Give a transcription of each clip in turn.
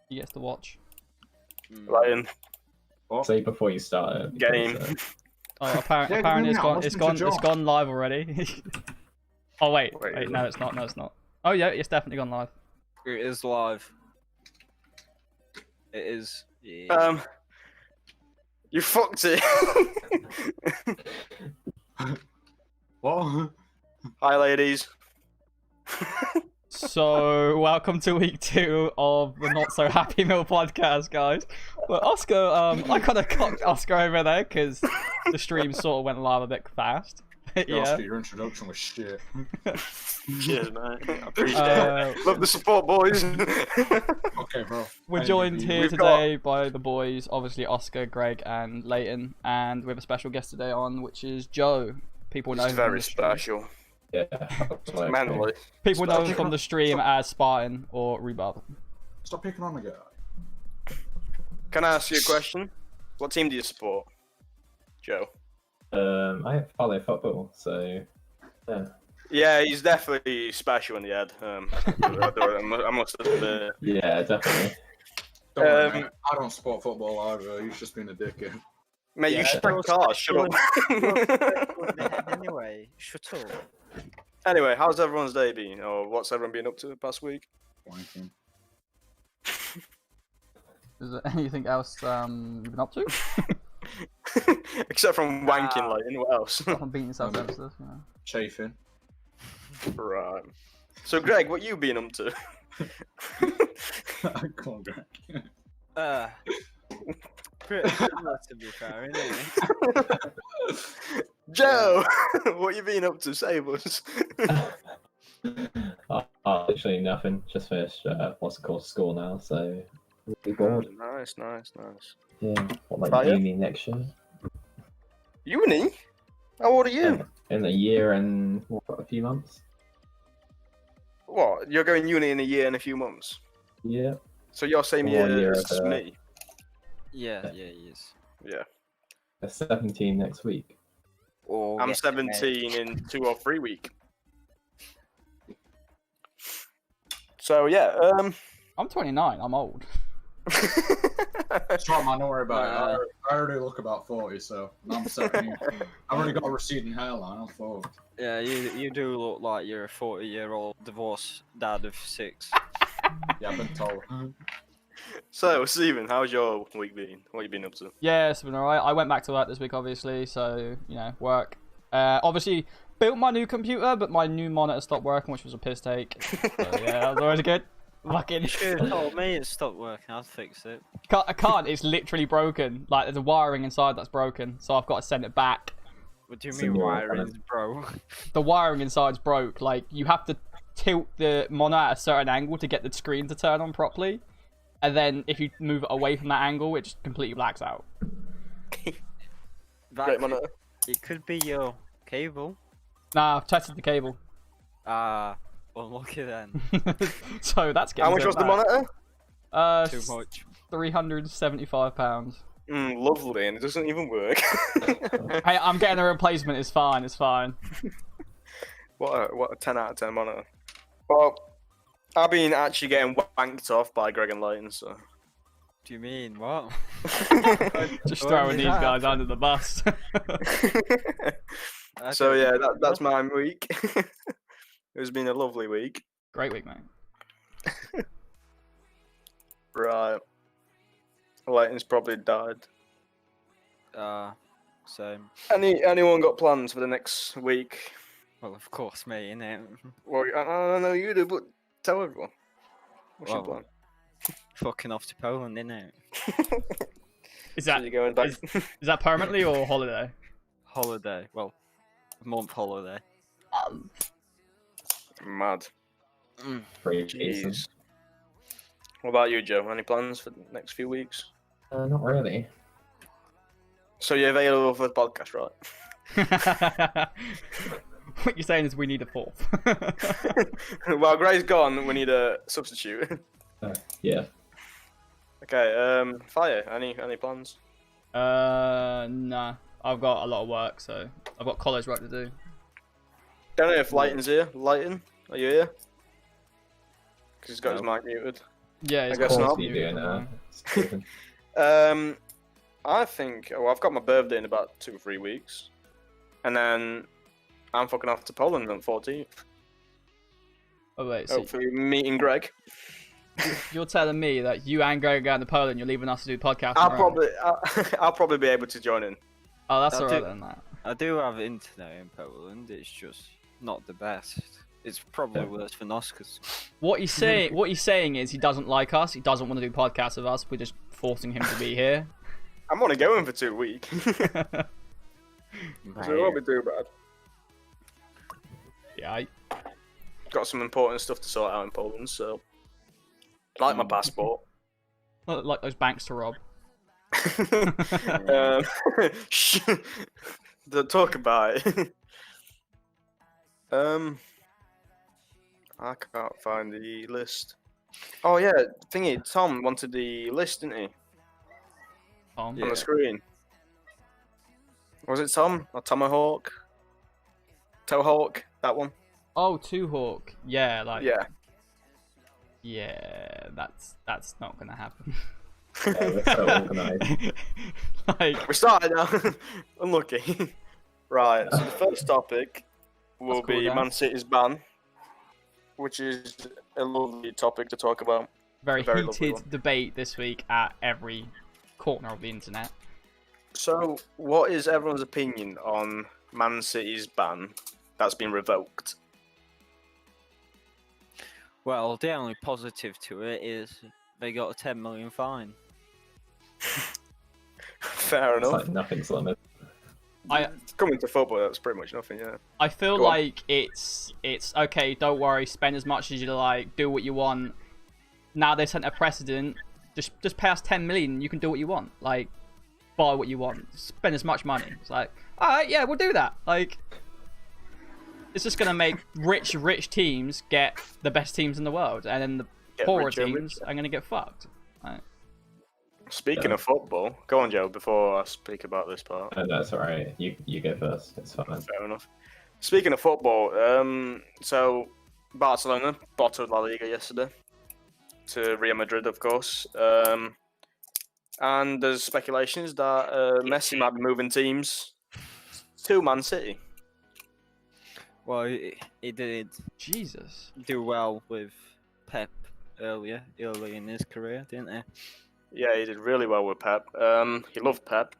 He gets to watch. Lighten. Say before you start it. Game. Oh, apparently it's gone. It's gone live already. Oh wait, no, it's not. No, it's not. Oh yeah, it's definitely gone live. It is live. It is. Yeah. You fucked it. What? Hi, ladies. So, welcome to week 2 of the Not So Happy Meal podcast, guys. Well, Oscar, I kind of cocked Oscar over there because the stream sort of went live a bit fast. Yeah. Oscar, your introduction was shit. Cheers, mate. I appreciate it. Love the support, boys. Okay, bro. We're joined here today by the boys, obviously Oscar, Greg, and Leighton, and we have a special guest today on, which is Joe. People know him very special. Yeah. Manly. People know him from the stream as Spartan or Rhubarb. Stop picking on the guy. Can I ask you a question? What team do you support, Joe? I follow football, so yeah. Yeah, he's definitely special in the head. I must admit. Yeah, definitely. Don't worry, man. I don't support football either. You've just been a dickhead. Mate, you should drink cars. Shut up. Anyway, shut up. Anyway, how's everyone's day been? Or what's everyone been up to the past week? Wanking. Is there anything else you've been up to? Except from wanking, like, what else? I'm beating yourself up, you know. Chafing. Right. So, Greg, what you been up to? Come on, Greg. Pretty similar, to be fair, isn't it? Joe, what you been up to? Save us. Literally nothing. Just finished what's it called, school now, so really bored. Nice. Yeah. What About like you? uni next year? Uni? How old are you? In a year and what, a few months. What? You're going uni in a year and a few months? Yeah. So you're same 1 year year as of, me? Yeah, he is. Yeah. 17 next week. Oh, I'm 17 in 2 or 3 weeks. So yeah, I'm 29, I'm old. It's right, man. Don't worry about it. I already look about 40, so I'm 17. I've already got a receding hairline. I'm 40. Yeah, you do look like you're a 40-year-old divorced dad of 6. Yeah, I've been told. So Stephen, how's your week been? What you been up to? Yeah, it's been alright. I went back to work this week, obviously, so, you know, work. Obviously, built my new computer, but my new monitor stopped working, which was a piss take. So, yeah, that was always good. Fucking. You should have told me it stopped working. I'd fix it. I can't. It's literally broken. Like, there's a wiring inside that's broken, so I've got to send it back. What do you mean Single wiring, bro? The wiring inside's broke. Like, you have to tilt the monitor at a certain angle to get the screen to turn on properly. And then if you move it away from that angle, it just completely blacks out. Great monitor. It could be your cable. Nah, I've tested the cable. Unlucky then. So that's getting How much was the monitor? Too much. £375. Lovely, and it doesn't even work. Hey, I'm getting a replacement. It's fine. It's fine. What a 10 out of 10 monitor. Well, I've been actually getting wanked off by Greg and Leighton, so. Do you mean what? Just When throwing did these that guys happen? under the bus. So yeah, that's my week. It's been a lovely week. Great week, mate. Right. Leighton's probably died. Same. Anyone got plans for the next week? Well, of course, me, innit? Well, I don't know you do, but tell everyone. What's your Well, plan? Fucking off to Poland, innit? Is So that you're going back? is that permanently or holiday? Holiday. Well, month holiday. Mad. Pretty decent. Jeez. What about you, Joe? Any plans for the next few weeks? Not really. So you're available for the podcast, right? What you're saying is we need a fourth. While Gray's gone, we need a substitute. Yeah. Okay, Fire, any plans? Nah. I've got a lot of work, so I've got college work to do. Don't know if Leighton's here. Leighton, are you here? Because he's got his mic muted. Yeah, I it's guess Of got not. course you do now. Stephen. I think. Well, I've got my birthday in about 2 or 3 weeks, and then I'm fucking off to Poland on 14th. Oh wait, so Hopefully, meeting Greg. you're telling me that you and Greg are going to Poland, you're leaving us to do podcast? I'll on our own? I'll probably be able to join in. Oh, that's I alright do- then. That. I do have internet in Poland. It's just not the best. It's probably Yeah. worse than Oscars. What he's saying is he doesn't like us. He doesn't want to do podcasts with us. We're just forcing him to be here. I'm only going for 2 weeks, so it won't be too bad. Yeah, Got some important stuff to sort out in Poland, so like my passport. like those banks to rob. Shh. Don't talk about it. I can't find the list. Oh yeah, thingy. Tom wanted the list, didn't he? Tom. On Yeah. the screen. Was it Tom or Tomahawk? Towhawk, that one. Oh, Two Hawk. Yeah, like Yeah. yeah, that's not gonna happen. Yeah, we're so organised. Like, We started now. Unlucky. Right. So the first topic will That's cool, be Dan. Man City's ban, which is a lovely topic to talk about. very Very lovely heated one. debate this week at every corner of the internet. So, what is everyone's opinion on Man City's ban that's been revoked? Well, the only positive to it is they got a 10 million fine. Fair It's enough. like nothing's limit. Coming to football, that's pretty much nothing. Yeah. I feel Go on. like it's okay. Don't worry. Spend as much as you like. Do what you want. Now they set a precedent. Just pay us 10 million. You can do what you want. Like, buy what you want. Spend as much money. It's like, all right, yeah, we'll do that. Like, it's just gonna make rich teams get the best teams in the world, and then the Get poorer richer and teams richer. are gonna get fucked. Like, Speaking Yeah. of football, go on, Joe. Before I speak about this part. Oh, that's alright. You go first. It's fine. Fair enough. Speaking of football, so Barcelona bottled La Liga yesterday to Real Madrid, of course. And there's speculations that Messi might be moving teams to Man City. Well, he did Jesus. do well with Pep early in his career, didn't he? Yeah, he did really well with Pep. He loved Pep.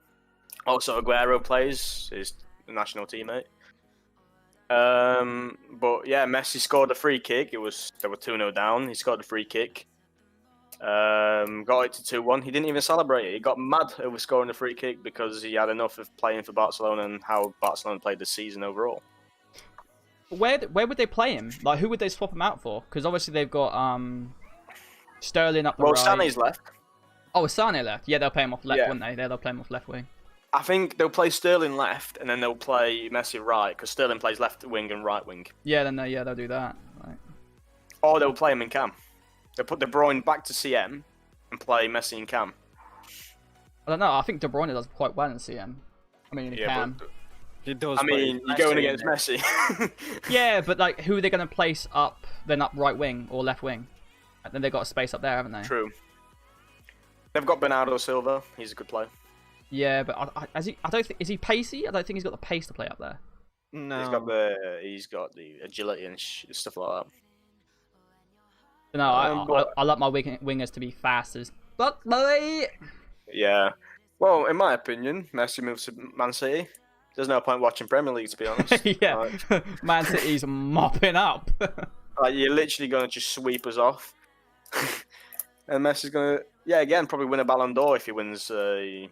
Also, Aguero plays, his national teammate. But yeah, Messi scored a free kick. They were 2-0 down. He scored a free kick. Got it to 2-1. He didn't even celebrate it. He got mad over scoring a free kick because he had enough of playing for Barcelona and how Barcelona played this season overall. Where would they play him? Like, who would they swap him out for? Because obviously they've got Sterling up the Well, right. Sané's left. Oh, Sané left. Yeah, they'll play him off left, Yeah. wouldn't they? They'll play him off left wing. I think they'll play Sterling left and then they'll play Messi right because Sterling plays left wing and right wing. Yeah, then they'll do that. Like, Or they'll play him in cam. They'll put De Bruyne back to CM and play Messi in cam. I don't know. I think De Bruyne does quite well in CM. I mean, he Yeah, can. but He does. I but mean, it's you're going Messi, against isn't it? Messi. Yeah, but like, who are they going to place up? Then up right wing or left wing? And then they got a space up there, haven't they? True. They've got Bernardo Silva. He's a good player. Yeah, but I don't think is he pacey? I don't think he's got the pace to play up there. No. He's got the agility and stuff like that. No, I like my wingers to be fast as fuck, boy. Yeah. Well, in my opinion, Messi moves to Man City. There's no point watching Premier League, to be honest. Yeah, Man City's mopping up. Like, you're literally going to just sweep us off. And Messi's going to, yeah, again, probably win a Ballon d'Or if he wins a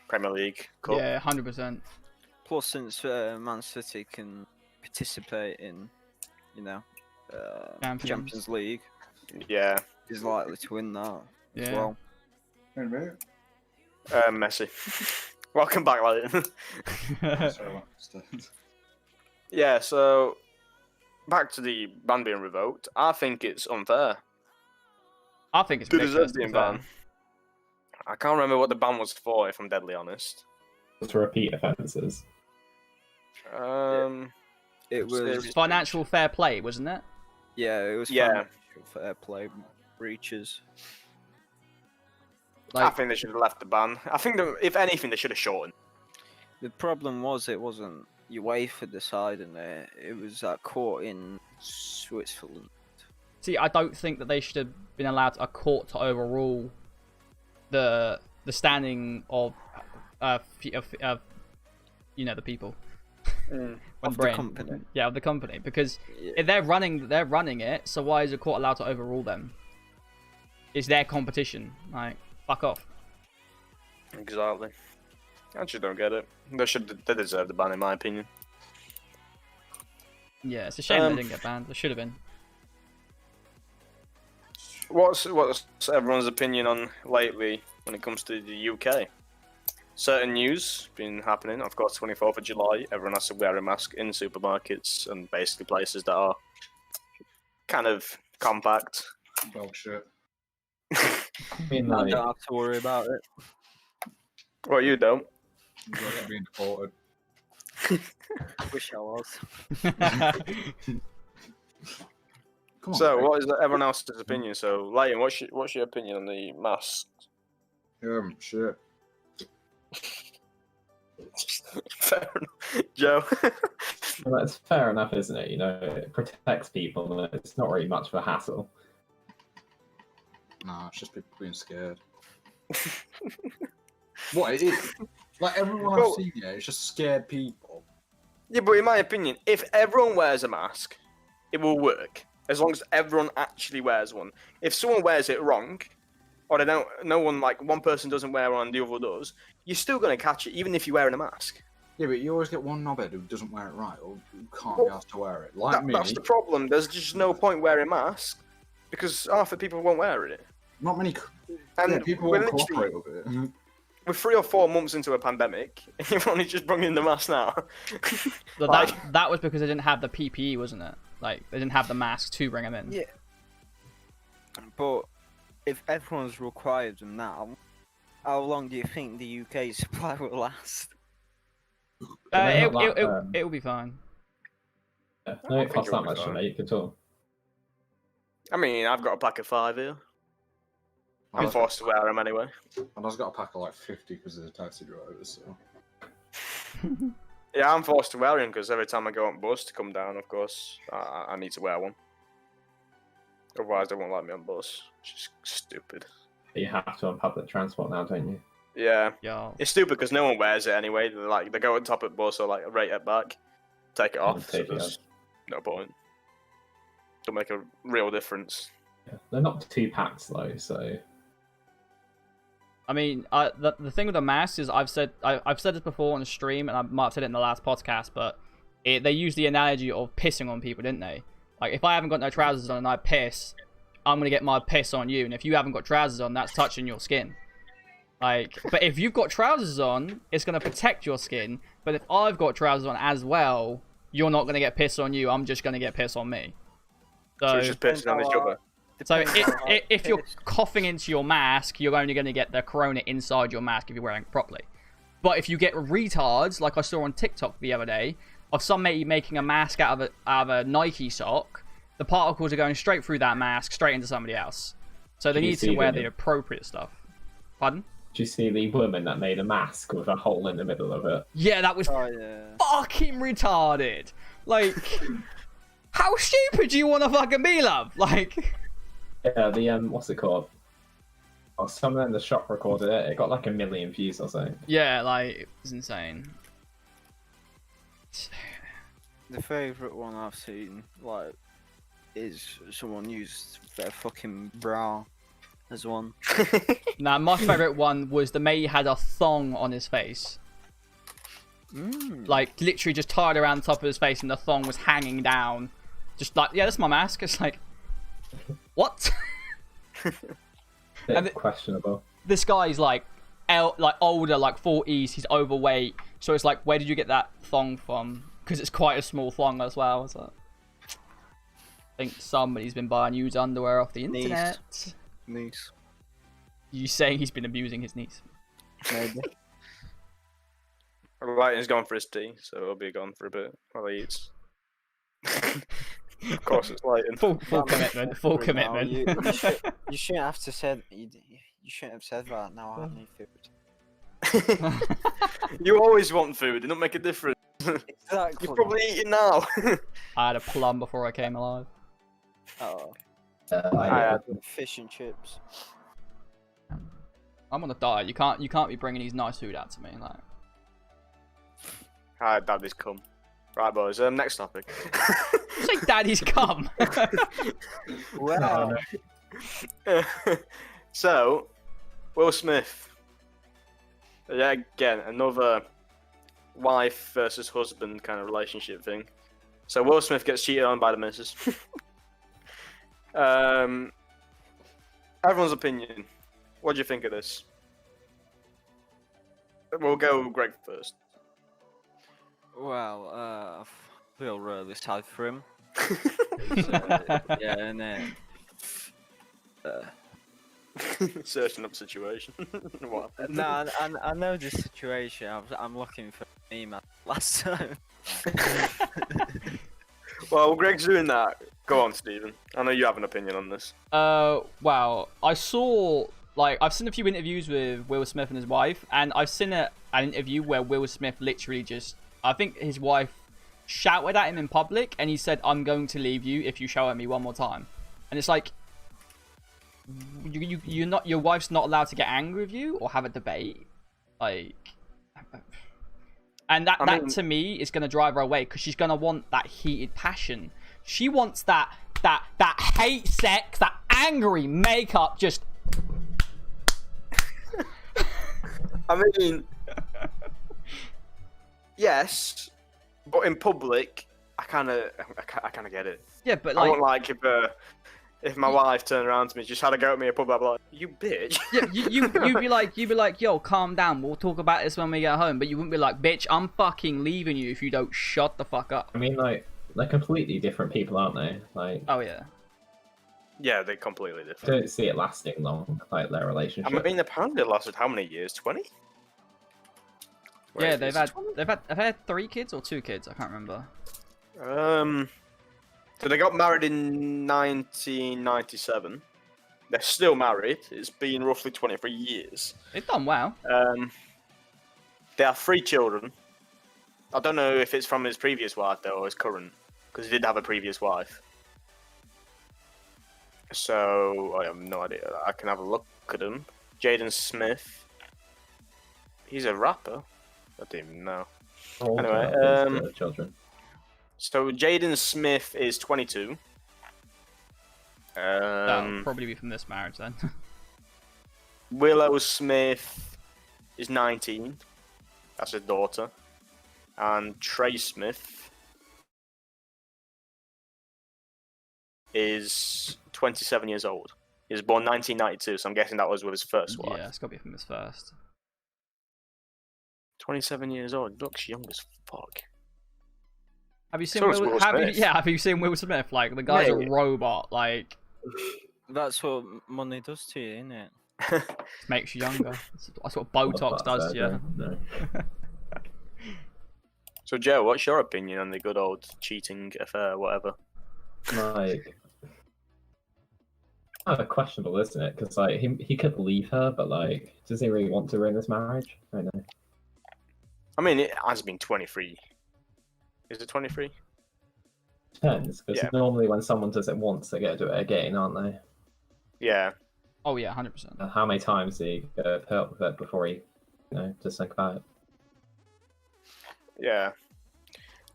Premier League Cup. Yeah, 100%. Plus, since Man City can participate in, Champions League, Yeah. he's likely to win that as Yeah. well. Messi. Welcome back, Leighton. Sorry, Yeah, so back to the ban being revoked. I think it's unfair. I think it's Who ridiculous. deserves being to be fair. banned? I can't remember what the ban was for, if I'm deadly honest. To repeat offences. It was, Financial fair play, wasn't it? yeah, it was Yeah. financial fair play breaches. I Like, think they should have left the ban. I think that if anything, they should have shortened. The problem was it wasn't UEFA deciding it. It was that court in Switzerland. see, I don't think that they should have been allowed a court to overrule the standing of you know, the people. Of the company. Yeah, of the company, because Yeah. if they're running it, so why is a court allowed to overrule them? It's their competition. Like, fuck off. Exactly. I just don't get it. They deserve the ban, in my opinion. Yeah, it's a shame they didn't get banned. They should have been. What's everyone's opinion on lately when it comes to the UK? Certain news been happening. Of course, 24th of July, everyone has to wear a mask in supermarkets and basically places that are kind of compact. Dog shit. I mean, I like, don't have to worry about it. Well, you don't. You get being deported. Wish I was. Come on. So, mate. what is everyone else's opinion? So, Leighton, what's your opinion on the masks? Shit. Fair enough. Joe. well, it's fair enough, isn't it? You know, it protects people, and it's not really much of a hassle. Nah, it's just people being scared. What it is? Like everyone Well- I've seen here, it's just scared people. Yeah, but in my opinion, if everyone wears a mask, it will work. As long as everyone actually wears one. If someone wears it wrong, or they don't, no one, like one person doesn't wear one and the other does, you're still going to catch it, even if you're wearing a mask. Yeah, but you always get one knobhead who doesn't wear it right, or who can't be asked to wear it. Like me, That's the problem. There's just no point wearing masks because half the people won't wear it. not many And yeah, people we're won't literally, cooperate with it. we're 3 or 4 months into a pandemic, and you've only just brought in the mask now. So Like- that was because they didn't have the PPE, wasn't it? Like, they didn't have the mask to bring them in. Yeah. But if everyone's required them now, how long do you think the UK supply will last? They're not that, It'll be fine. Yeah, I no, don't it think costs it'll that be much to fine. make at all. I mean, I've got a pack of 5 here. I'm I've forced to wear them anyway. And I've got a pack of like 50 because there's a taxi driver, so. Yeah, I'm forced to wear them because every time I go on bus to come down, of course, I need to wear one. Otherwise, they won't let me on bus. It's just stupid. But you have to on public transport now, don't you? Yeah, Yo. it's stupid because no one wears it anyway. They go on top at bus or like right at back, take it off. So take it there's no point. Don't make a real difference. Yeah. They're not too packed though, so I mean, the thing with the mask is I've said this before on the stream, and I might have said it in the last podcast, but they used the analogy of pissing on people, didn't they? Like, if I haven't got no trousers on and I piss, I'm gonna get my piss on you, and if you haven't got trousers on, that's touching your skin. Like, but if you've got trousers on, it's gonna protect your skin. But if I've got trousers on as well, you're not gonna get piss on you. I'm just gonna get piss on me. So it's just pissing on each other. So Depends how hard if you're it is. coughing into your mask, you're only going to get the corona inside your mask if you're wearing it properly. But if you get retards, like I saw on TikTok the other day, of somebody making a mask out of a Nike sock, the particles are going straight through that mask, straight into somebody else. So they Did you need to see wear the- the appropriate stuff. Pardon? do you see the woman that made a mask with a hole in the middle of it? Yeah, that was Oh yeah. fucking retarded. Like, how stupid do you want to fucking be, love? Like... Yeah, the what's it called? Oh, someone in the shop recorded it. It got like 1 million views or something. Yeah, like, it was insane. The favourite one I've seen, like, is someone used their fucking bra as one. Nah, my favourite one was the mate had a thong on his face. Like, literally just tied around the top of his face and the thong was hanging down. Just like, yeah, that's my mask. It's like, what? Bit And questionable. This guy's like, older, like 40s, he's overweight. So it's like, where did you get that thong from? Because it's quite a small thong as well. So I think somebody's been buying used underwear off the Niece. internet. Nice. You saying he's been abusing his niece? Maybe. Lighton's gone for his tea, so he'll be gone for a bit while he eats. Of course, it's Lighton. Full commitment. Full Now, commitment. You shouldn't have to say. You shouldn't have said that. Now I need food. You always want food. It don't make a difference. Exactly. You're probably eating now. I had a plum before I came alive. Oh, I had- fish and chips. I'm on a diet. You can't be bringing these nice food out to me. Like, Alright, daddy's come. Right, boys. Next topic. say daddy's come. Wow. So, Will Smith. Yeah, again, another wife versus husband kind of relationship thing. So Will Smith gets cheated on by the missus. Everyone's opinion. What do you think of this? We'll go with Greg first. Well, I feel really sad for him. Yeah, and then. Searching up situation. What happened? No, I know the situation. I'm looking for an email last time. Well, Greg's doing that. Go on, Stephen. I know you have an opinion on this. Wow. I've seen a few interviews with Will Smith and his wife, and I've seen an interview where Will Smith literally I think his wife shouted at him in public, and he said, "I'm going to leave you if you shout at me one more time." And it's like, your wife's not allowed to get angry with you or have a debate, like, and that to me is gonna drive her away because she's gonna want that heated passion. She wants that hate sex, that angry makeup, just. I mean, yes, but in public, I kind of get it. Yeah, but I like, won't like if my wife turned around to me, just had a go at me in public, I'd be like, "You bitch." yeah, you'd be like, "Yo, calm down. We'll talk about this when we get home." But you wouldn't be like, "Bitch, I'm fucking leaving you if you don't shut the fuck up." I mean, like, they're completely different people, aren't they? Like, Oh yeah. Yeah, they're completely I different. don't see it lasting long, like their relationship. I mean, apparently it lasted how many years? 20? Yeah, they've had 3 kids or 2 kids. I can't remember. So they got married in 1997. They're still married. It's been roughly 23 years. They've done well. They have 3 children. I don't know if it's from his previous wife though or his current, because he did have a previous wife. So I have no idea. I can have a look at him. Jaden Smith. He's a rapper. I don't even know. How old Anyway, are these children? So Jaden Smith is 22. That'll probably be from this marriage then. Willow Smith is 19. That's his daughter. And Trey Smith is 27 years old. He was born 1992, so I'm guessing that was with his first wife. Yeah, it's got to be from his first. 27 years old. Looks young as fuck. Have you seen So is Will Smith. have you seen Will Smith? Like, the guy's Mate. a robot. Like, That's what money does to you, isn't it? makes you younger. That's what Botox does to you. No. So, Joe, what's your opinion on the good old cheating affair, whatever? Like, kind of questionable, isn't it? Because like he could leave her, but like, does he really want to ruin this marriage? I don't know. I mean, it has been 23. Is it 23? Depends, because Yeah. normally when someone does it once, they get to do it again, aren't they? Yeah. Oh yeah, 100%. And how many times did he get hurt with it before he, just think about it? Yeah.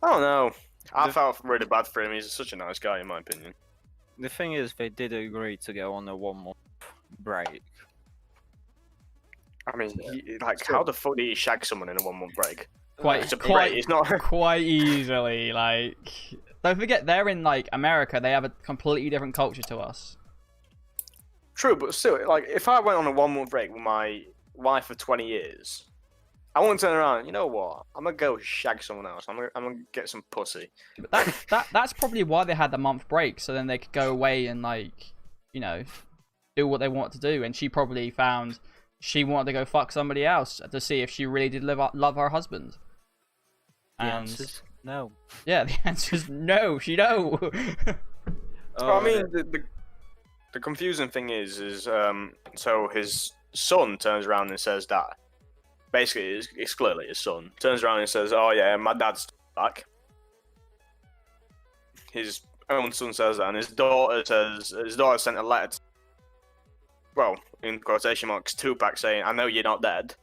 I don't know. I felt really bad for him. He's such a nice guy, in my opinion. The thing is, they did agree to go on a 1-month break. I mean, how the fuck do you shag someone in a 1-month break? It's a break. Quite It's not. quite easily. Like, don't forget, they're in like America. They have a completely different culture to us. True, but still, like, if I went on a 1-month break with my wife for 20 years, I won't turn around. You know what? I'm gonna go shag someone else. I'm gonna get some pussy. But that's probably why they had the month break, so then they could go away and like, do what they want to do. And she probably found she wanted to go fuck somebody else to see if she really did love her husband. The And answer's no. yeah, the answer is no. She don't. But I mean, the the confusing thing is so his son turns around and says that. Basically, it's clearly his son. Turns around and says, "Oh yeah, my dad's back." His own son says that, and his daughter sent a letter to, well, in quotation marks, Tupac saying, "I know you're not dead,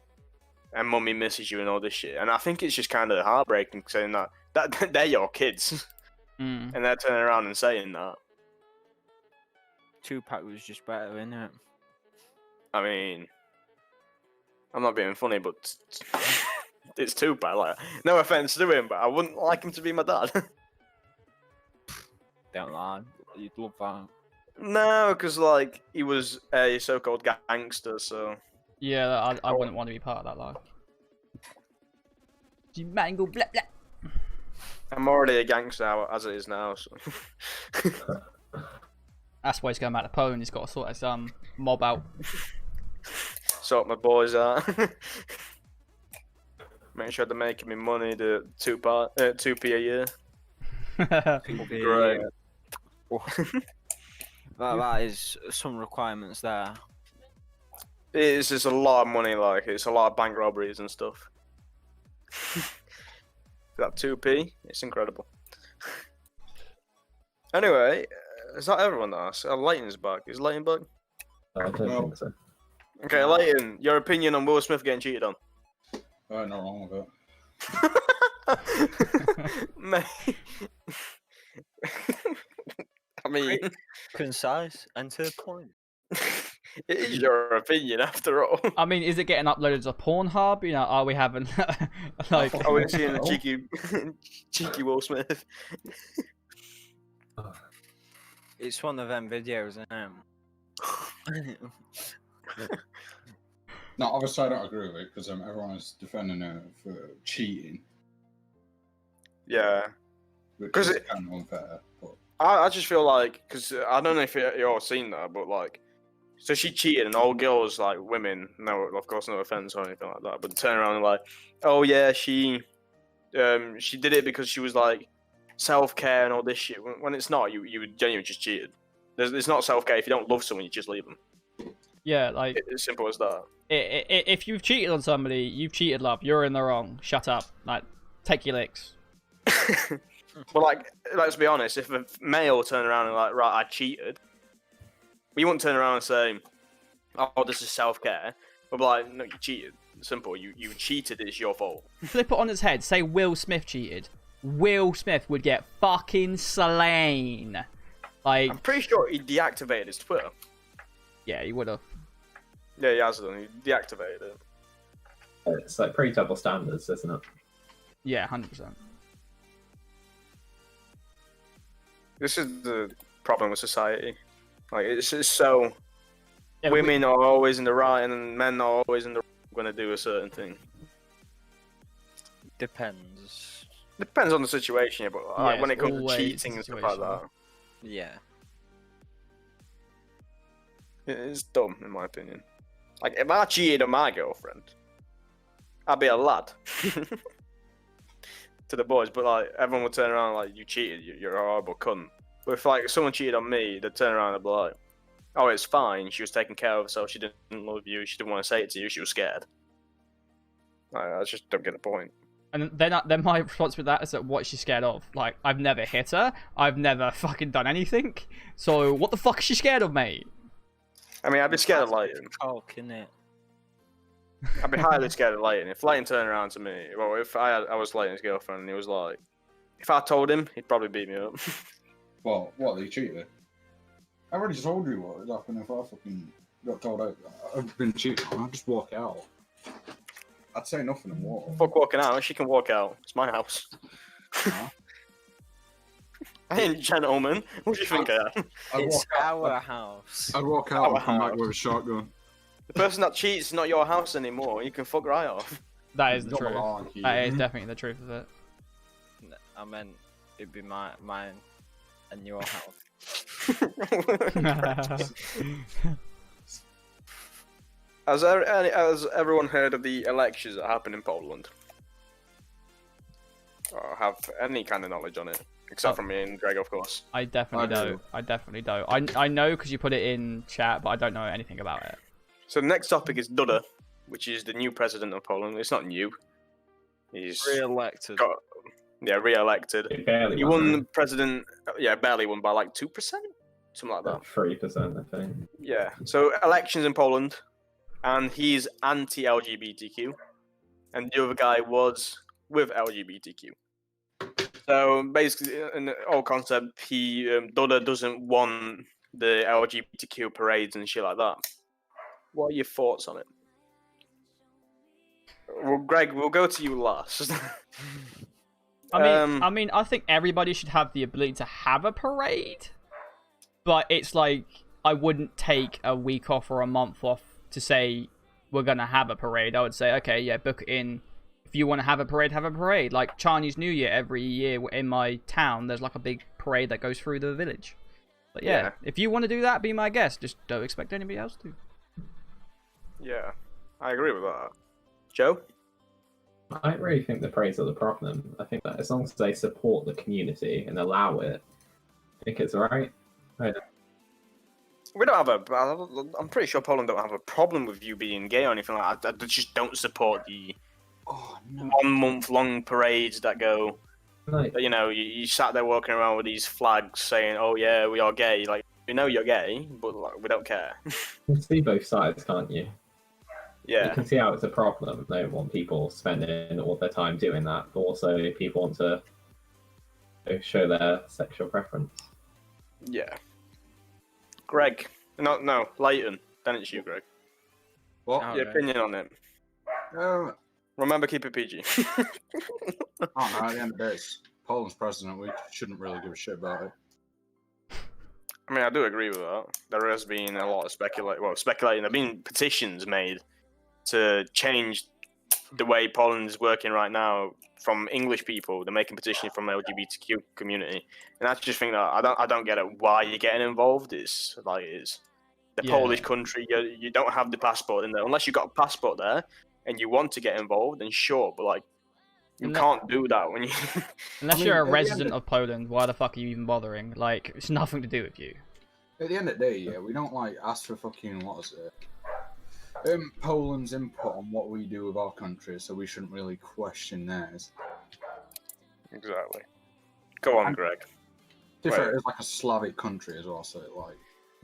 and mummy misses you," and all this shit. And I think it's just kind of heartbreaking saying that they're your kids, Mm. and they're turning around and saying that. Tupac was just better, innit? I mean, I'm not being funny, but it's Tupac. Like, no offense to him, but I wouldn't like him to be my dad. Don't lie. You'd love that. No, because like he was a so-called gangster, so Yeah, I wouldn't want to be part of that life. You mangle blah blah. I'm already a gangster as it is now. So That's why he's going back to Poland. He's got to sort his mob out. sort my boys out. Make sure they're making me money. The 2p a year. Great. That is some requirements there. It's just a lot of money. Like it's a lot of bank robberies and stuff. That 2p, it's incredible. Anyway, is that everyone that asks? Leighton's back. Is Leighton back? I don't No. think so. Okay, Leighton, your opinion on Will Smith getting cheated on? Not wrong with it. Mate. I mean, Concise and to the point. it is your opinion after all. I mean, is it getting uploaded to Pornhub? You know, are we having like? I wouldn't see a cheeky Will Smith. It's one of them videos, isn't it? No, obviously I don't agree with it because everyone is defending her for cheating, Yeah. which 'Cause is it- kind of unfair. But I just feel like, because I don't know if you all seen that, but like, so she cheated and all girls, like women, no, of course, no offense or anything like that, but turn around and like, oh yeah, she did it because she was like self-care and all this shit. When it's not, you genuinely just cheated. It's not self-care. If you don't love someone, you just leave them. Yeah, like It's simple as that. if you've cheated on somebody, you've cheated, love. You're in the wrong. Shut up. Like, take your licks. But like, let's be honest. If a male turned around and like, right, I cheated, we wouldn't turn around and say, "Oh, this is self-care." We'd be like, "No, you cheated. Simple. You cheated. It's your fault." Flip it on its head. Say Will Smith cheated. Will Smith would get fucking slain. Like, I'm pretty sure he deactivated his Twitter. yeah, he would have. Yeah, he has done. He deactivated it. It's like pretty double standards, isn't it? Yeah, 100%. This is the problem with society. Like, it's just so Yeah, women are always in the right, and then men are always in the going to do a certain thing. Depends. Depends on the situation, yeah, but like, Yeah, when it it's comes to always cheating and stuff like that, situational. Yeah. it's dumb in my opinion. Like, if I cheated on my girlfriend, I'd be a lad to the boys. But like, everyone would turn around like, "You cheated. You're a horrible cunt." But if like someone cheated on me, they'd turn around and be like, "Oh, it's fine. She was taking care of herself. She didn't love you. She didn't want to say it to you. She was scared." I just don't get the point. And then my response with that is that what is she scared of? Like, I've never hit her. I've never fucking done anything. So what the fuck is she scared of, mate? I mean, I'd be scared of Leighton. Talk, innit? I'd be highly scared of Leighton. If Leighton turned around to me, well, if I was Leighton's girlfriend and he was like, if I told him, he'd probably beat me up. well, what they cheated? I already told you what would happen if I fucking got told I've been cheated. I'd just walk out. I'd say nothing and walk. Fuck walking out. She can walk out. It's my house. Huh? I ain't a gentleman. What do you think I am? I'd It's walk out. our house. I'd walk out and come back with a shotgun. The person that cheats is not your house anymore. You can fuck right off. That is the Double truth. argue. That is definitely the truth of it. I meant it'd be mine and your house. Has everyone heard of the elections that happened in Poland? Or have any kind of knowledge on it? except for me and Greg, of course. I definitely I do. don't. I definitely don't. I know because you put it in chat, but I don't know anything about it. So the next topic is Duda, which is the new president of Poland. It's not new. He's Re-elected. got re-elected. It barely He won president. Yeah, barely won by like 2%, something like that. 3%, I think. Yeah. So elections in Poland, and he's anti-LGBTQ, and the other guy was with LGBTQ. So basically, in the whole concept, Duda doesn't want the LGBTQ parades and shit like that. What are your thoughts on it? Well, Greg, we'll go to you last. I mean, I think everybody should have the ability to have a parade, but it's like I wouldn't take a week off or a month off to say we're gonna have a parade. I would say, okay, yeah, book it in. If you want to have a parade, have a parade. Like Chinese New Year, every year in my town, there's like a big parade that goes through the village. But yeah, if you want to do that, be my guest. Just don't expect anybody else to. Yeah, I agree with that. Joe? I don't really think the parades are the problem. I think that as long as they support the community and allow it, I think it's alright. We don't have I'm pretty sure Poland don't have a problem with you being gay or anything like that. They just don't support the 1 month long parades that go. Like, You know, you sat there walking around with these flags saying, "Oh yeah, we are gay." Like, we know you're gay, but like, we don't care. you can see both sides, can't you? You Yeah, can see how it's a problem. They don't want people spending all their time doing that, but also people want to show their sexual preference. yeah. Greg, no, Leighton. Then it's you, Greg. What? Oh, Your no. opinion on it. Remember, keep it PG. I don't know, at the end of the day, it's Poland's president. We shouldn't really give a shit about it. I mean, I do agree with that. There has been a lot of speculating. There have been petitions made to change the way Poland is working right now from English people. They're making petitions from the LGBTQ community, and I just think that I don't get it. Why you're getting involved is like it's the Yeah. Polish country. You don't have the passport in there unless you got a passport there and you want to get involved. Then sure, but like you No. can't do that when you. Unless I mean, you're a at the end resident of Poland, why the fuck are you even bothering? Like, it's nothing to do with you. At the end of the day, yeah, we don't like ask for fucking what is it? Poland's input on what we do with our country, so we shouldn't really question theirs. Exactly. Go on, Greg. To be fair, Right. it's like a Slavic country as well, so like,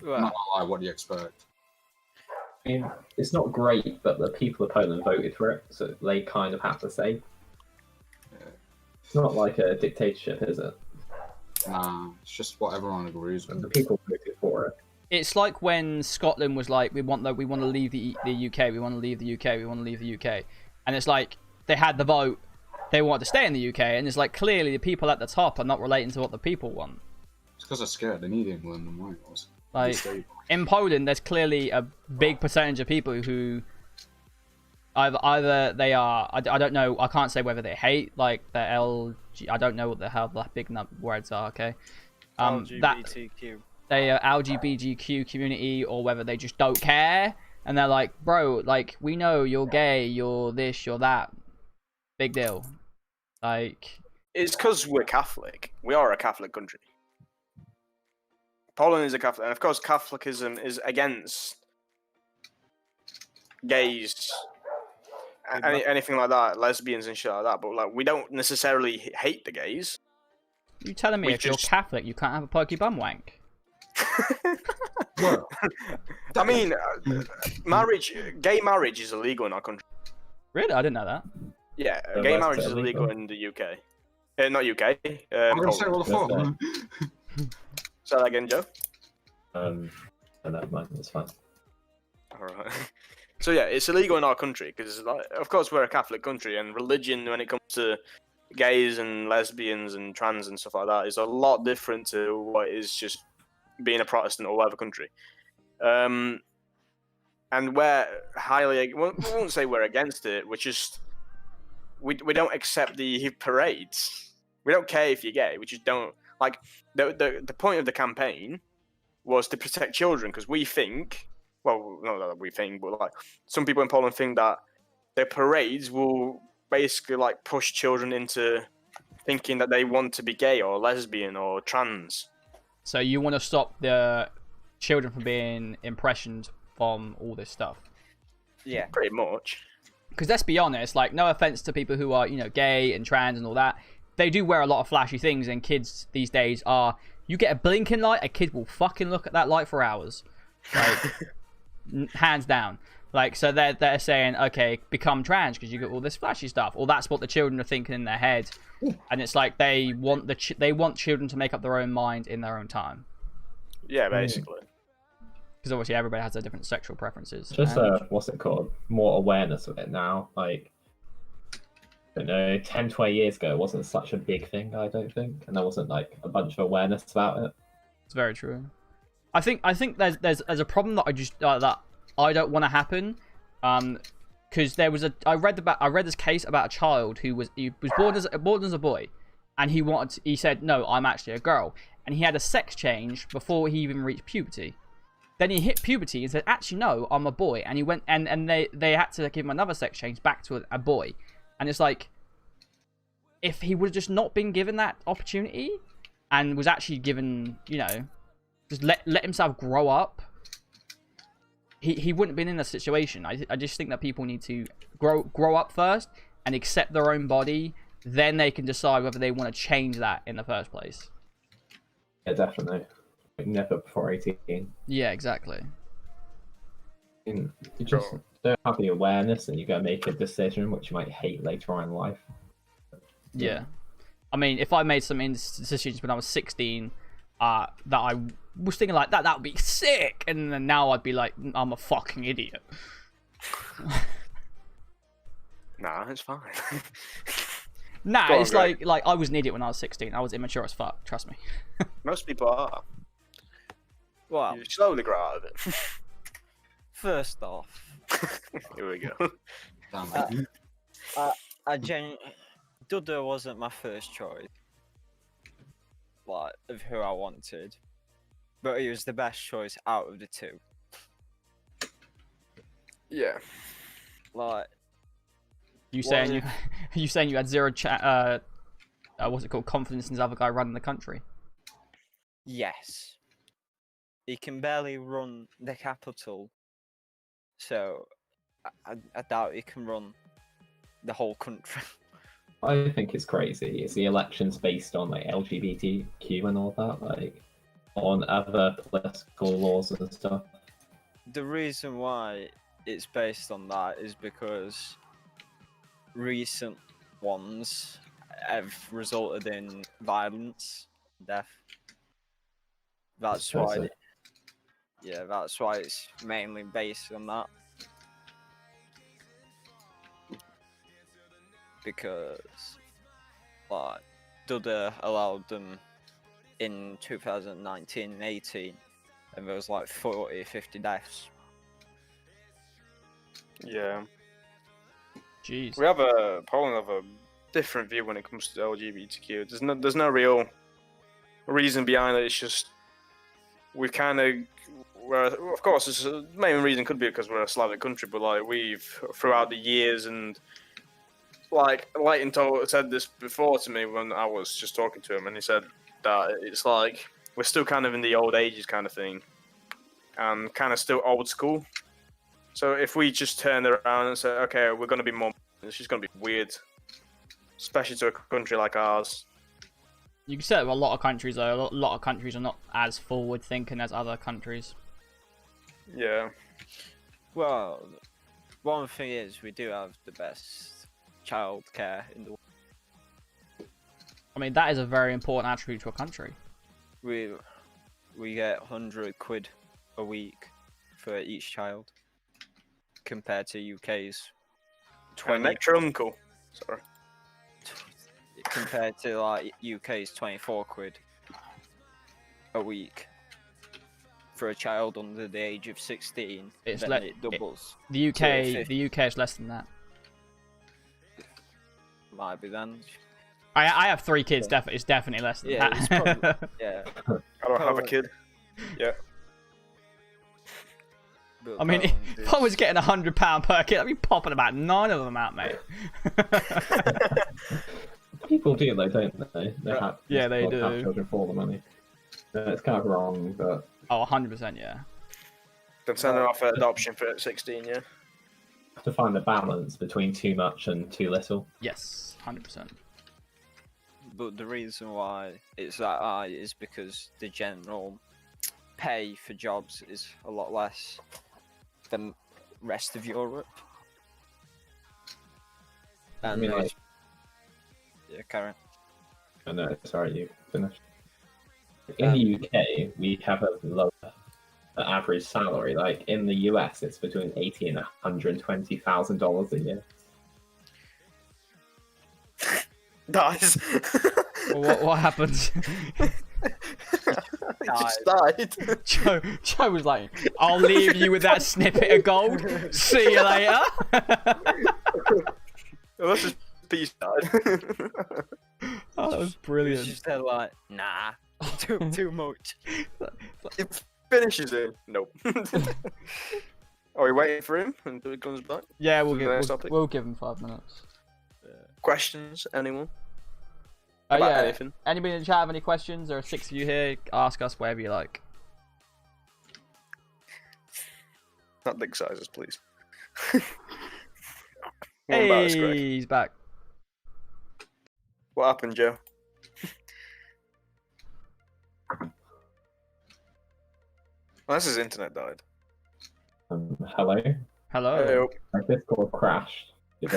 Well, not gonna lie, what do you expect? I mean, it's not great, but the people of Poland voted for it, so they kind of have to say. Yeah. It's not like a dictatorship, is it? Nah, it's just what everyone agrees And the with. people voted for it. It's like when Scotland was like, we want to leave the UK, we want to leave the UK, we want to leave the UK, and it's like they had the vote, they wanted to stay in the UK, and it's like clearly the people at the top are not relating to what the people want. It's because they're scared. They need England and Wales. Like in Poland, there's clearly a big percentage of people who either they are, I don't know, I can't say whether they hate like the LG, I don't know what the hell the big words are. Okay, that LGBTQ. they are LGBTQ community, or whether they just don't care and they're like, bro, like we know you're gay, you're this, you're that, big deal. Like It's because we're Catholic. We are a Catholic country. Poland is a Catholic, and of course, Catholicism is against gays, anything like that, lesbians and shit like that. But like, we don't necessarily hate the gays. you telling me We if you're just- Catholic you can't have a pokey bum wank? Well, I mean, gay marriage is illegal in our country. Really, I didn't know that. Yeah, So gay that's marriage is illegal. illegal in the UK. Not UK. I'm gonna say Poland. what the fuck. Say that again, Joe. And never mind, that's fine. All right. So yeah, it's illegal in our country because, like, of course, we're a Catholic country, and religion, when it comes to gays and lesbians and trans and stuff like that, is a lot different to what is just being a Protestant or whatever country. And we're highly, we won't say we're against it. We're just we don't accept the parades. We don't care if you're gay. We just don't like the point of the campaign was to protect children because we think. Well, not that we think, but like some people in Poland think that their parades will basically like push children into thinking that they want to be gay or lesbian or trans. So you want to stop the children from being impressioned from all this stuff. Yeah. Pretty much. Because let's be honest, like, no offense to people who are, you know, gay and trans and all that, they do wear a lot of flashy things, and kids these days are, you get a blinking light, a kid will fucking look at that light for hours. Like, hands down. Like, so they're saying, okay, become trans because you get all this flashy stuff, or that's what the children are thinking in their head, and it's like they want they want children to make up their own mind in their own time. Yeah, basically. Because obviously everybody has their different sexual preferences. Just and- what's it called? More awareness of it now. Like, I don't know, 10, 20 years ago, it wasn't such a big thing, I don't think, and there wasn't like a bunch of awareness about it. It's very true. I think there's a problem that I just that I don't want to happen, because there was I read this case about a child who was born as a boy, and he said, no, I'm actually a girl, and he had a sex change before he even reached puberty. Then he hit puberty and said, actually no, I'm a boy, and he went and they had to give him another sex change back to a boy, and it's like, if he would have just not been given that opportunity and was actually given, you know, just let himself grow up, he wouldn't have been in that situation. I just think that people need to grow up first and accept their own body. Then they can decide whether they want to change that in the first place. Yeah, definitely. Like, never before 18. Yeah, exactly. You just don't have the awareness, and you gotta make a decision which you might hate later on in life. Yeah. I mean, if I made some decisions when I was 16 that I was thinking like that would be sick, and then now I'd be like, I'm a fucking idiot. Nah, it's fine. Nah, Go on, it's Greg. like I was an idiot when I was 16. I was immature as fuck, trust me. Most people are. Well, You slowly grow out of it. first off, Here we go. Damn. Dudda wasn't my first choice, like, of who I wanted, but he was the best choice out of the two. Yeah. Like, You saying What you saying you had zero what's it called, confidence in this other guy running the country? yes, he can barely run the capital, so I doubt he can run the whole country. I think it's crazy. Is the elections based on like LGBTQ and all that, like on other political laws and stuff? The reason why it's based on that is because recent ones have resulted in violence, death. That's why. Crazy. Yeah, that's why it's mainly based on that. Because, like, Dudda allowed them in 2019 and 18, and there was like 40, 50 deaths. Yeah. Jeez. We have Poland have a different view when it comes to LGBTQ. There's no real reason behind it. It's just we kind of, of course, the main reason could be because we're a Slavic country, but like we've throughout the years, and like Leighton said this before to me when I was just talking to him, and he said that it's like we're still kind of in the old ages kind of thing, and kind of still old school. So if we just turn around and say, okay, we're going to be more, it's just going to be weird, especially to a country like ours. You can say that with a lot of countries, though. A lot of countries are not as forward thinking as other countries. Yeah. Well, one thing is we do have the best child care in the world. I mean, that is a very important attribute to a country. We get 100 quid a week for each child, compared to UK's 20. Next your uncle. Sorry. Compared to like UK's 24 quid a week for a child under the age of 16. It's then le- it doubles. The So UK is less than that. Might be then. I have 3 kids. It's definitely less than Yeah, that. it's probably, yeah. I don't have a kid. Yeah. But I mean, Poland if I was is- getting £100 per kid, I'd be popping about 9 of them out, mate. people do though, don't they? They have Yeah, they have do. children for the money. It's kind of wrong, but Oh, 100%, yeah. Then send her off at adoption for 16, yeah. have to find a balance between too much and too little. Yes, 100%. But the reason why it's that high is because the general pay for jobs is a lot less than rest of Europe. I And mean, like, it's- yeah, Karen. I know, sorry, you finished. In the UK, we have a lower average salary. Like in the US, it's between $80,000 and $120,000 a year. Dies. Well, what happened? He just died. Joe was like, I'll leave you with that snippet of gold. See you later. Well, that's just peace died. Oh, that was It's brilliant. just they're like, nah, too much. It finishes it. Nope. Are we waiting for him until he comes back? Yeah, the next topic? we'll give him 5 minutes. Questions? Anyone? About Yeah. anything? Anybody in the chat have any questions? There are 6 of you here. Ask us whatever you like. Not dick sizes, please. What about us, Greg? Hey, he's back. What happened, Joe? Unless his internet died. Hello? Hello. My Discord crashed. Did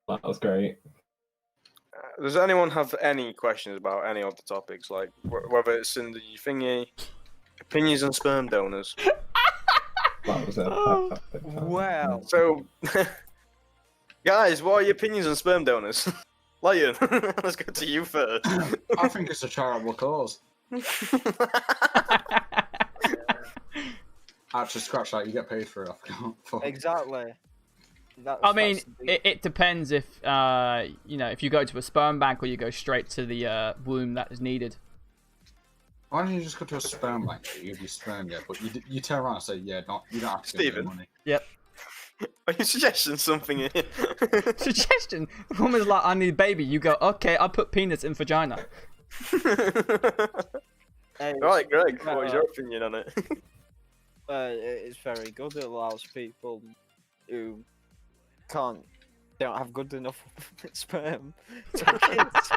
That was great. Does anyone have any questions about any of the topics, like whether it's in the thingy, opinions on sperm donors? That was a perfect time. Well, So, guys, what are your opinions on sperm donors? Lion, let's go to you first. I think it's a charitable cause. Actually, scratch that. You get paid for it. I forgot. Fuck. exactly. I mean, That's the- it depends if you know, if you go to a sperm bank or you go straight to the womb that is needed. Why don't you just go to a sperm bank? You give you sperm, yeah, but you turn around and say, yeah, you don't have to give me Stephen. money. Are you suggesting something here? Suggestion: the woman's like, I need a baby. You go, okay, I put penis in vagina. Hey, Right, Greg, what is your opinion on it? it's very good. It allows people who don't have good enough sperm to have kids.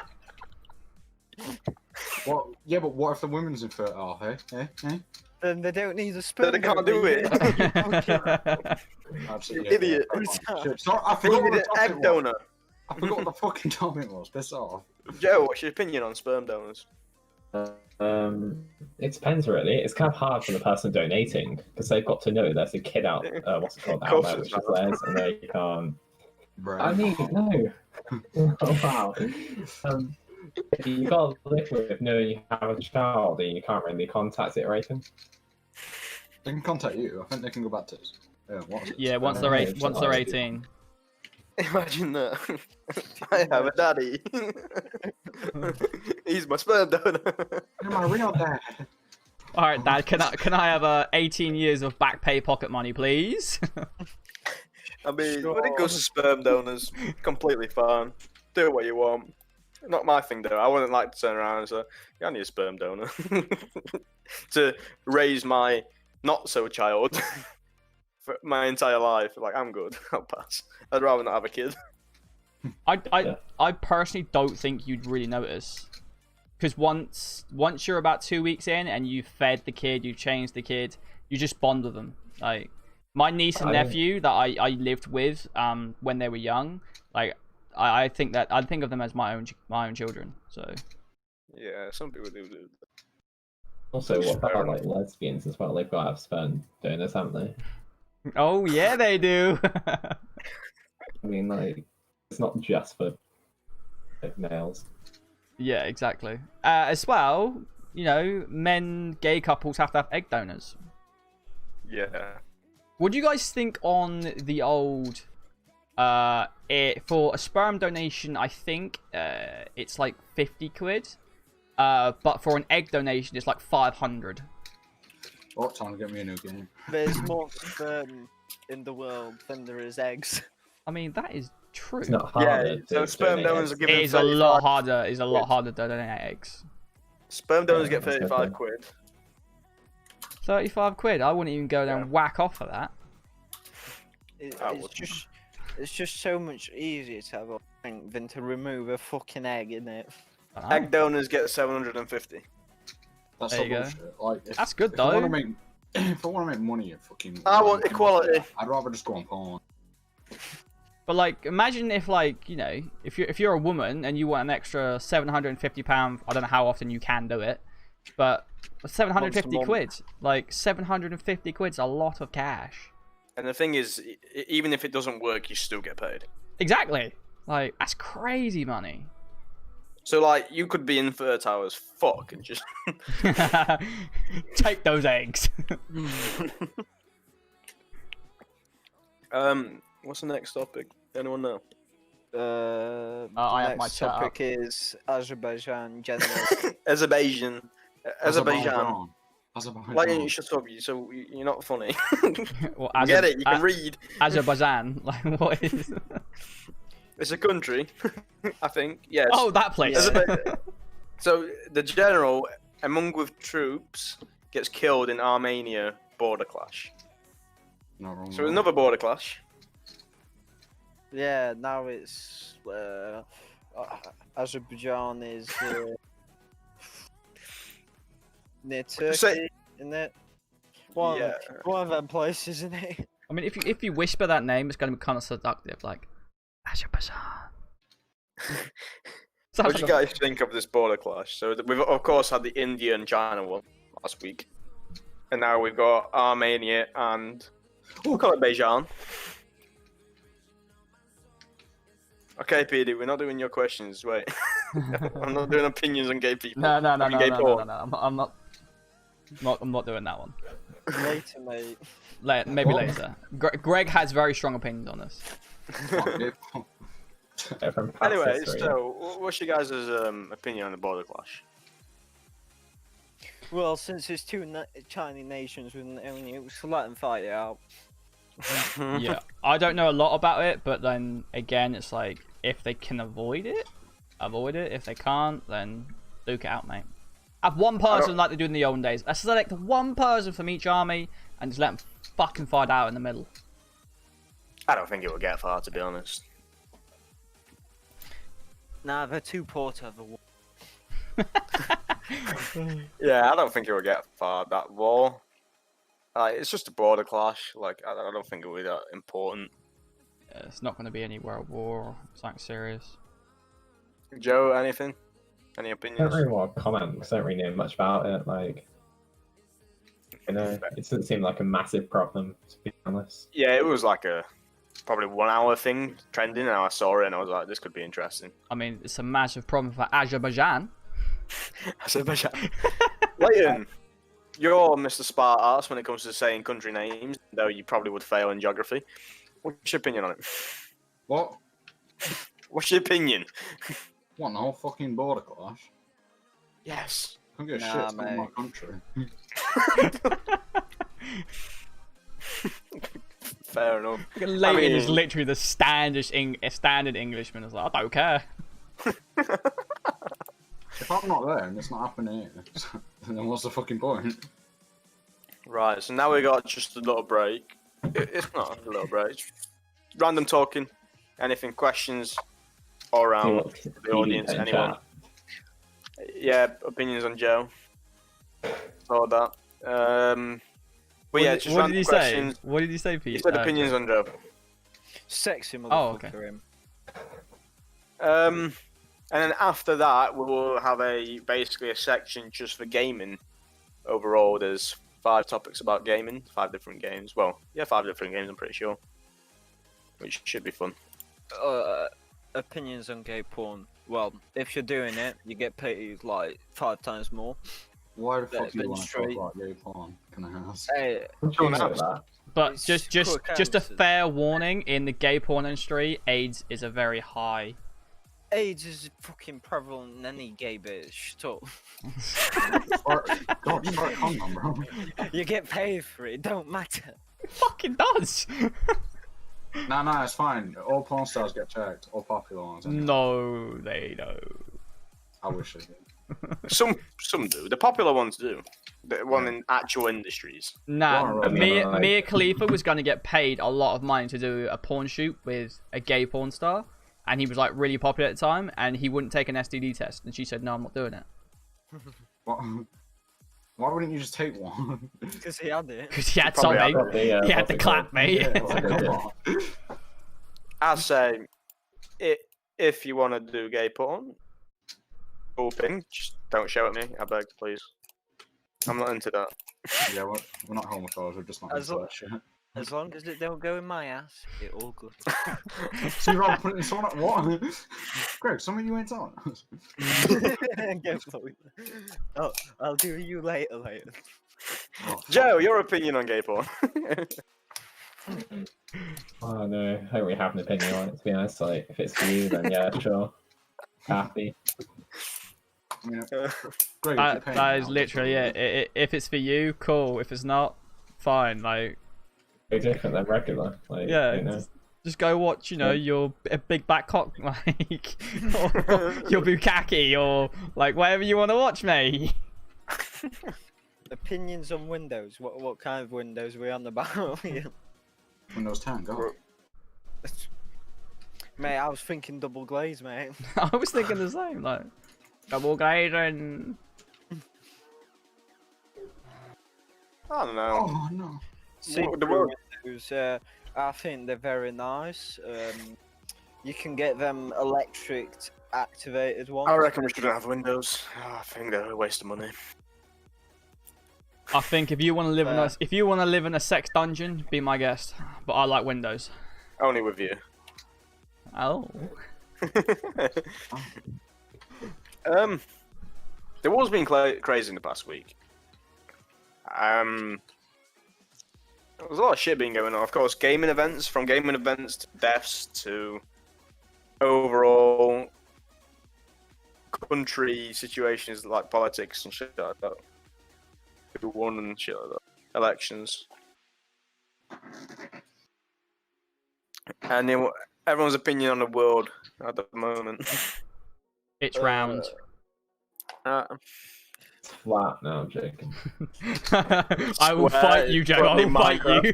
What? Yeah, but what if the woman's infertile? Hey? Then they don't need a sperm. They can't do donor. it. Absolutely. You idiot. Shit, sorry, I You forgot what need the an topic egg was. donor. I forgot what the fucking topic was. Piss off. Joe, what's your opinion on sperm donors? It depends really. It's kind of hard for the person donating because they've got to know there's a kid out, what's it called, Of out course there, it's which is not. theirs, and they can't. Bro. I mean, no. Oh wow. You gotta live with knowing you have a child and you can't really contact it or anything. They can contact you. I think they can go back to us. Yeah, what's it? Yeah, once Uh, they're it's once they're not- 18. Imagine that. I have a daddy. He's my sperm donor. You're my real dad. All right, Dad. Can I have 18 years of back pay pocket money, please? I mean, when it goes to sperm donors, completely fine. Do what you want. Not my thing, though. I wouldn't like to turn around and say, "Yeah, I need a sperm donor to raise my not-so child for my entire life." Like, I'm good. I'll pass. I'd rather not have a kid. Yeah. I personally don't think you'd really notice, because once you're about 2 weeks in and you've fed the kid, you've changed the kid, you just bond with them. Like my niece and I- nephew that I lived with when they were young, like I think of them as my own children. So Yeah, some people do. Also, what about like lesbians as well? They've got to have sperm donors, haven't they? oh yeah, they do. I mean, like, it's not just for like, males. Yeah, exactly. As well, you know, gay couples have to have egg donors. Yeah. What do you guys think on the old for a sperm donation? I think it's like 50 quid, but for an egg donation it's like 500. Oh, time to get me a new game. There's more sperm in the world than there is eggs. I mean, that is true. It's not Yeah, harder. so to sperm donate donors eggs. are It given is a lot 35 harder. It's a lot harder to donate eggs. Sperm donors Yeah, get that's 35 okay. quid. 35 quid. I wouldn't even go there and whack off for that. It's just so much easier to have a thing than to remove a fucking egg in it. I don't know. Egg donors get 750. That's There not you go. bullshit. Like, if, That's good if I though. wanna make, if I want to make money, at fucking. I want equality. I'd rather just go on porn. But like, imagine if like, you know, if you're a woman and you want an extra £750, I don't know how often you can do it, but 750 month. quid, like 750 quid's a lot of cash. And the thing is, even if it doesn't work, you still get paid. Exactly. Like, that's crazy money. So, like, you could be infertile as fuck and just. Take those eggs. What's the next topic? Anyone know? I have my Next chat up. topic is Azerbaijan general. Azerbaijan. Azerbaijan. Azerbaijan. Like, you shut up, so you're not funny. Well, Get it? You can read. Azerbaijan. Like, what is? It's a country, I think. Yes. Oh, that place. Azerbaijan. So the general, among with troops, gets killed in Armenia border clash. Not wrong. So another border clash. Yeah, now it's Azerbaijan is near Turkey, Say- isn't it? One, Yeah. one of them places, isn't it? I mean, if you whisper that name, it's going to be kind of seductive, like Azerbaijan. Sounds What do you like a- guys think of this border clash? So we've of course had the India and China one last week, and now we've got Armenia and we'll call it Bejan. Okay, PD, we're not doing your questions. Wait, I'm not doing opinions on gay people. No, I mean, gay porn. I'm not doing that one. Later, mate. Maybe What? later. Greg has very strong opinions on this. From past Anyway, history. so what's your guys' opinion on the border clash? Well, since it's two Chinese nations with no nukes, let them fight it out. Yeah, I don't know a lot about it, but then again, it's like if they can avoid it. If they can't, then duke it out, mate. Have one person like they do in the olden days. Let's select one person from each army and just let them fucking fight out in the middle. I don't think it will get far, to be honest. Nah, they're too poor to have a war. Yeah, I don't think it will get far, that war. It's just a border clash. Like, I don't think it will be that important. Yeah, it's not going to be any world war or something serious. Joe, anything? Any I don't opinions? really want to comment because I don't really know much about it. Like, you know, it doesn't seem like a massive problem, to be honest. Yeah, it was like a probably 1 hour thing trending, and I saw it and I was like, this could be interesting. I mean, it's a massive problem for Azerbaijan. Azerbaijan. Leighton, you're Mr. Spartas when it comes to saying country names, though you probably would fail in geography. What's your opinion on it? What? What's your opinion? What, the whole fucking border clash? Yes. I don't give a Nah, shit, it's not my mate. country. Fair enough. Leighton is mean- literally the standard Englishman. It's like, I don't care. If I'm not there and it's not happening here, then what's the fucking point? Right, so now we got just a little break. It's not a little break. It's random talking. Anything, questions all around the audience, PvP anyone? chat. Yeah, opinions on Joe. All that. But yeah, just what random did he questions. say? What did he say, Pete? He said opinions on Joe. Sexy motherfucker, Oh, okay. him. And then after that, we will have basically a section just for gaming. Overall, there's 5 topics about gaming, 5 different games. Well, yeah, 5 different games, I'm pretty sure. Which should be fun. Opinions on gay porn. Well, if you're doing it, you get paid like 5 times more. Why the fuck That's do you been want to talk straight. about gay porn? Can I ask? Hey, I'm sure you know that. But It's just cool a cancer. fair warning: in the gay porn industry, AIDS is a very high AIDS is fucking prevalent in any gay bitch. Shut up. God, start calm down, bro. You get paid for it. Don't matter. It fucking does. Nah, it's fine. All porn stars get checked. All popular ones. Anyway. No, they don't. I wish they did. Some do. The popular ones do. The one in actual industries. Nah, Well, Mia Khalifa was going to get paid a lot of money to do a porn shoot with a gay porn star, and he was like really popular at the time, and he wouldn't take an STD test, and she said, "No, I'm not doing it." What? Why wouldn't you just take one? Because he had it. Because he had Probably something. Probably, yeah, He had the probably clap, mate. Yeah, like, come on. I say, if you want to do gay porn, cool thing. Just don't show at me. I beg, please. I'm not into that. Yeah, we're not homophobes. We're just not As into long- that shit. As long as it don't go in my ass, it all good. So you'd rather put it in someone what? Greg, something you ain't on. Get fucked. Oh, I'll do you later. Oh, Joe, your opinion on gay porn? Oh no, I don't really have an opinion on it, to be honest. Like, if it's for you, then yeah, sure. Happy. I mean, Greg, if you're paying That me, is I'll literally just- it. If it's for you, cool. If it's not, fine. Like, Very different than regular. Like, yeah, you know. just go watch, you know, your a big back cock, like, or your bukkake, or like whatever you want to watch, mate. Opinions on Windows. What kind of Windows are we on about? Windows 10, go. Mate, I was thinking double glaze, mate. I was thinking the same, like, double glazing. I don't know. Oh no. See, The world- Windows, I think they're very nice. You can get them electric activated ones. I reckon we shouldn't have windows. I think they're a waste of money. I think if you want to live in a sex dungeon, be my guest. But I like Windows. Only with you. Oh. The world's been crazy in the past week. There's a lot of shit been going on. Of course, gaming events, from gaming events to deaths to overall country situations like politics and shit like that. Who won and shit like that. Elections. And then everyone's opinion on the world at the moment. It's round. It's flat. No, I'm joking. I will Swear fight you, it's Joe. I probably will fight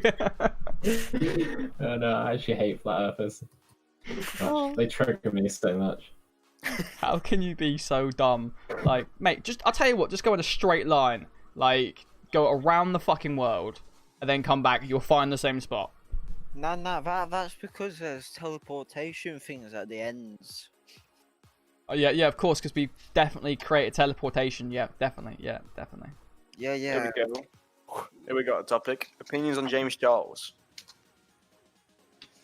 you. Oh no, I actually hate flat earthers. Oh. Gosh, they trigger me so much. How can you be so dumb? Like, mate, I'll tell you what, just go in a straight line. Like, go around the fucking world, and then come back, you'll find the same spot. Nah, that's because there's teleportation things at the ends. Oh, yeah, of course, because we definitely created teleportation. Yeah, definitely. Yeah. Here we go. Here we got a topic. Opinions on James Charles.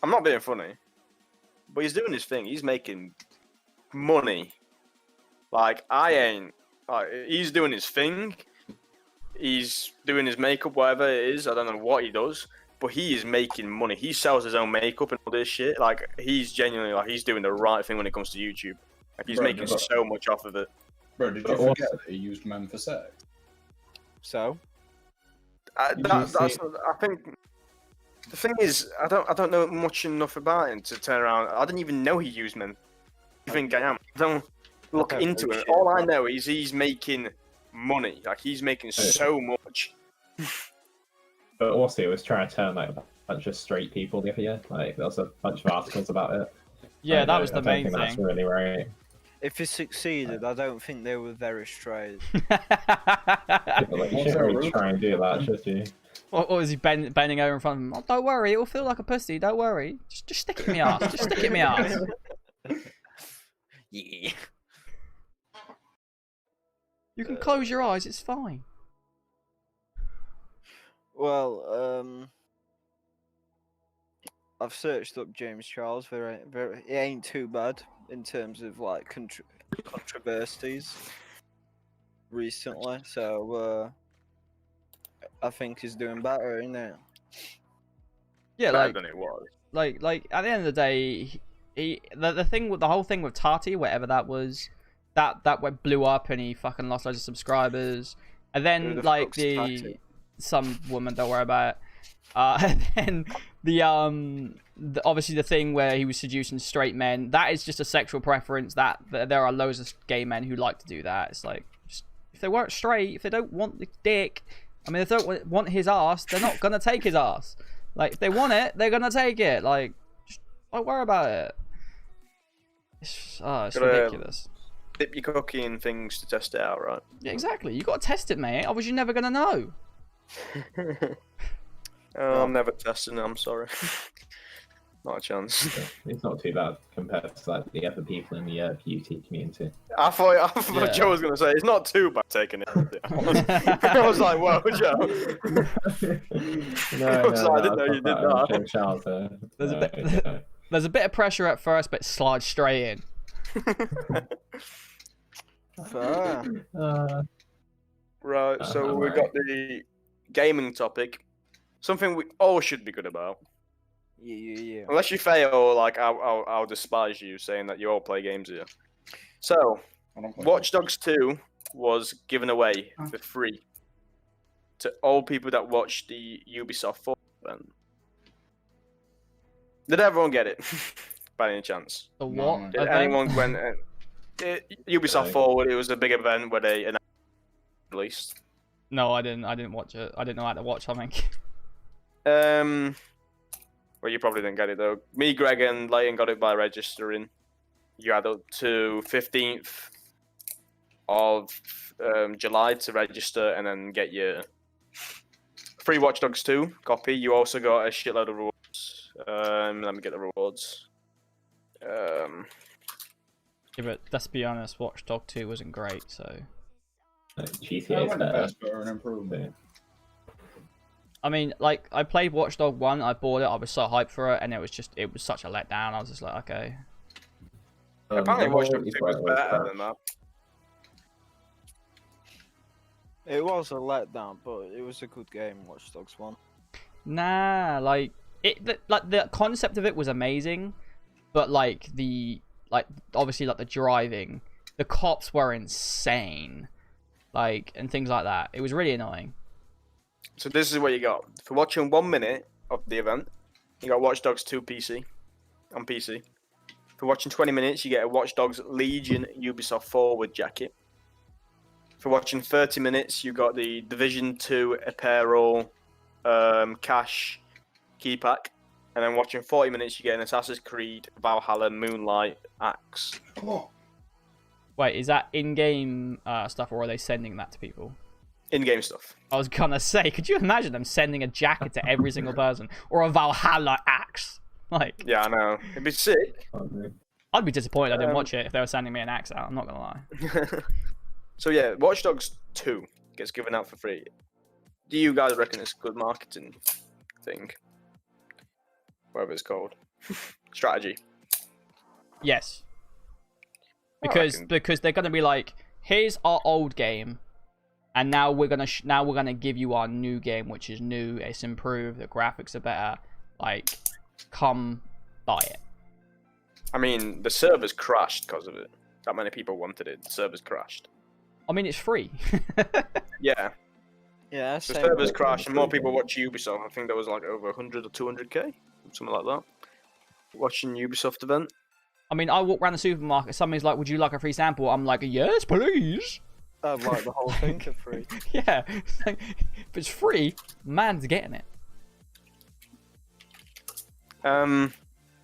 I'm not being funny, but he's doing his thing. He's making money. Like, I ain't. Like, he's doing his thing. He's doing his makeup, whatever it is. I don't know what he does, but he is making money. He sells his own makeup and all this shit. Like, he's genuinely, like, he's doing the right thing when it comes to YouTube. Like, he's Bro, making but- so much off of it. Bro, did you But also- forget that he used men for sex? So I Did you think the thing is, I don't know much enough about him to turn around. I didn't even know he used men. I think I am. I don't look Okay, into no it. shit, All I bro. know is he's making money. Like, he's making so much. But also, it was trying to turn like a bunch of straight people the other year. Like, there was a bunch of articles about it. Yeah, Like, that was I the don't main think That's thing. really right. if he succeeded, I don't think they were very straight. But, like, you What's shouldn't that really root? try and do that, should you? Or is he bending over in front of him? Oh, don't worry, it will feel like a pussy. Don't worry. Just stick it in my ass. Just stick it in my ass. Yeah. You can close your eyes. It's fine. Well, I've searched up James Charles. Very, it ain't too bad in terms of like controversies recently. So I think he's doing better, isn't it? Yeah, Better like than it was. like at the end of the day, the thing with the whole thing with Tati, whatever that was, that went blew up and he fucking lost loads of subscribers. And Who then the like fuck's Tati? some woman, don't worry about it. And then obviously the thing where he was seducing straight men, that is just a sexual preference. That there are loads of gay men who like to do that. It's like, just, if they weren't straight, if they don't want the dick, I mean, if they don't want his ass, they're not gonna take his ass. Like, if they want it, they're gonna take it. Like, just don't worry about it. It's Gotta- ridiculous. Dip your cookie in things to test it out, right? Yeah, exactly. You gotta test it, mate. Otherwise, you're never gonna know. Oh, I'm never testing it, I'm sorry. Not a chance. It's not too bad compared to like the other people in the beauty community. I thought Yeah. Joe was going to say, it's not too bad taking it. I was like, whoa, Joe. No, was like, I didn't know you did that. James Charles, There's a no, bit- no. There's a bit of pressure at first, but it slides straight in. Fair. Right, so we Alright. got the gaming topic. Something we all should be good about. Yeah. Unless you fail, like, I'll despise you saying that you all play games here. So, I don't play Watch Dogs 2 was given away for free to all people that watched the Ubisoft 4 event. Did everyone get it? By any chance? The No, what? man. Did event? anyone went? Ubisoft No. 4, it was a big event where they announced released. No, I didn't watch it. I didn't know how to watch something. Well, you probably didn't get it though. Me, Greg, and Leighton got it by registering. You had up to 15th of July to register and then get your free Watch Dogs 2 copy. You also got a shitload of rewards. Let me get the rewards. Yeah, but let's be honest, Watch Dog 2 wasn't great, so... GTA is when better. that's better and improvement. I mean, like, I played Watch Dog 1, I bought it, I was so hyped for it, and it was such a letdown. I was just like, okay. Apparently, the Watch whole Dogs 2 East was West better was than that. It was a letdown, but it was a good game, Watch Dogs 1. Nah, like, the concept of it was amazing, but, like, obviously, like, the driving, the cops were insane, like, and things like that. It was really annoying. So this is what you got. For watching 1 minute of the event, you got Watch Dogs 2 PC on PC. For watching 20 minutes, you get a Watch Dogs Legion Ubisoft Forward jacket. For watching 30 minutes, you got the Division 2 apparel cash key pack. And then watching 40 minutes, you get an Assassin's Creed Valhalla Moonlight axe. Oh, Wait, is that in-game stuff, or are they sending that to people? In-game stuff. I was gonna say, could you imagine them sending a jacket to every single person, or a Valhalla axe? Like, Yeah, I know. It'd be sick. I'd be disappointed I didn't Um, watch it if they were sending me an axe out. I'm not gonna lie. So yeah, Watch Dogs 2 gets given out for free. Do you guys reckon it's a good marketing thing? Whatever it's called. Strategy. Yes, I because reckon. they're gonna be like, here's our old game, and now we're gonna give you our new game, which is new. It's improved. The graphics are better. Like, come buy it. I mean, the servers crashed because of it. That many people wanted it. The servers crashed. I mean, it's free. Yeah, Yeah, the same. servers crashed and more people watch Ubisoft. I think there was like over 100 or 200k, something like that. Watching Ubisoft event. I mean, I walk around the supermarket. Somebody's like, "Would you like a free sample?" I'm like, "Yes, please." I'd like the whole thing for free. Yeah, it's like, if it's free, man's getting it.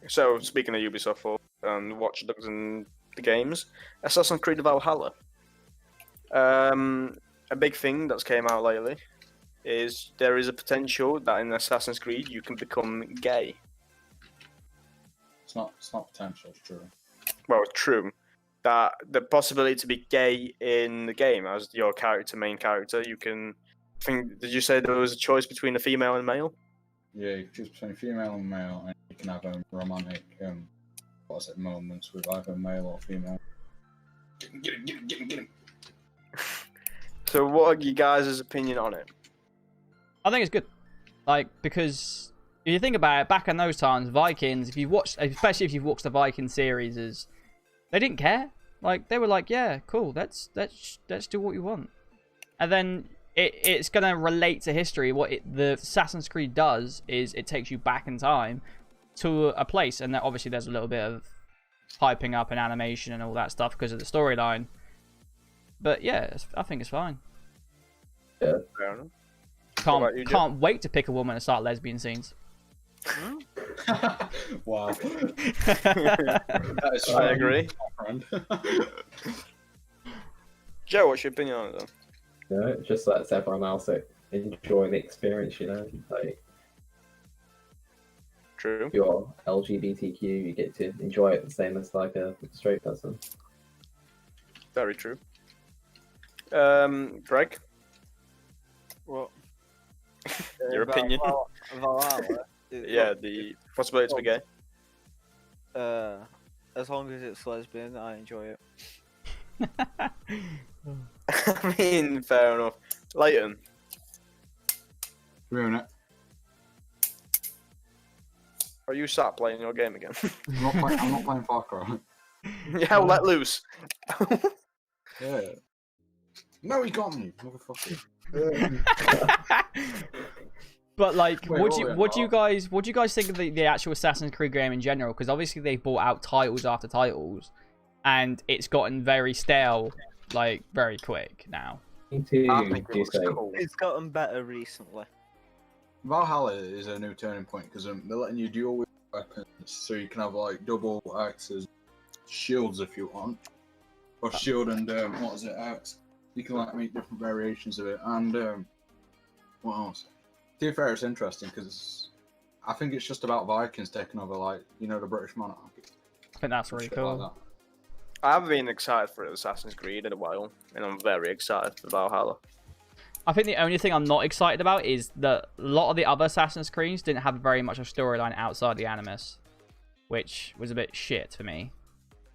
So speaking of Ubisoft 4 and Watch Dogs and the games, Assassin's Creed Valhalla. A big thing that's came out lately is there is a potential that in Assassin's Creed you can become gay. it's not potential. It's true. Well, it's true that the possibility to be gay in the game as your main character, you can. I think did you say there was a choice between a female and male? Yeah, you can choose between female and male, and you can have romantic, moments with either male or female. Get him. So, what are you guys' opinion on it? I think it's good, like, because If you think about it, back in those times, Vikings, if you've watched, especially if you've watched the Viking series, they didn't care. Like they were like, yeah, cool, let's do what we want. And then it's gonna relate to history. The Assassin's Creed does is it takes you back in time to a place, and obviously there's a little bit of hyping up and animation and all that stuff because of the storyline. But yeah, I think it's fine. Yeah. Fair enough. What about you, Joe? Can't wait to pick a woman and start lesbian scenes. Wow. That is I agree. my friend. Joe, what's your opinion on it, though? You know, it just lets everyone else enjoy the experience. You know, like True. if you're LGBTQ, you get to enjoy it the same as like a straight person. Very true. Greg, What? your opinion? Valhalla. Yeah, the possibility to be gay. As long as it's lesbian, I enjoy it. I mean, fair enough. Leighton, Ruin it. are you sat playing your game again? I'm not playing Far Cry. Yeah, let loose. Yeah. No, he got me, motherfucker. But like, Wait, what do you guys think of the actual Assassin's Creed game in general? Because obviously they brought out titles after titles, and it's gotten very stale, like very quick now. Me too. I think it Do you looks say? cool. It's gotten better recently. Valhalla is a new turning point because they're letting you dual with weapons, so you can have like double axes, shields if you want, or shield and what is it, axe. You can like make different variations of it, and what else? To be fair, it's interesting because I think it's just about Vikings taking over, like the British monarchy. I think that's really Shit cool. like that. I've been excited for Assassin's Creed in a while, and I'm very excited for Valhalla. I think the only thing I'm not excited about is that a lot of the other Assassin's Creeds didn't have very much of a storyline outside the Animus, which was a bit shit for me.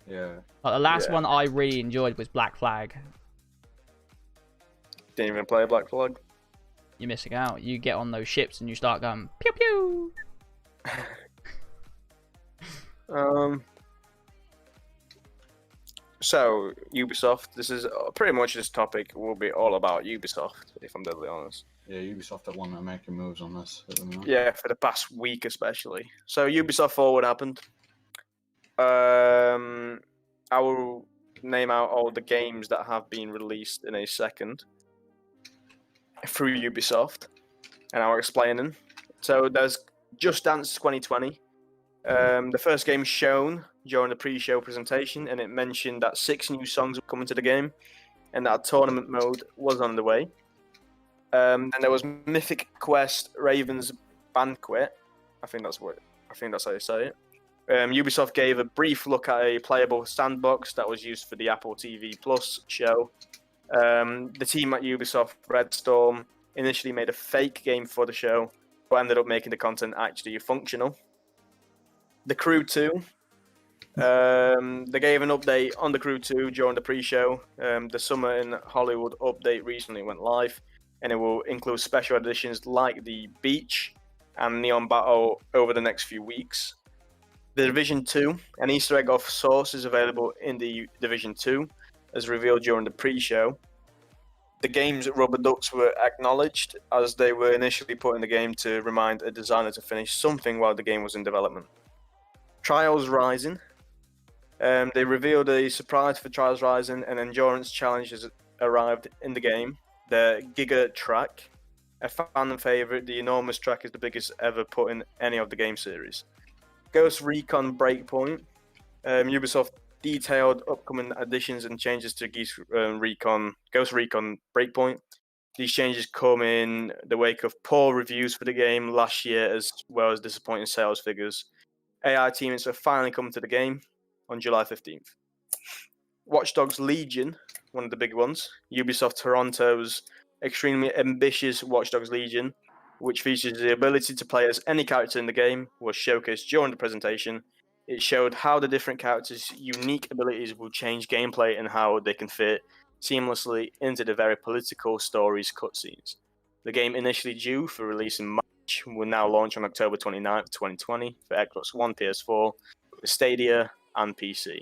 Yeah. Like the last Yeah. one I really enjoyed was Black Flag. Didn't even play Black Flag. You're missing out. You get on those ships and you start going pew pew. So Ubisoft. This is pretty much this topic will be all about Ubisoft, if I'm deadly honest. Yeah, Ubisoft are one that are making moves on this at the moment. Yeah, for the past week especially. So Ubisoft Forward happened. I will name out all the games that have been released in a second through Ubisoft, and I'll explain them. So there's Just Dance 2020. The first game shown during the pre-show presentation, and it mentioned that 6 new songs were coming to the game, and that tournament mode was on the way. Then there was Mythic Quest Raven's Banquet. I think that's how you say it. Ubisoft gave a brief look at a playable sandbox that was used for the Apple TV Plus show. The team at Ubisoft, Red Storm, initially made a fake game for the show, but ended up making the content actually functional. The Crew 2. They gave an update on The Crew 2 during the pre-show. The Summer in Hollywood update recently went live, and it will include special editions like the Beach and Neon Battle over the next few weeks. The Division 2, an Easter egg of Source is available in the Division 2, as revealed during the pre-show. The game's rubber ducks were acknowledged, as they were initially put in the game to remind a designer to finish something while the game was in development. Trials Rising. They revealed a surprise for Trials Rising, and endurance challenge has arrived in the game. The Giga Track, a fan favourite, the enormous track is the biggest ever put in any of the game series. Ghost Recon Breakpoint. Ubisoft detailed upcoming additions and changes to Ghost Recon Breakpoint. These changes come in the wake of poor reviews for the game last year, as well as disappointing sales figures. AI teammates are finally coming to the game on July 15th. Watch Dogs Legion, one of the big ones. Ubisoft Toronto's extremely ambitious Watch Dogs Legion, which features the ability to play as any character in the game, was showcased during the presentation. It showed how the different characters' unique abilities will change gameplay and how they can fit seamlessly into the very political stories cutscenes. The game initially due for release in March will now launch on October 29th, 2020 for Xbox One, PS4, Stadia, and PC.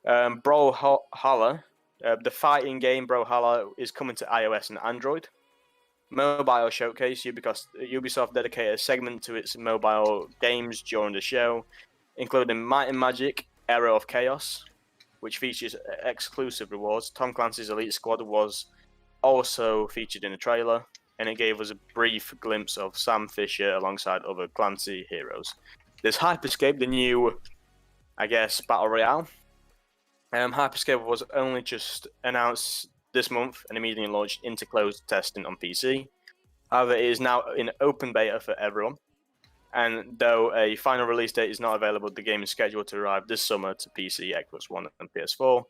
Brawlhalla, the fighting game Brawlhalla, is coming to iOS and Android. Mobile showcase, Ubisoft dedicated a segment to its mobile games during the show, including Might and Magic: Era of Chaos, which features exclusive rewards. Tom Clancy's Elite Squad was also featured in the trailer, and it gave us a brief glimpse of Sam Fisher alongside other Clancy heroes. There's Hyperscape, the new, I guess, Battle Royale. Hyperscape was only just announced this month and immediately launched into closed testing on PC. However, it is now in open beta for everyone. And though a final release date is not available, the game is scheduled to arrive this summer to PC, Xbox One, and PS4.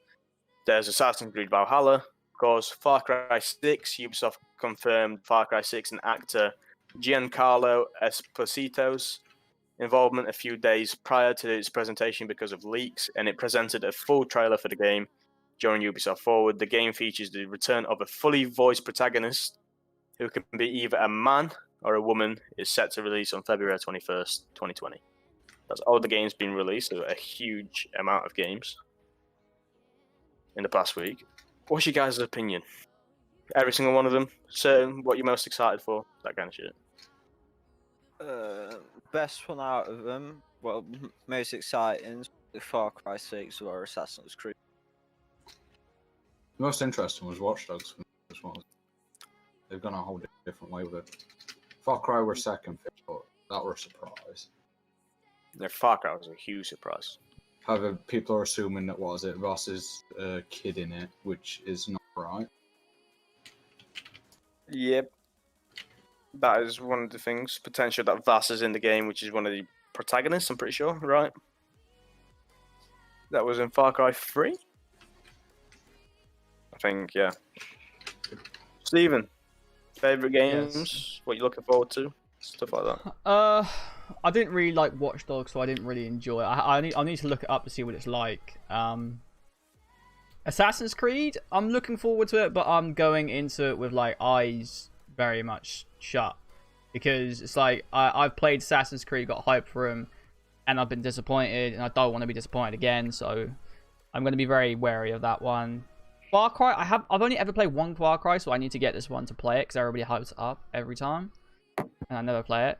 There's Assassin's Creed Valhalla, of course, Far Cry 6. Ubisoft confirmed Far Cry 6 and actor Giancarlo Esposito's involvement a few days prior to its presentation because of leaks, and it presented a full trailer for the game during Ubisoft Forward. The game features the return of a fully voiced protagonist who can be either a man or a woman. Is set to release on February 21st, 2020. That's all the games being released, so a huge amount of games in the past week. What's your guys' opinion? Every single one of them? Certain what you're most excited for? That kind of shit. Best one out of them, well, most exciting, the Far Cry 6 or Assassin's Creed. The most interesting was Watch Dogs. They've gone a whole different way with it. Far Cry were second, but that were a surprise. Yeah, Far Cry was a huge surprise. However, people are assuming that Ross is a kid in it, which is not right. Yep. That is one of the things. Potential that Vass is in the game, which is one of the protagonists, I'm pretty sure, right? That was in Far Cry 3? I think, yeah. Stephen, favourite games? Yes. What you looking forward to? Stuff like that. I didn't really like Watch Dogs, so I didn't really enjoy it. I need to look it up to see what it's like. Assassin's Creed, I'm looking forward to it, but I'm going into it with like eyes very much shut, because it's like I've played Assassin's Creed, got hype for him, and I've been disappointed, and I don't want to be disappointed again. So I'm going to be very wary of that one. Far Cry, I've only ever played one Far Cry, so I need to get this one to play it because everybody hypes it up every time, and I never play it.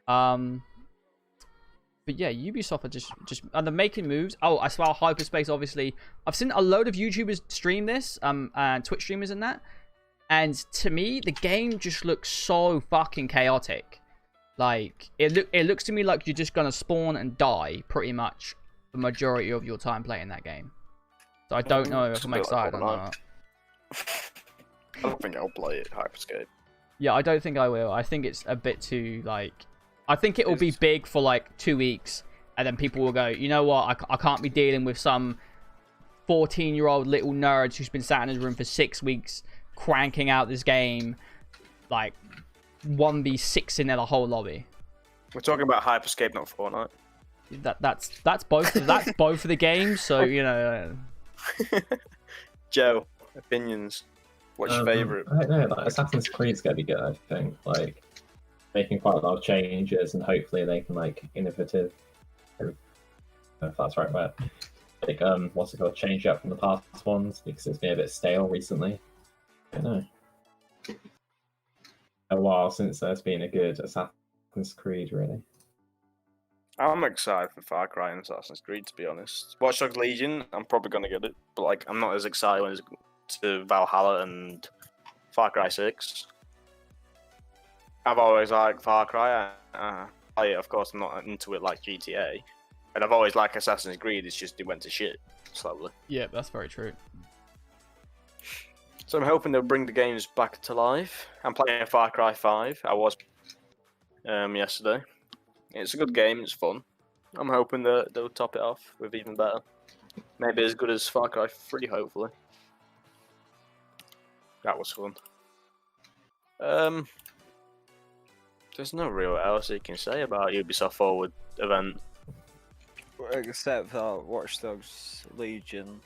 But yeah, Ubisoft are just and they're making moves. Oh, I saw Hyperspace. Obviously, I've seen a load of YouTubers stream this, and Twitch streamers and that. And to me, the game just looks so fucking chaotic. Like it looks to me like you're just gonna spawn and die pretty much the majority of your time playing that game. So I don't know if I'm excited or not. I don't think I'll play it, Hyperscape. Yeah, I don't think I will. I think it's a bit too like. I think it will be big for like 2 weeks, and then people will go, you know what? I can't be dealing with some 14-year-old little nerd who's been sat in his room for 6 weeks cranking out this game, like 1v6 in the whole lobby. We're talking about Hyperscape, not Fortnite. That's both. That's both of the games. So you know. Joe, opinions. What's your favourite? I don't know. Like Assassin's Creed's gonna be good. I think making quite a lot of changes, and hopefully they can like innovative. I don't know if that's right, but like what's it called? Change it up from the past ones because it's been a bit stale recently. I don't know. A while since there's been a good Assassin's Creed, really. I'm excited for Far Cry and Assassin's Creed, to be honest. Watch Dogs Legion, I'm probably gonna get it, but like I'm not as excited as to Valhalla and Far Cry 6. I've always liked Far Cry. Of course, I'm not into it like GTA, and I've always liked Assassin's Creed. It's just it went to shit slowly. Yeah, that's very true. So I'm hoping they'll bring the games back to life. I'm playing Far Cry 5. I was yesterday. It's a good game. It's fun. I'm hoping that they'll top it off with even better. Maybe as good as Far Cry 3, hopefully. That was fun. There's no real else you can say about Ubisoft Forward event. Except for Watch Dogs Legion.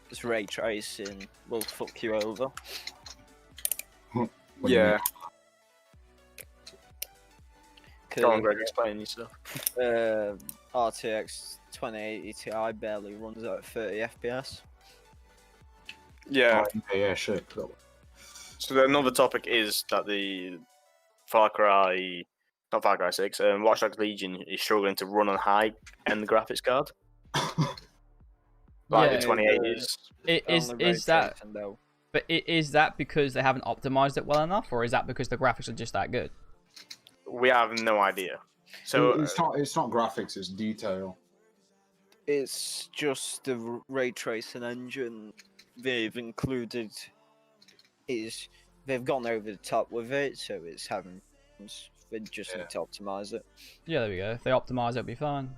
This ray tracing will fuck you over. What do you mean? Go on, Greg, explain your stuff. RTX 2080 Ti barely runs at 30 FPS. Yeah. Yeah, shit. So another topic is that the not Far Cry 6, Watch Dogs Legion is struggling to run on high-end graphics card. Like Yeah, the 2080s. Is that? But is that because they haven't optimized it well enough, or is that because the graphics are just that good? We have no idea. So It's not graphics, it's detail. It's just the ray tracing engine they've included they've gone over the top with it, so it's having they just need to optimize it. Yeah, there we go. If they optimize it, it'll be fine.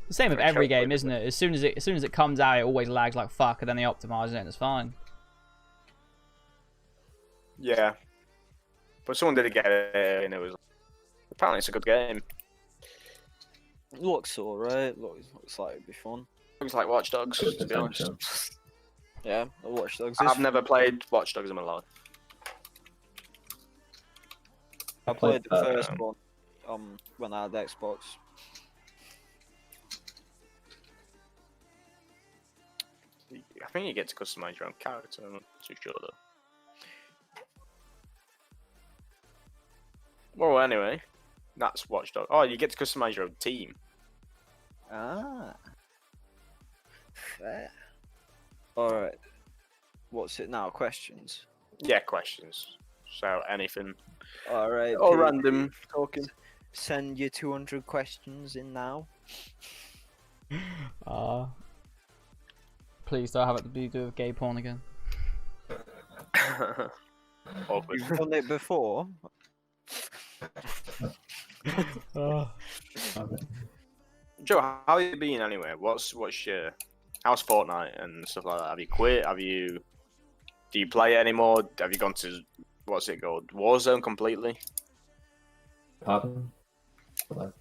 The same with Very every carefully, game, isn't it? As soon as it comes out, it always lags like fuck, and then they optimize it, and it's fine. yeah. But someone did get it, and it was apparently it's a good game. Looks alright. Looks like it'd be fun. Looks like Watch Dogs, Good to be honest. potential. Yeah, Watch Dogs. I've never played Watch Dogs in my life. I played the played, first one when I had the Xbox. I think you get to customize your own character. I'm not too sure though. Well, anyway, that's Watch Dogs. Oh, you get to customize your own team. Ah. Fair. Alright. What's it now? Questions. Yeah, questions. So anything Alright. or random talking. Send your 200 questions in now. Please don't have it to be do with gay porn again. Awkward. You've done it before. Joe, how have you been anyway? What's your how's Fortnite and stuff like that? Have you quit? Do you play it anymore? Have you gone to what's it called? Warzone completely? Pardon? Hello.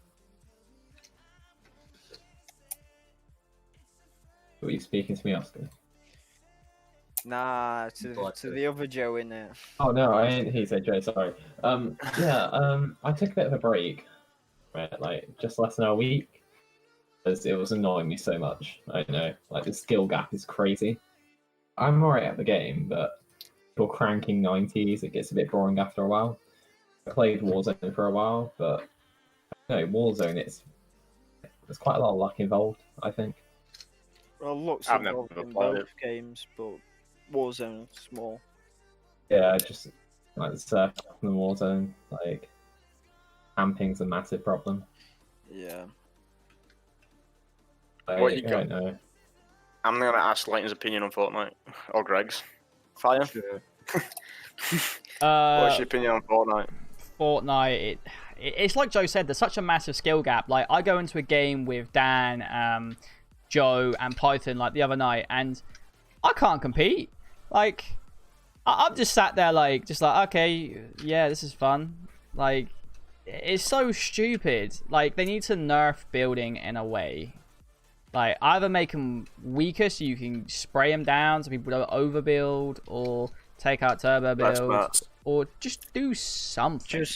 Were you speaking to me, Oscar? Nah, to the other Joe in there. Oh no, I ain't. He said Joe. Sorry. I took a bit of a break, right? Like just less than a week, because it was annoying me so much. I know, like the skill gap is crazy. I'm alright at the game, but for cranking 90s, it gets a bit boring after a while. I played Warzone for a while, but no, Warzone there's quite a lot of luck involved. I think. Well, looks I've never involved in played both games, but Warzone's small. Yeah, just like the surf in the Warzone, like camping's a massive problem. Yeah. What you I don't know. I'm gonna ask Leighton's opinion on Fortnite or Greg's. Fire. Sure. What's your opinion on Fortnite? Fortnite, it's like Joe said, there's such a massive skill gap. Like, I go into a game with Dan, Joe, and Python like the other night, and I can't compete. Like, I'm just sat there like, okay, yeah, this is fun. Like, it's so stupid. Like, they need to nerf building in a way. Like, either make them weaker so you can spray them down so people don't overbuild, or take out turbo builds, or just do something.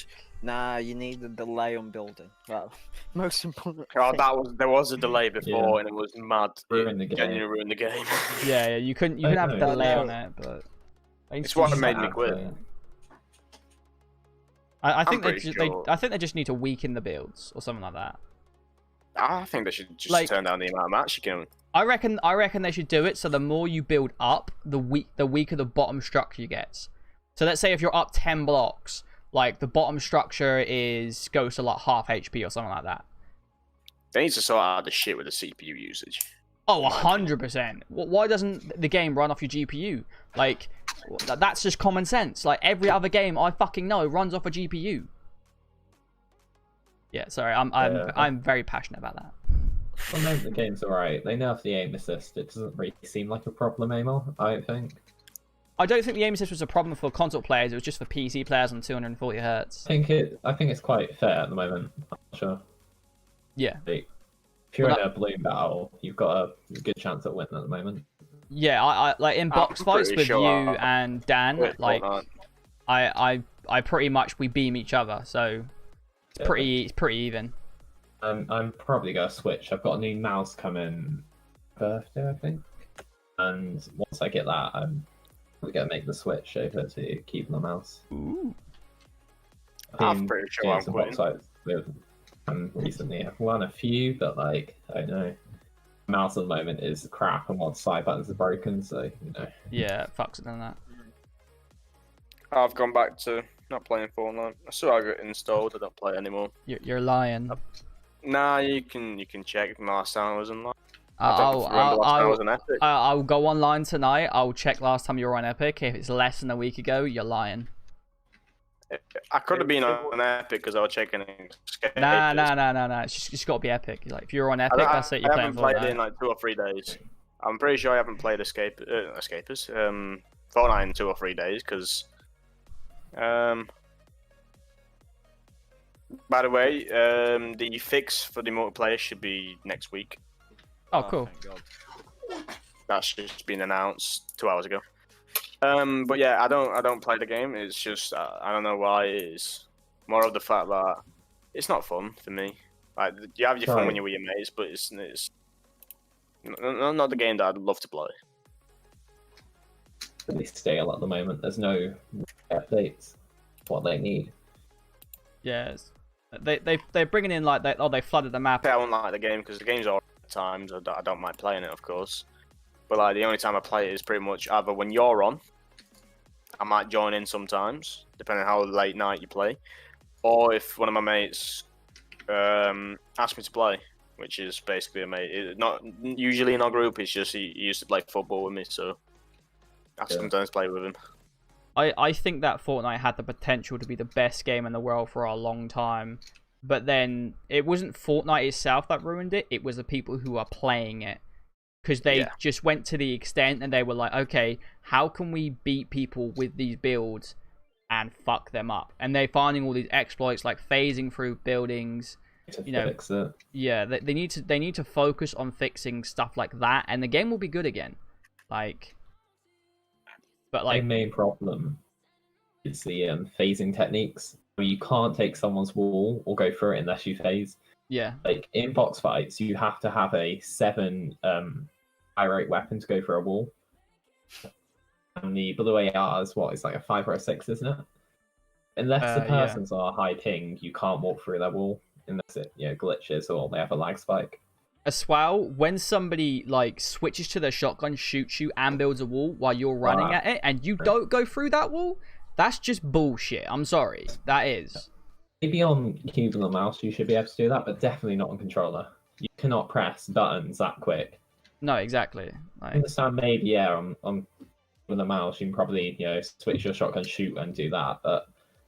Nah, you need a delay on building. Well, most important. Oh, there was a delay before, and it was mad. Ruined the game. Genuinely ruined the game. Yeah, you couldn't have a delay on it, but It's what made me quit. I think I'm pretty sure. I think they just need to weaken the builds or something like that. I think they should just Like- turn down the amount of match you can. I reckon they should do it so the more you build up, the weaker the bottom structure gets. So let's say if you're up 10 blocks, like the bottom structure goes to like half HP or something like that. They need to sort out the shit with the CPU usage. Oh, 100%. Why doesn't the game run off your GPU? Like, that's just common sense. Like, every other game I fucking know runs off a GPU. Yeah, sorry, I'm very passionate about that. Well, no, the game's alright. They nerfed the aim assist. It doesn't really seem like a problem anymore, I don't think. I don't think the aim assist was a problem for console players. It was just for PC players on 240 hertz. I think it's quite fair at the moment. I'm not sure. Yeah. Like, if you're in a balloon battle, you've got a good chance at winning at the moment. Yeah, I like in box fights pretty with sure you and Dan, Quit like Fortnite. I pretty much we beam each other. So It's pretty even. I'm probably gonna switch. I've got a new mouse coming birthday, I think. And once I get that, I'm probably gonna make the switch over to keep the mouse. Ooh. I'm pretty sure I'm quitting. quitting. With recently. I've won a few, but like I don't know. Mouse at the moment is crap, and one side buttons are broken, so you know. Yeah, fucks it than that. I've gone back to not playing Fortnite. I still have it installed. I don't play it anymore. You're lying. Nah, you can check. Last time I was online. I'll go online tonight. I'll check last time you were on Epic. If it's less than a week ago, you're lying. I could have been on Epic because I was checking. Nah. It's just got to be Epic. Like if you're on Epic, that's it. You're I playing haven't played Fortnite. it in like 2 or 3 days. I'm pretty sure I haven't played Escapers. Fortnite in 2 or 3 days because. By the way, the fix for the multiplayer should be next week. Oh, cool. Thank God. That's just been announced 2 hours ago. But yeah, I don't play the game. It's just I don't know why. It's more of the fact that it's not fun for me. Like you have your fun Right. when you're with your mates, but it's not the game that I'd love to play. Really stale at the moment. There's no updates. What they need. Yes. They're bringing in like they flooded the map. I don't like the game because the game's all at times. I don't mind playing it, of course. But like the only time I play it is pretty much either when you're on. I might join in sometimes, depending on how late night you play, or if one of my mates asks me to play, which is basically a mate. Not usually in our group. It's just he used to play football with me, so I sometimes play with him. I think that Fortnite had the potential to be the best game in the world for a long time, but then it wasn't Fortnite itself that ruined it. It was the people who are playing it. Because they just went to the extent and they were like, okay, how can we beat people with these builds and fuck them up? And they're finding all these exploits like phasing through buildings. Fix it. Yeah, they need to focus on fixing stuff like that, and the game will be good again. The main problem is the phasing techniques. You can't take someone's wall or go through it unless you phase. Yeah. Like in box fights, you have to have a 7 high rate weapon to go through a wall. And the blue AR is what? It's like a 5 or a 6, isn't it? Unless the person's on a high ping, you can't walk through their wall unless it glitches or they have a lag spike. As well, when somebody like switches to their shotgun, shoots you, and builds a wall while you're running at it, and you don't go through that wall, that's just bullshit. I'm sorry, that is. Maybe on keyboard and mouse you should be able to do that, but definitely not on controller. You cannot press buttons that quick. No, exactly. I understand maybe on with the mouse you can probably switch your shotgun, shoot, and do that,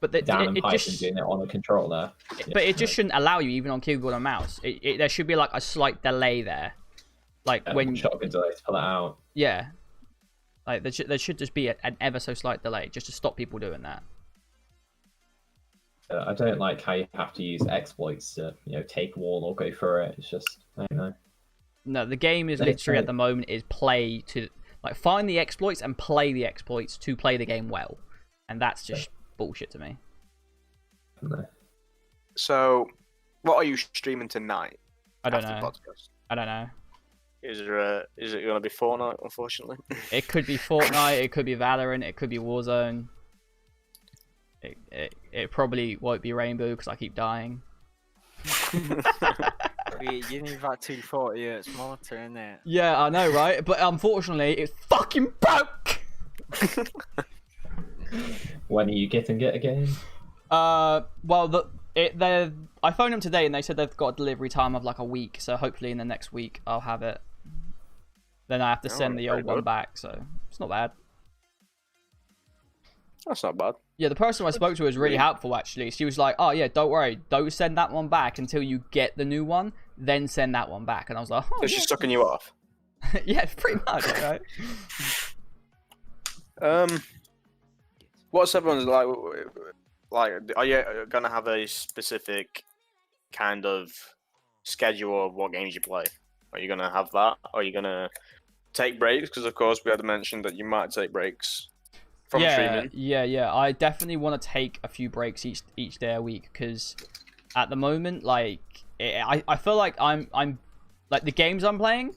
but down and Python doing it on a controller. But it just shouldn't allow you even on keyboard and mouse. There should be like a slight delay there, like when shotgun delay to pull it out. Yeah, like there should just be an ever so slight delay just to stop people doing that. I don't like how you have to use exploits to take a wall or go through it. It's just I don't know. No, the game is literally at the moment is play to find the exploits and play the exploits to play the game well, and that's just bullshit to me. No. So, what are you streaming tonight? I don't after know. the podcast? I don't know. Is it going to be Fortnite? Unfortunately, It could be Fortnite. It could be Valorant. It could be Warzone. It probably won't be Rainbow because I keep dying. You need that 240 Hz monitor, innit? Yeah, I know, right? But unfortunately, it's fucking broke. When are you getting it again? Well, I phoned them today and they said they've got a delivery time of like a week. So hopefully in the next week I'll have it. Then I have to send the old one back, so it's not bad. That's not bad. Yeah, the person I spoke to was really helpful, actually. She was like, oh, yeah, don't worry. Don't send that one back until you get the new one. Then send that one back. And I was like, oh, So she's sucking you off. yeah, pretty much, right? What's everyone's like? Are you gonna have a specific kind of schedule of what games you play? Are you gonna have that? Or are you gonna take breaks? Because of course we had to mention that you might take breaks from streaming. Yeah. I definitely want to take a few breaks each day a week because at the moment. Like, I feel like I'm like the games I'm playing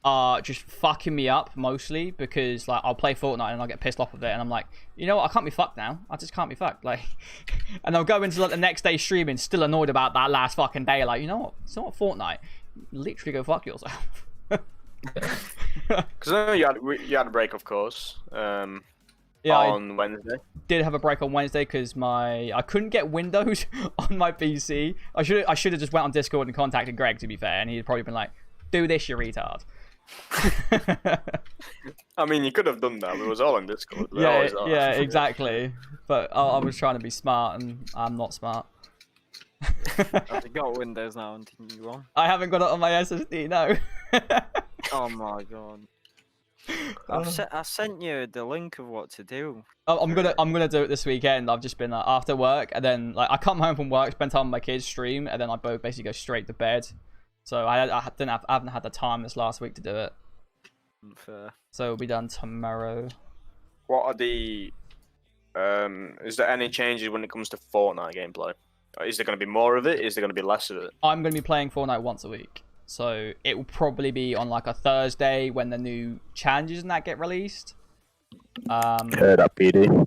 are just fucking me up mostly because like I'll play Fortnite and I'll get pissed off with it and I'm like, you know what, I can't be fucked now. I just can't be fucked. Like, and I'll go into like the next day streaming still annoyed about that last fucking day. Like, you know what? It's not Fortnite. Literally go fuck yourself. Because I know you had a break, of course. Yeah, on Wednesday. Did have a break on Wednesday because I couldn't get Windows on my PC. I should have just went on Discord and contacted Greg, to be fair, and he'd probably been like, "Do this, you retard." I mean, you could have done that. It was all on Discord. Yeah, exactly. But I was trying to be smart, and I'm not smart. Have you got Windows now and continue on? I haven't got it on my SSD, no. Oh my god. I sent you the link of what to do. I'm gonna do it this weekend. I've just been after work, and then like I come home from work, spend time with my kids, stream, and then I basically go straight to bed. So I haven't had the time this last week to do it. Fair. So it'll be done tomorrow. What are the is there any changes when it comes to Fortnite gameplay? Is there going to be more of it? Is there going to be less of it? I'm going to be playing Fortnite once a week. So it will probably be on like a Thursday when the new challenges and that get released. Heard up, PD.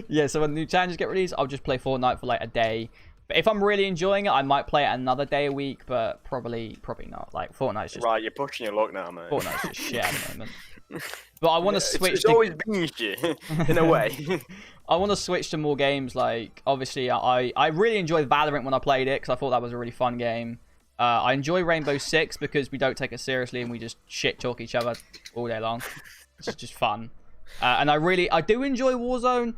Yeah, so when the new challenges get released, I'll just play Fortnite for like a day. But if I'm really enjoying it, I might play it another day a week, but probably not. Like Fortnite's just Right, you're pushing your luck now, mate. Fortnite's just shit at the moment. But I want to switch. It's always been shit, in a way. I want to switch to more games. Like obviously, I really enjoyed Valorant when I played it because I thought that was a really fun game. I enjoy Rainbow Six because we don't take it seriously and we just shit talk each other all day long. It's just fun. And I do enjoy Warzone,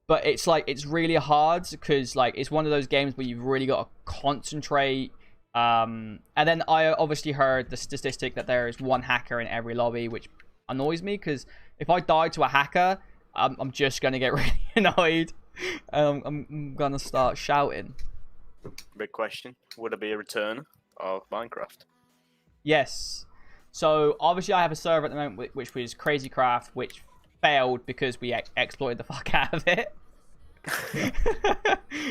but it's really hard because like it's one of those games where you've really got to concentrate. And then I obviously heard the statistic that there is one hacker in every lobby, which annoys me because if I die to a hacker, I'm just gonna get really annoyed. I'm gonna start shouting. Big question: would it be a return of Minecraft? Yes. So obviously I have a server at the moment which was Crazycraft, which failed because we exploited the fuck out of it.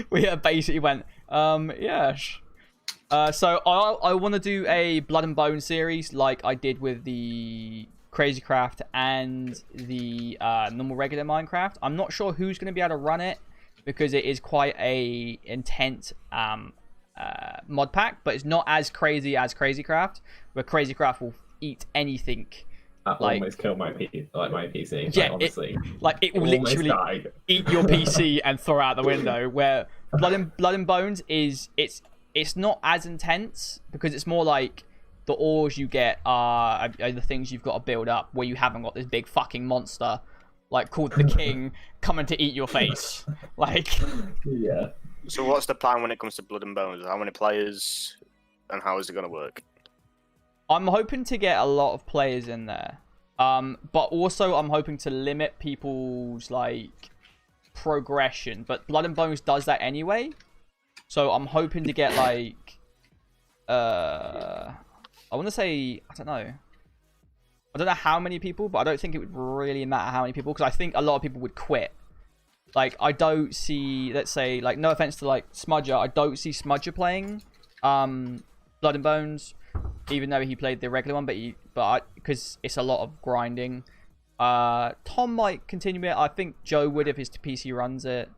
We basically went, yes. So I want to do a Blood and Bone series like I did with the Crazycraft and the normal regular Minecraft. I'm not sure who's going to be able to run it because it is quite a intense mod pack, but it's not as crazy as Crazycraft, where Crazycraft will eat anything. That like, almost killed my PC. Yeah, like, honestly, it will literally eat your PC and throw out the window. Where Blood and Bones is it's not as intense because it's more like the ores you get are the things you've got to build up, where you haven't got this big fucking monster like called the King coming to eat your face. Like, yeah. So what's the plan when it comes to Blood and Bones? How many players, and how is it going to work? I'm hoping to get a lot of players in there, but also I'm hoping to limit people's like progression. But Blood and Bones does that anyway, so I'm hoping to get like I want to say, I don't know how many people, but I don't think it would really matter how many people, because I think a lot of people would quit. Like, I don't see, let's say, like, no offense to, like, Smudger, I don't see Smudger playing Blood and Bones, even though he played the regular one, but because it's a lot of grinding. Tom might continue it. I think Joe would if his PC runs it.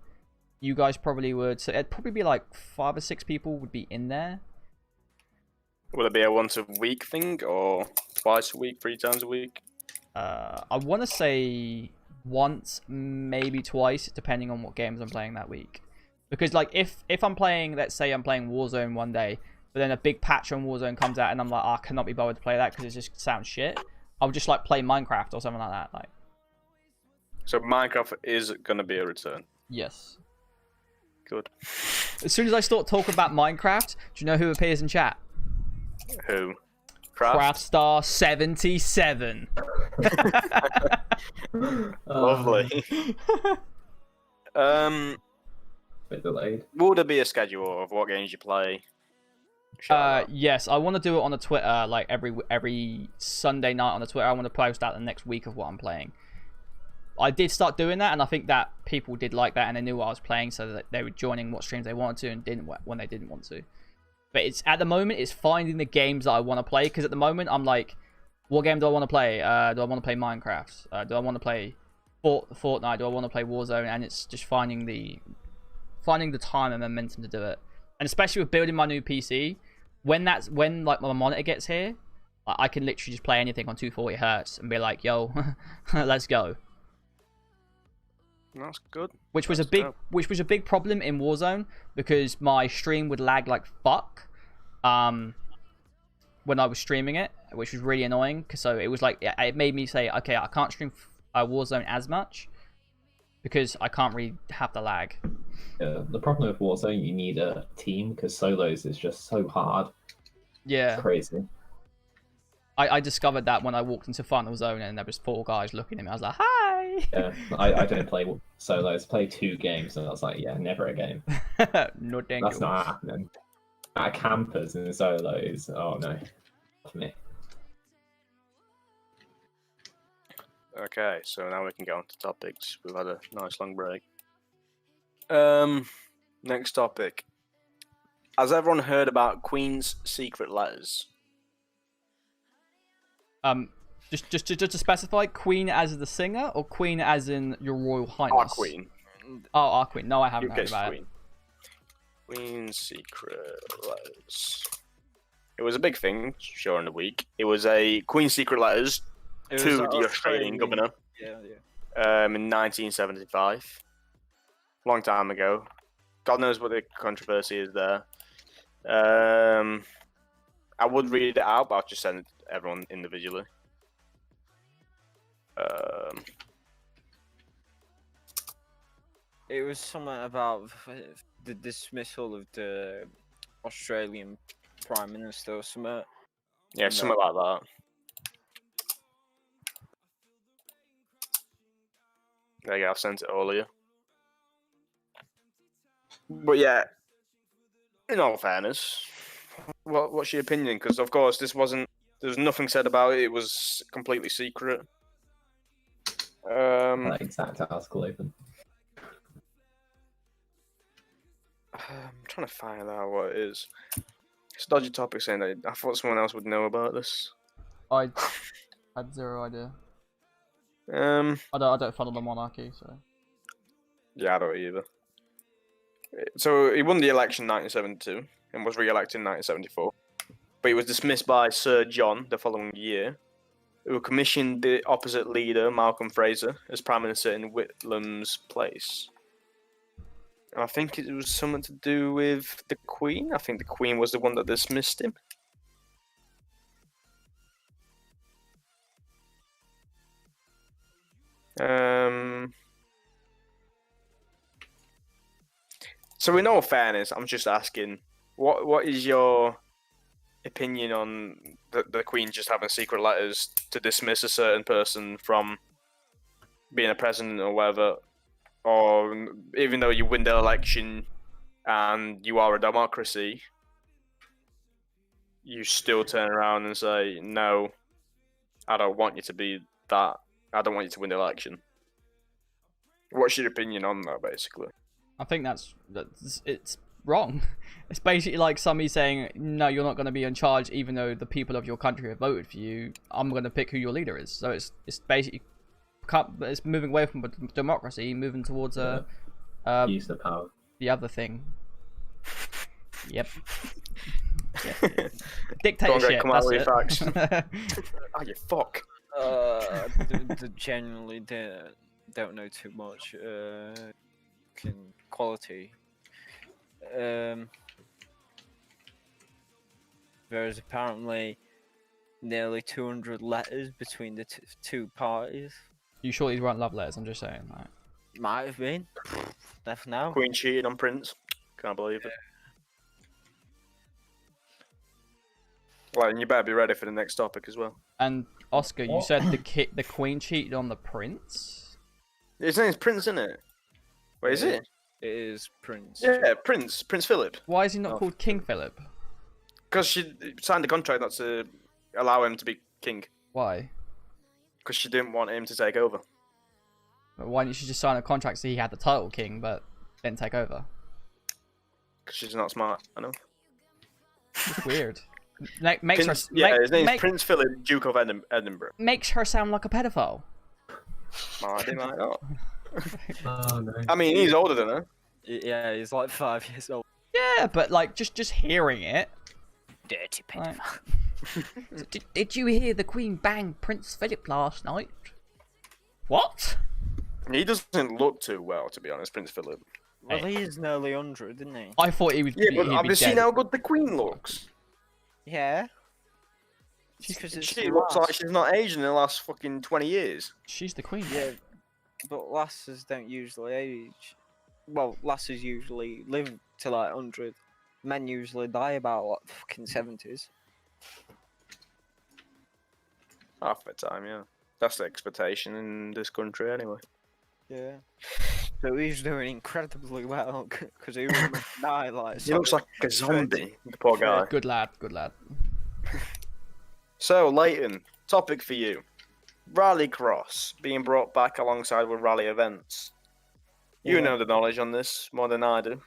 You guys probably would. So it'd probably be like 5 or 6 people would be in there. Will it be a once a week thing or twice a week, 3 times a week? I want to say once, maybe twice, depending on what games I'm playing that week. Because like if I'm playing, let's say I'm playing Warzone one day, but then a big patch on Warzone comes out and I'm like, I cannot be bothered to play that because it just sounds shit. I'll just like play Minecraft or something like that. Like. So Minecraft is going to be a return. Yes. Good. As soon as I start talking about Minecraft, do you know who appears in chat? Who? Craftstar 77. Lovely. Bit delayed. Will there be a schedule of what games you play? Yes, I want to do it on the Twitter, like every Sunday night on the Twitter. I want to post out the next week of what I'm playing. I did start doing that, and I think that people did like that, and they knew what I was playing, so that they were joining what streams they wanted to and didn't when they didn't want to. But it's at the moment, it's finding the games that I want to play, because at the moment I'm like, what game do I want to play? Do I want to play Minecraft? Do I want to play Fortnite? Do I want to play Warzone? And it's just finding the time and momentum to do it. And especially with building my new PC, when like my monitor gets here, I can literally just play anything on 240 hertz and be like, yo, let's go. That's good. Which was a big problem in Warzone, because my stream would lag like fuck when I was streaming it, which was really annoying. So it was like, it made me say, okay, I can't stream Warzone as much because I can't really have the lag. Yeah, the problem with Warzone, you need a team, because solos is just so hard. Yeah. It's crazy. I discovered that when I walked into Final Zone and there was 4 guys looking at me. I was like, hi! Yeah, I don't play solos. Play 2 games, and I was like, yeah, never a game. No, thank That's you. not happening. Campers and solos. Oh no, for me. Okay, so now we can get on to topics. We've had a nice long break. Next topic. Has everyone heard about Queen's secret letters? Just to specify, Queen as in the singer, or Queen as in Your Royal Highness? Our Queen. Oh, our Queen. No, I haven't heard UK's about Queen. Queen's secret letters. It was a big thing during the week. It was a Queen's secret letters It to was the Australian governor Yeah. in 1975. Long time ago. God knows what the controversy is there. I would read it out, but I'll just send it to everyone individually. It was something about the dismissal of the Australian Prime Minister or something. Yeah, something like that. There you go, I've sent it all of you. But yeah, in all fairness, what's your opinion? Because of course there was nothing said about it. It was completely secret. That exact article open. I'm trying to find out what it is. It's a dodgy topic saying that I thought someone else would know about this. I had zero idea. I don't follow the monarchy, so. Yeah, I don't either. So he won the election in 1972 and was re-elected in 1974, but he was dismissed by Sir John the following year, who commissioned the opposite leader, Malcolm Fraser, as Prime Minister in Whitlam's place. And I think it was something to do with the Queen. I think the Queen was the one that dismissed him. So in all fairness, I'm just asking, what is your opinion on the Queen just having secret letters to dismiss a certain person from being a president or whatever, or even though you win the election and you are a democracy, you still turn around and say, no, I don't want you to be that. I don't want you to win the election. What's your opinion on that, basically? I think it's wrong. It's basically like somebody saying, no, you're not going to be in charge even though the people of your country have voted for you. I'm going to pick who your leader is. So it's basically, it's moving away from democracy, moving towards use of power. The other thing. Yep. Yeah. Dictatorship, come out that's with it. facts. Oh, you fuck. Generally, they don't know too much. Quality. There's apparently nearly 200 letters between the two parties. You sure these weren't love letters? I'm just saying. Like. Might have been. Never know. Queen cheated on Prince. Can't believe it. Well, and you better be ready for the next topic as well. And Oscar, you said the Queen cheated on the Prince? His name's Prince, isn't it? Wait, is it? It is Prince. Yeah, Prince Philip. Why is he not called King Philip? Because she signed a contract not to allow him to be king. Why? Because she didn't want him to take over. But why didn't she just sign a contract so he had the title king, but didn't take over? Because she's not smart enough. It's weird. Makes her His name's Prince Philip, Duke of Edinburgh. makes her sound like a pedophile. Might not. Oh no. I mean, he's older than her. Yeah, he's like 5 years old. Yeah, but like just hearing it. Dirty Like, pedophile. did you hear the Queen bang Prince Philip last night? What? He doesn't look too well, to be honest, Prince Philip. Well, he's nearly 100, isn't he? I thought he would. Yeah, but he'd have be you seen dead. how good the Queen looks? Yeah. She Because looks like she's not aged in the last fucking 20 years. She's the queen. Yeah, but lasses don't usually age. Well, lasses usually live to like 100. Men usually die about like fucking 70s. Half the time, yeah. That's the expectation in this country, anyway. Yeah. So he's doing incredibly well because he will die like. He looks like a zombie, the poor guy. Good lad. Good lad. So, Leighton, topic for you. Rallycross being brought back alongside with rally events. You Yeah. know the knowledge on this more than I do.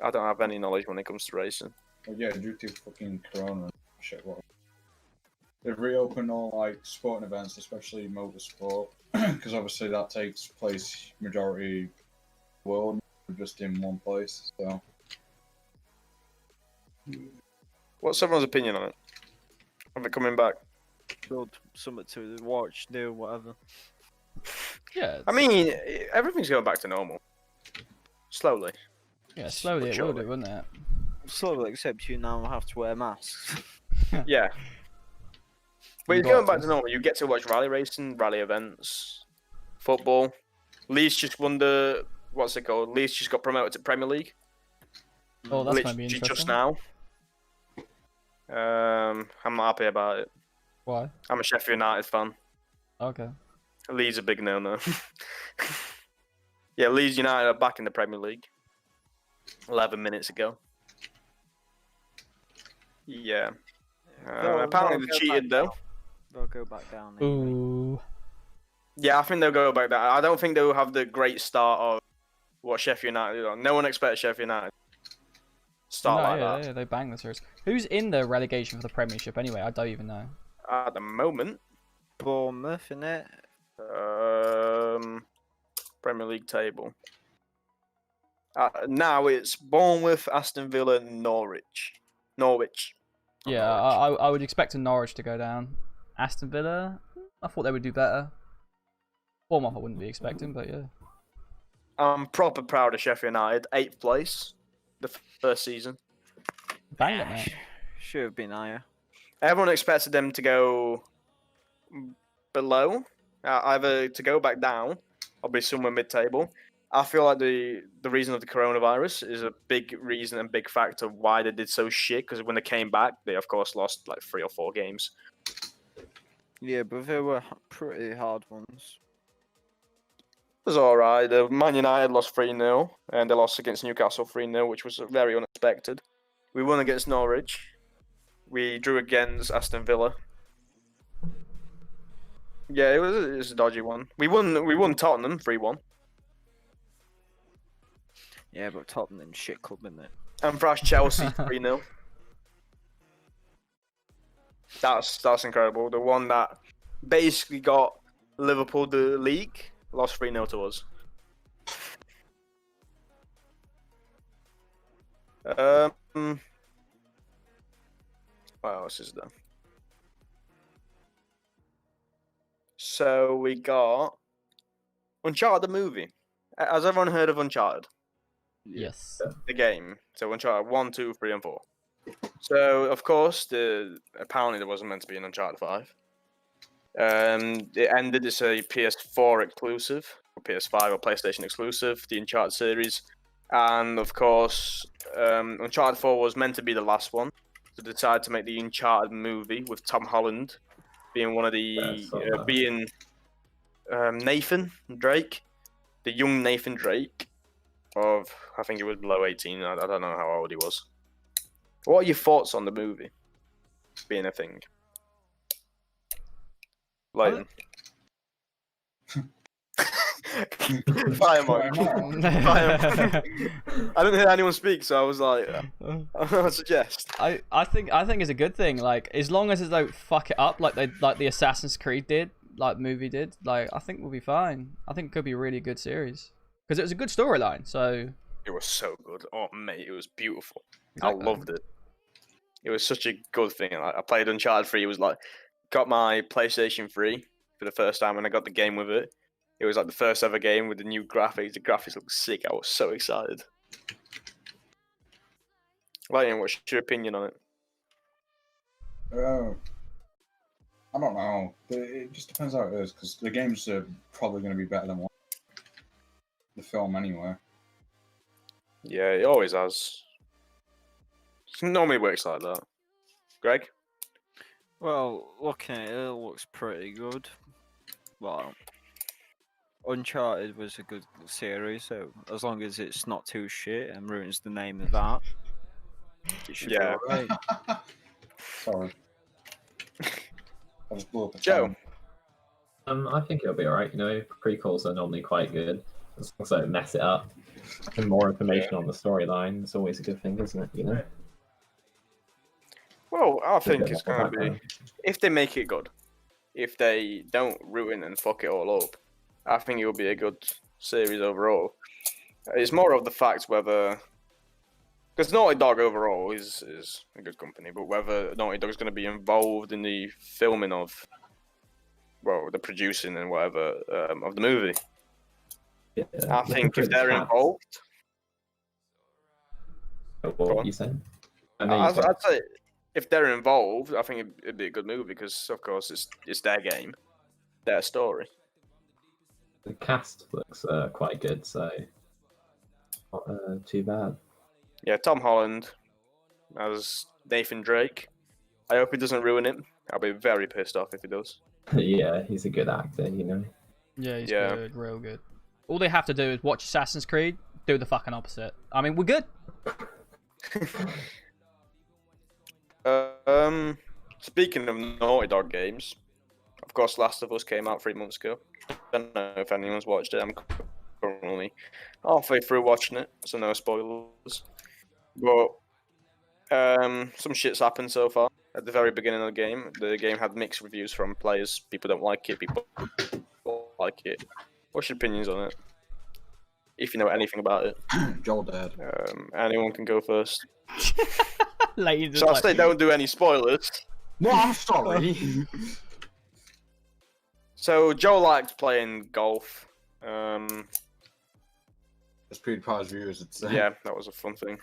I don't have any knowledge when it comes to racing. But yeah, due to fucking Corona and shit, what? They've reopened all like sporting events, especially motorsport, because obviously that takes place majority of the world, just in one place. So What's everyone's opinion on it? Of it coming back? Good, something to watch, do whatever. Yeah. I mean, everything's going back to normal. Slowly. yeah. Slowly it will do, wouldn't it? Slowly, except you now have to wear masks. Yeah. But You it's going got back to normal. You get to watch rally racing, rally events, football. Leeds just won the... What's it called? Leeds just got promoted to Premier League. Oh, that's gonna Literally be interesting. just now. I'm not happy about it. Why? I'm a Sheffield United fan. Okay. Leeds a big no-no. Yeah, Leeds United are back in the Premier League. 11 minutes ago. Yeah. Apparently they cheated though. They'll go back down. Anyway. Ooh. Yeah, I think they'll go back down. I don't think they'll have the great start of what Sheffield United did. No one expects Sheffield United to start No, like yeah, that. yeah, they bang the series. Who's in the relegation for the Premiership anyway? I don't even know. At the moment, Bournemouth, innit? Premier League table. Now it's Bournemouth, Aston Villa, and Norwich. Norwich. Yeah, I would expect a Norwich to go down. Aston Villa, I thought they would do better. Bournemouth I wouldn't be expecting, but yeah. I'm proper proud of Sheffield United. 8th place, the first season. Bang it, mate. Should have been higher. Everyone expected them to go below, either to go back down or be somewhere mid-table. I feel like the reason of the coronavirus is a big reason and big factor why they did so shit. Because when they came back, they of course lost like 3 or 4 games. Yeah, but they were pretty hard ones. It was alright. Man United lost 3-0 and they lost against Newcastle 3-0, which was very unexpected. We won against Norwich. We drew against Aston Villa. Yeah, it was a dodgy one. We won Tottenham 3-1. Yeah, but Tottenham shit club, isn't it? And thrashed Chelsea 3-0. That's incredible. The one that basically got Liverpool the league lost 3-0 to us. What else is there? So we got Uncharted the movie. Has everyone heard of Uncharted? Yes. The game. So Uncharted 1, 2, 3, and 4. So of course, apparently there wasn't meant to be an Uncharted 5. It ended. It's a PS4 exclusive, or PS5 or PlayStation exclusive. The Uncharted series, and of course, Uncharted 4 was meant to be the last one. So they decided to make the Uncharted movie with Tom Holland being one of the being Nathan Drake, the young Nathan Drake of, I think he was below 18. I don't know how old he was. What are your thoughts on the movie being a thing? Like, Firemark. I didn't hear anyone speak, so I was like, I suggest. I think it's a good thing. Like, as long as they don't fuck it up like the Assassin's Creed did, like movie did, like I think we'll be fine. I think it could be a really good series because it was a good storyline. So It was so good. Oh mate, it was beautiful. Exactly. I loved it. It was such a good thing. Like, I played Uncharted 3. It was like got my PlayStation 3 for the first time, and I got the game with it. It was like the first ever game with the new graphics. The graphics looked sick. I was so excited. Lion, what's your opinion on it? I don't know. It just depends how it is, because the games are probably going to be better than the film anyway. Yeah, it always has. It normally works like that. Greg? Well, looking at it, it looks pretty good. Well, Uncharted was a good series, so as long as it's not too shit and ruins the name of that, it should Yeah. be alright. Sorry. I just blew up a Joe? phone. I think it'll be alright. You know, prequels are normally quite good. As long as they don't mess it up. And more information on the storyline is always a good thing, isn't it? You know. Well, I think bit it's more going to be... background. If they make it good, if they don't ruin and fuck it all up, I think it will be a good series overall. It's more of the fact whether... Because Naughty Dog overall is a good company, but whether Naughty Dog is going to be involved in the filming of, well, the producing and whatever of the movie. Yeah, I think if they're involved, What were you saying? I know you I'd said- say if they're involved, I think it'd be a good movie because, of course, it's their game, their story. the cast looks quite good, so not too bad. Yeah, Tom Holland as Nathan Drake. I hope he doesn't ruin it. I'll be very pissed off if he does. Yeah, he's a good actor, you know. yeah, he's Yeah. good, real good. All they have to do is watch Assassin's Creed, do the fucking opposite. I mean, we're good. Speaking of Naughty Dog games, of course, Last of Us came out 3 months ago. Don't know if anyone's watched it. I'm currently halfway through watching it, so no spoilers. But some shit's happened so far. At the very beginning of the game had mixed reviews from players. People don't like it. People like it. What's your opinions on it? If you know anything about it, Joel dead. anyone can go first. Lady just So I'll like, say don't do any spoilers. No, I'm sorry. So Joe liked playing golf. As PewDiePie's viewers would say. Yeah, that was a fun thing.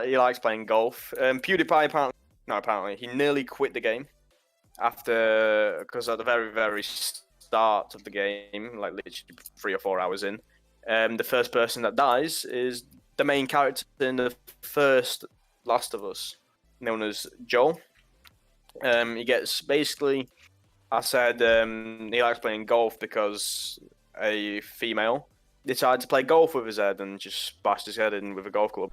He likes playing golf. PewDiePie apparently he nearly quit the game because at the very very start of the game, like literally 3 or 4 hours in, the first person that dies is the main character in the first Last of Us, known as Joel. He gets basically, I said he likes playing golf because a female decided to play golf with his head and just bashed his head in with a golf club.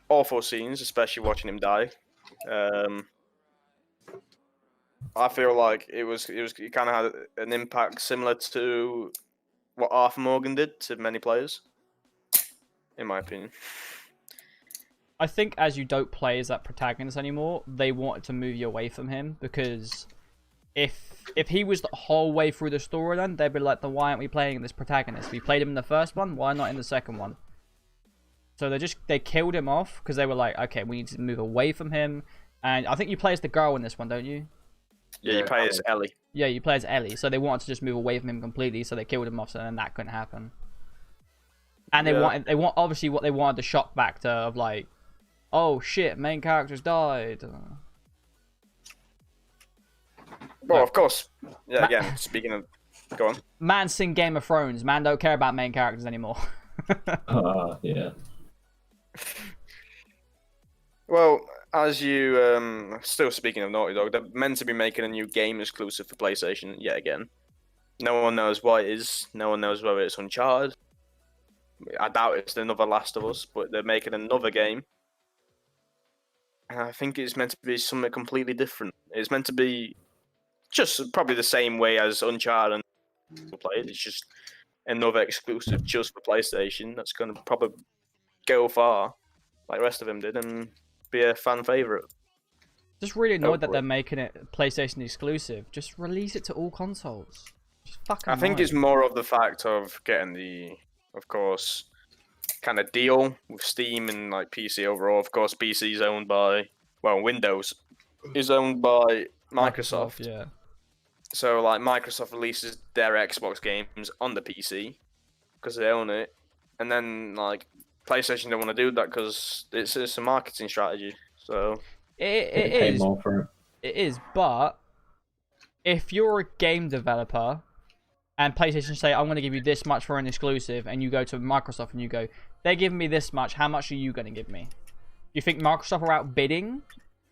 Awful scenes, especially watching him die. I feel like it kind of had an impact similar to what Arthur Morgan did to many players, in my opinion. I think as you don't play as that protagonist anymore, they wanted to move you away from him because if he was the whole way through the story, then they'd be like, then why aren't we playing this protagonist? We played him in the first one, why not in the second one? So they killed him off because they were like, okay, we need to move away from him. And I think you play as the girl in this one, don't you? Yeah, you play as Ellie. Yeah, you play as Ellie. So they wanted to just move away from him completely, so they killed him off, so then that couldn't happen. And they want obviously what they wanted the shock factor of like, oh shit, main characters died. Well, of course. Yeah, again, speaking of... Go on. Man sing Game of Thrones. Man don't care about main characters anymore. Yeah. Well, as you... still speaking of Naughty Dog, they're meant to be making a new game exclusive for PlayStation yet again. No one knows what it is. No one knows whether it's Uncharted. I doubt it's another Last of Us, but they're making another game. And I think it's meant to be something completely different. It's meant to be just probably the same way as Uncharted and played. It's just another exclusive just for PlayStation that's going to probably go far, like the rest of them did, and be a fan favorite. Just really annoyed that Hopefully. they're making it PlayStation exclusive. Just release it to all consoles. Just fucking. I think annoying. it's more of the fact of getting the, of course, kind of deal with Steam and like PC overall. Of course, PC is owned by, well, Windows is owned by Microsoft. Yeah. So like Microsoft releases their Xbox games on the PC because they own it, and then like PlayStation don't want to do that because it's a marketing strategy. So It Pay is. more for it. It is, but if you're a game developer and PlayStation say, I'm going to give you this much for an exclusive, and you go to Microsoft and you go, they're giving me this much, how much are you going to give me? You think Microsoft are outbidding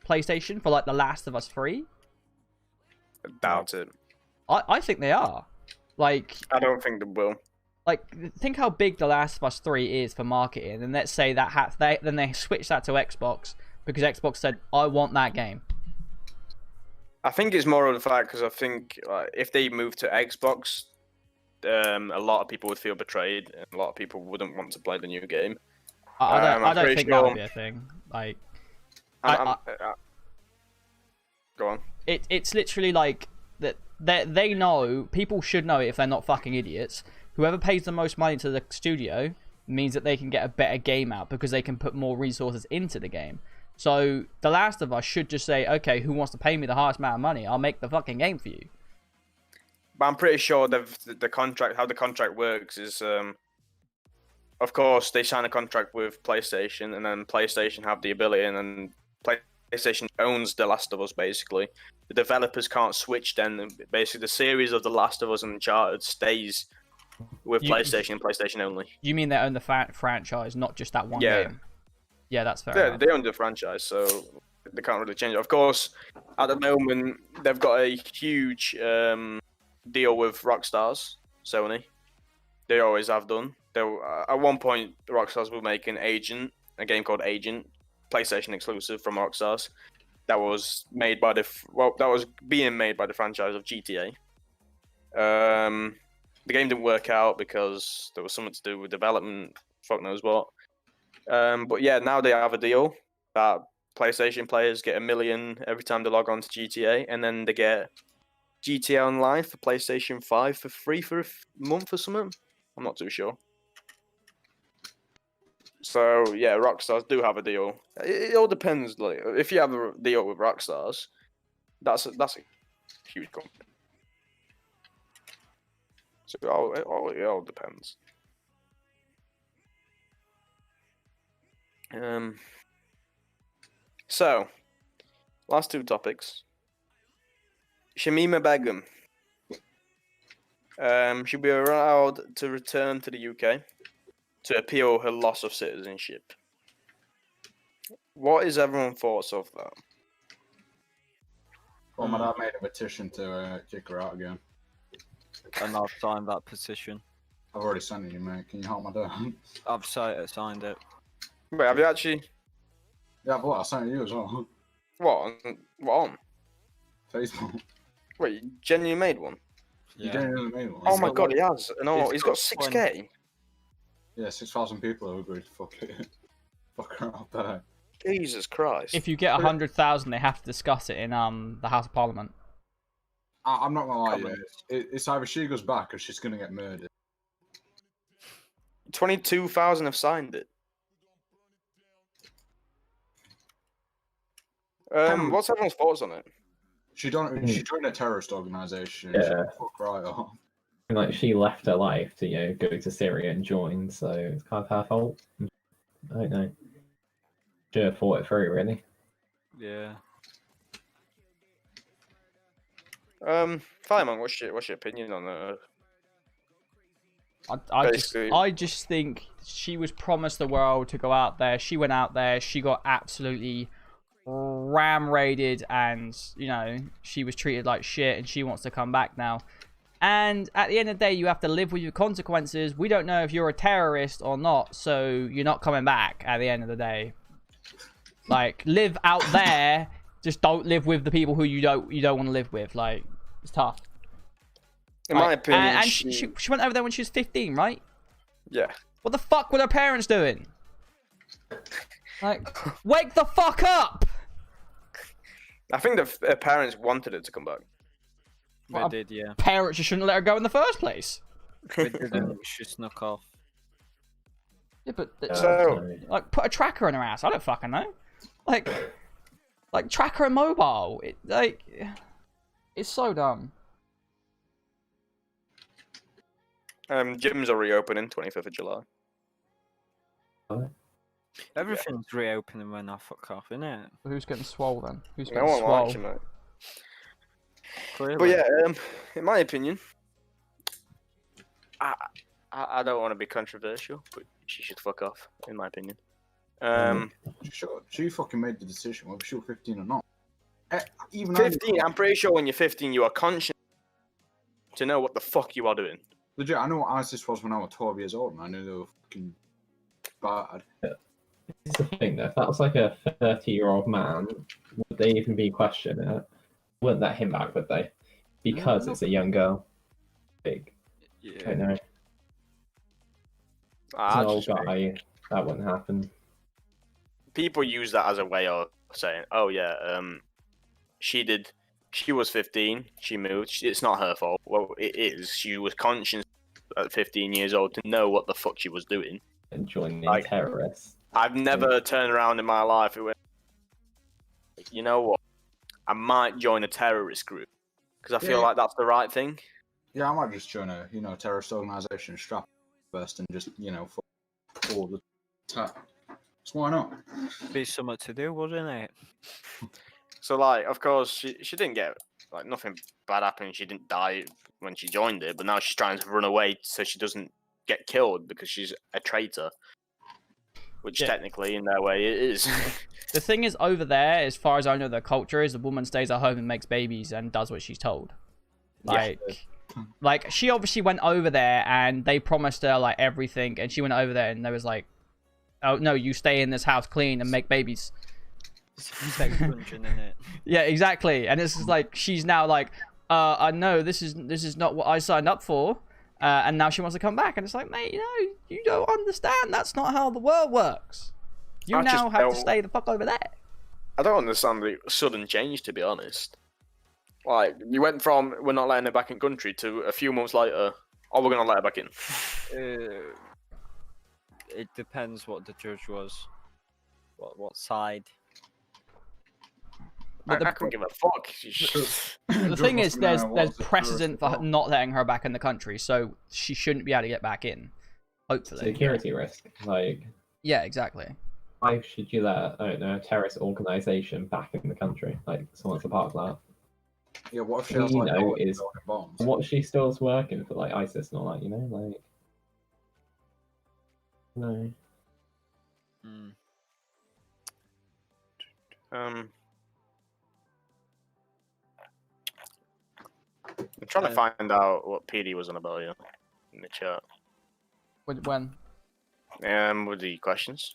PlayStation for like The Last of Us 3? I doubt it. I think they are. Like, I don't think they will. like think how big The Last of Us 3 is for marketing, and let's say that then they switch that to Xbox because Xbox said, I want that game. I think it's more of the fact because I think if they move to Xbox, a lot of people would feel betrayed, and a lot of people wouldn't want to play the new game. I I'm don't pretty think sure- that would be a thing. Like, Go on. it's literally like that. They know, people should know it if they're not fucking idiots. Whoever pays the most money to the studio means that they can get a better game out because they can put more resources into the game. So The Last of Us should just say, okay, who wants to pay me the highest amount of money? I'll make the fucking game for you. But I'm pretty sure the contract, how the contract works is, of course, they sign a contract with PlayStation, and then PlayStation have the ability, and then PlayStation owns The Last of Us, basically. The developers can't switch then. Basically, the series of The Last of Us and Uncharted stays with PlayStation and PlayStation only. You mean they own the franchise, not just that one Yeah. game? Yeah, that's fair Yeah, enough. they own the franchise, so they can't really change it. Of course, at the moment, they've got a huge deal with Rockstars, Sony. They always have done. At one point, Rockstars were making Agent, a game called Agent, PlayStation exclusive from Rockstars. That was made by that was being made by the franchise of GTA. The game didn't work out because there was something to do with development, fuck knows what. But yeah, now they have a deal that PlayStation players get $1 million every time they log on to GTA, and then they get GTA Online for PlayStation 5 for free for a month or something. I'm not too sure. So yeah, Rockstars do have a deal. It all depends. Like, if you have a deal with Rockstars, that's a huge company. So it all depends. So, last two topics. Shamima Begum. Should be allowed to return to the UK to appeal her loss of citizenship. What is everyone's thoughts of that? Well, my dad made a petition to kick her out again. And I've signed that petition. I've already sent it you, mate. Can you help my dad? I've signed it. Wait, have you actually? Yeah, but I sent it you as well. What on? Facebook. Wait, you genuinely made one? You didn't really mean one. Oh my got god, like- he has. No, he's he's got got 6K. Yeah, 6,000 people have agreed to fuck it. Fuck her out there. Jesus Christ. If you get 100,000, they have to discuss it in the House of Parliament. I'm not gonna lie, Come yeah. on. It's either she goes back or she's gonna get murdered. 22,000 have signed it. What's everyone's thoughts on it? She joined a terrorist organisation. Yeah. She fuck right off. Like, she left her life to, go to Syria and join, so it's kind of her fault. I don't know. Should have thought it through, really. Yeah. Fireman, what's your opinion on that? Basically- I just think she was promised the world to go out there. She went out there. She got absolutely ram-raided, and she was treated like shit, and she wants to come back now. And at the end of the day, you have to live with your consequences. We don't know if you're a terrorist or not, so you're not coming back at the end of the day. Like, live out there, just don't live with the people who you don't want to live with. Like, It's tough. In my Right, opinion, and she went over there when she was 15, right? yeah. What the fuck were her parents doing? Like, wake the fuck up! I think her parents wanted her to come back. They Well, did, yeah. Parents just shouldn't let her go in the first place. They didn't. She snuck off. Yeah, but So- like, put a tracker in her ass. I don't fucking know. Like track her mobile. It's so dumb. Gyms are reopening 25th of July. Everything's reopening when I fuck off, innit? Who's getting swole then? Who's No getting one swole? likes you, mate. Clearly. But yeah, in my opinion, I don't want to be controversial, but she should fuck off. In my opinion. Sure, she fucking made the decision whether she was 15 or not. Even 15. I'm pretty sure when you're 15, you are conscious to know what the fuck you are doing. Legit, I know what ISIS was when I was 12 years old, and I knew they were fucking bad. This is the thing, though. If that was like a 30-year-old man, would they even be questioning it? Wouldn't let him back, would they? Because it's a young girl. Big. I don't know. I It's an just- old guy. That wouldn't happen. people use that as a way of saying, "Oh yeah, she was 15, she moved. It's not her fault." Well, it is. She was conscious at 15 years old to know what the fuck she was doing. And joining Like- terrorists. I've never turned around in my life and went, you know what? I might join a terrorist group because I feel Yeah. like that's the right thing. Yeah, I might just join a terrorist organisation, strap first, and just for the attack. So why not? Be something to do, wouldn't it? So like, of course, she didn't get like nothing bad happened. She didn't die when she joined it, but now she's trying to run away so she doesn't get killed because she's a traitor. Which Yeah. technically, in their way, it is. The thing is, over there, as far as I know, their culture is the woman stays at home and makes babies and does what she's told. Yeah. Like she obviously went over there and they promised her like everything, and she went over there and they was like, "Oh no, you stay in this house clean and make babies." Sex dungeon, innit? Yeah, exactly. And it's just like she's now like, I know this is not what I signed up for, and now she wants to come back, and it's like, mate, you don't understand. That's not how the world works. You I now just have to don't- stay the fuck over there. I don't understand the sudden change, to be honest. Like, you went from we're not letting her back in country to a few months later, oh, we're gonna let her back in. It depends what the judge was. What side? But I couldn't give a fuck. The thing is, there's was a precedent for terrorist not letting her back in the country, so she shouldn't be able to get back in. Hopefully. Security risk. Like, Yeah, exactly. why should you let, I don't know, a terrorist organisation back in the country? Like, someone's a part of Yeah, what if she All has you like know building is- bombs? that. What, she still's working for, like, ISIS and all that, you know? Like, no. Mm. I'm trying to find out what PD was on about here in the chat. When? With the questions.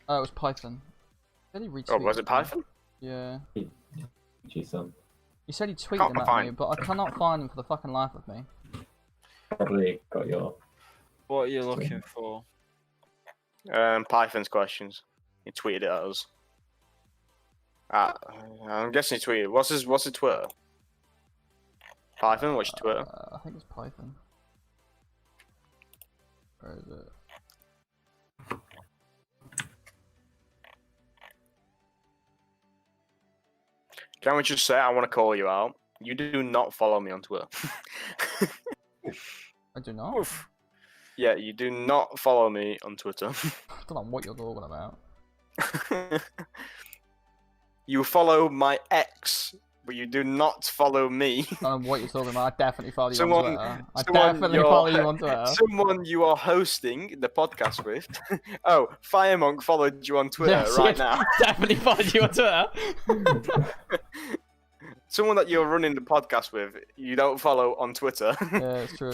Oh, it was Python. Said he retweeted Oh, was it them. Python? Yeah. Geez, son. He said he tweeted Can't them at find- me, but I cannot find them for the fucking life of me. Probably got your... What are you looking for? Python's questions. He tweeted it at us. I'm guessing he tweeted. What's his Twitter? Python, what's your Twitter? I think it's Python. Where is it? Can we just say I want to call you out? You do not follow me on Twitter. I do not. Oof. Yeah, you do not follow me on Twitter. I don't know what you're talking about. You follow my ex, but you do not follow me. I don't know what you're talking about. I definitely follow you Someone- on Twitter. I someone definitely you're- follow you on Twitter. Someone you are hosting the podcast with. Oh, Firemonk followed you on Twitter Yes, right yeah, now. Definitely followed you on Twitter. Someone that you're running the podcast with, you don't follow on Twitter. Yeah, it's true.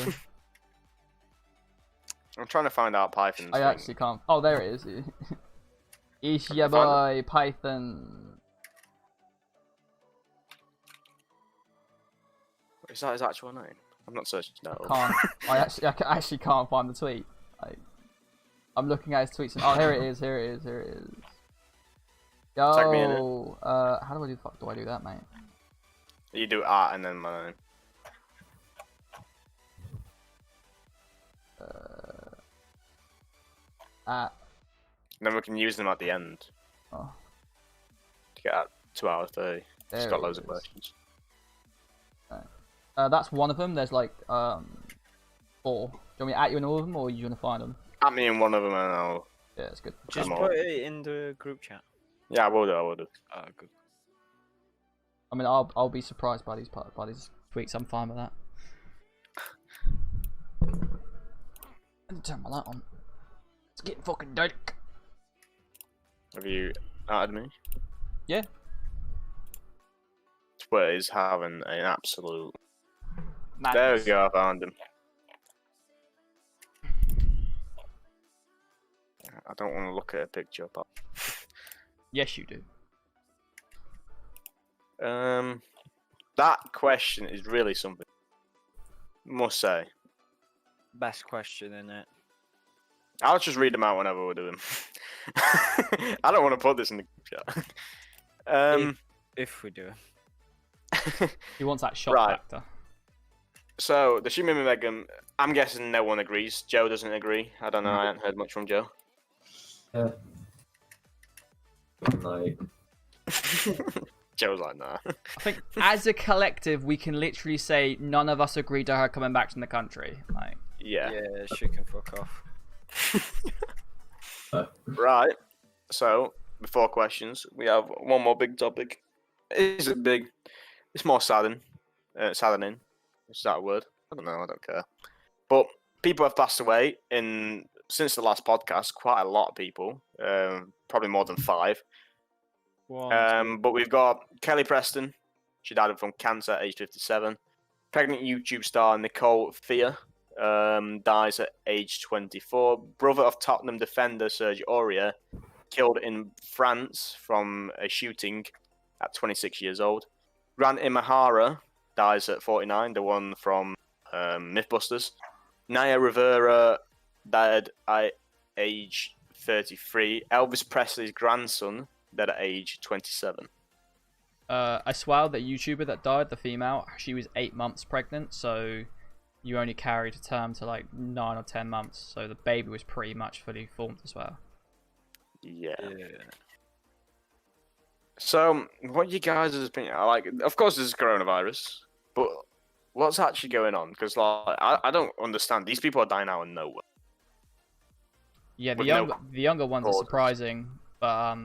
I'm trying to find out Python's I thing. actually can't. Oh, there it is. It's your Find boy Python. Is that his actual name? I'm not searching that up. Can't. I actually can't find the tweet. Like, I'm looking at his tweets. And, oh, here it is. Here it is. Here it is. Tag me in it. Yo, how do I do? Fuck, do I do that, mate? You do art and then my name. Then we can use them at the end Oh, to get at 2 hours 30. there It's got it loads of is. questions. That's one of them. There's like 4. Do you want me to at you in all of them, or you want to find them? At me in one of them and I'll... Yeah, it's good. Just I'm put all- it in the group chat. Yeah, I will do. Oh, good. I mean, I'll be surprised by these tweets. I'm fine with that. Let me turn my light on. It's getting fucking dark. Have you added me? Yeah. Twitter is having an absolute... There we Madness. go, I found him. I don't want to look at a picture, but... Yes, you do. That question is really something. Must say. Best question, innit? I'll just read them out whenever we're doing. I don't want to put this in the group chat. If we do. He wants that shot Right. factor. So the Shumi Megam, I'm guessing no one agrees. Joe doesn't agree. I don't know. I haven't heard much from Joe. Yeah. Like, Joe's like, nah. I think as a collective, we can literally say none of us agree to her coming back to the country. Like, Yeah. Yeah, she can fuck off. Right. So before questions, we have one more big topic. Is it big? It's more saddening. Saddening. Is that a word? I don't know. I don't care. But people have passed away since the last podcast. Quite a lot of people. Probably more than 5. But we've got Kelly Preston. She died from cancer at age 57. Pregnant YouTube star Nicole Thea dies at age 24. Brother of Tottenham defender Serge Aurier, killed in France from a shooting at 26 years old. Grant Imahara dies at 49, the one from Mythbusters. Naya Rivera died at age 33. Elvis Presley's grandson died at age 27. I swear that YouTuber that died, the female, she was 8 months pregnant, so you only carried to term to like 9 or 10 months, so the baby was pretty much fully formed as well. Yeah. Yeah. So, what you guys have been like? Of course, there's coronavirus, but what's actually going on? Because like, I don't understand. These people are dying out of nowhere. Yeah, the With no younger ones are causes. surprising, but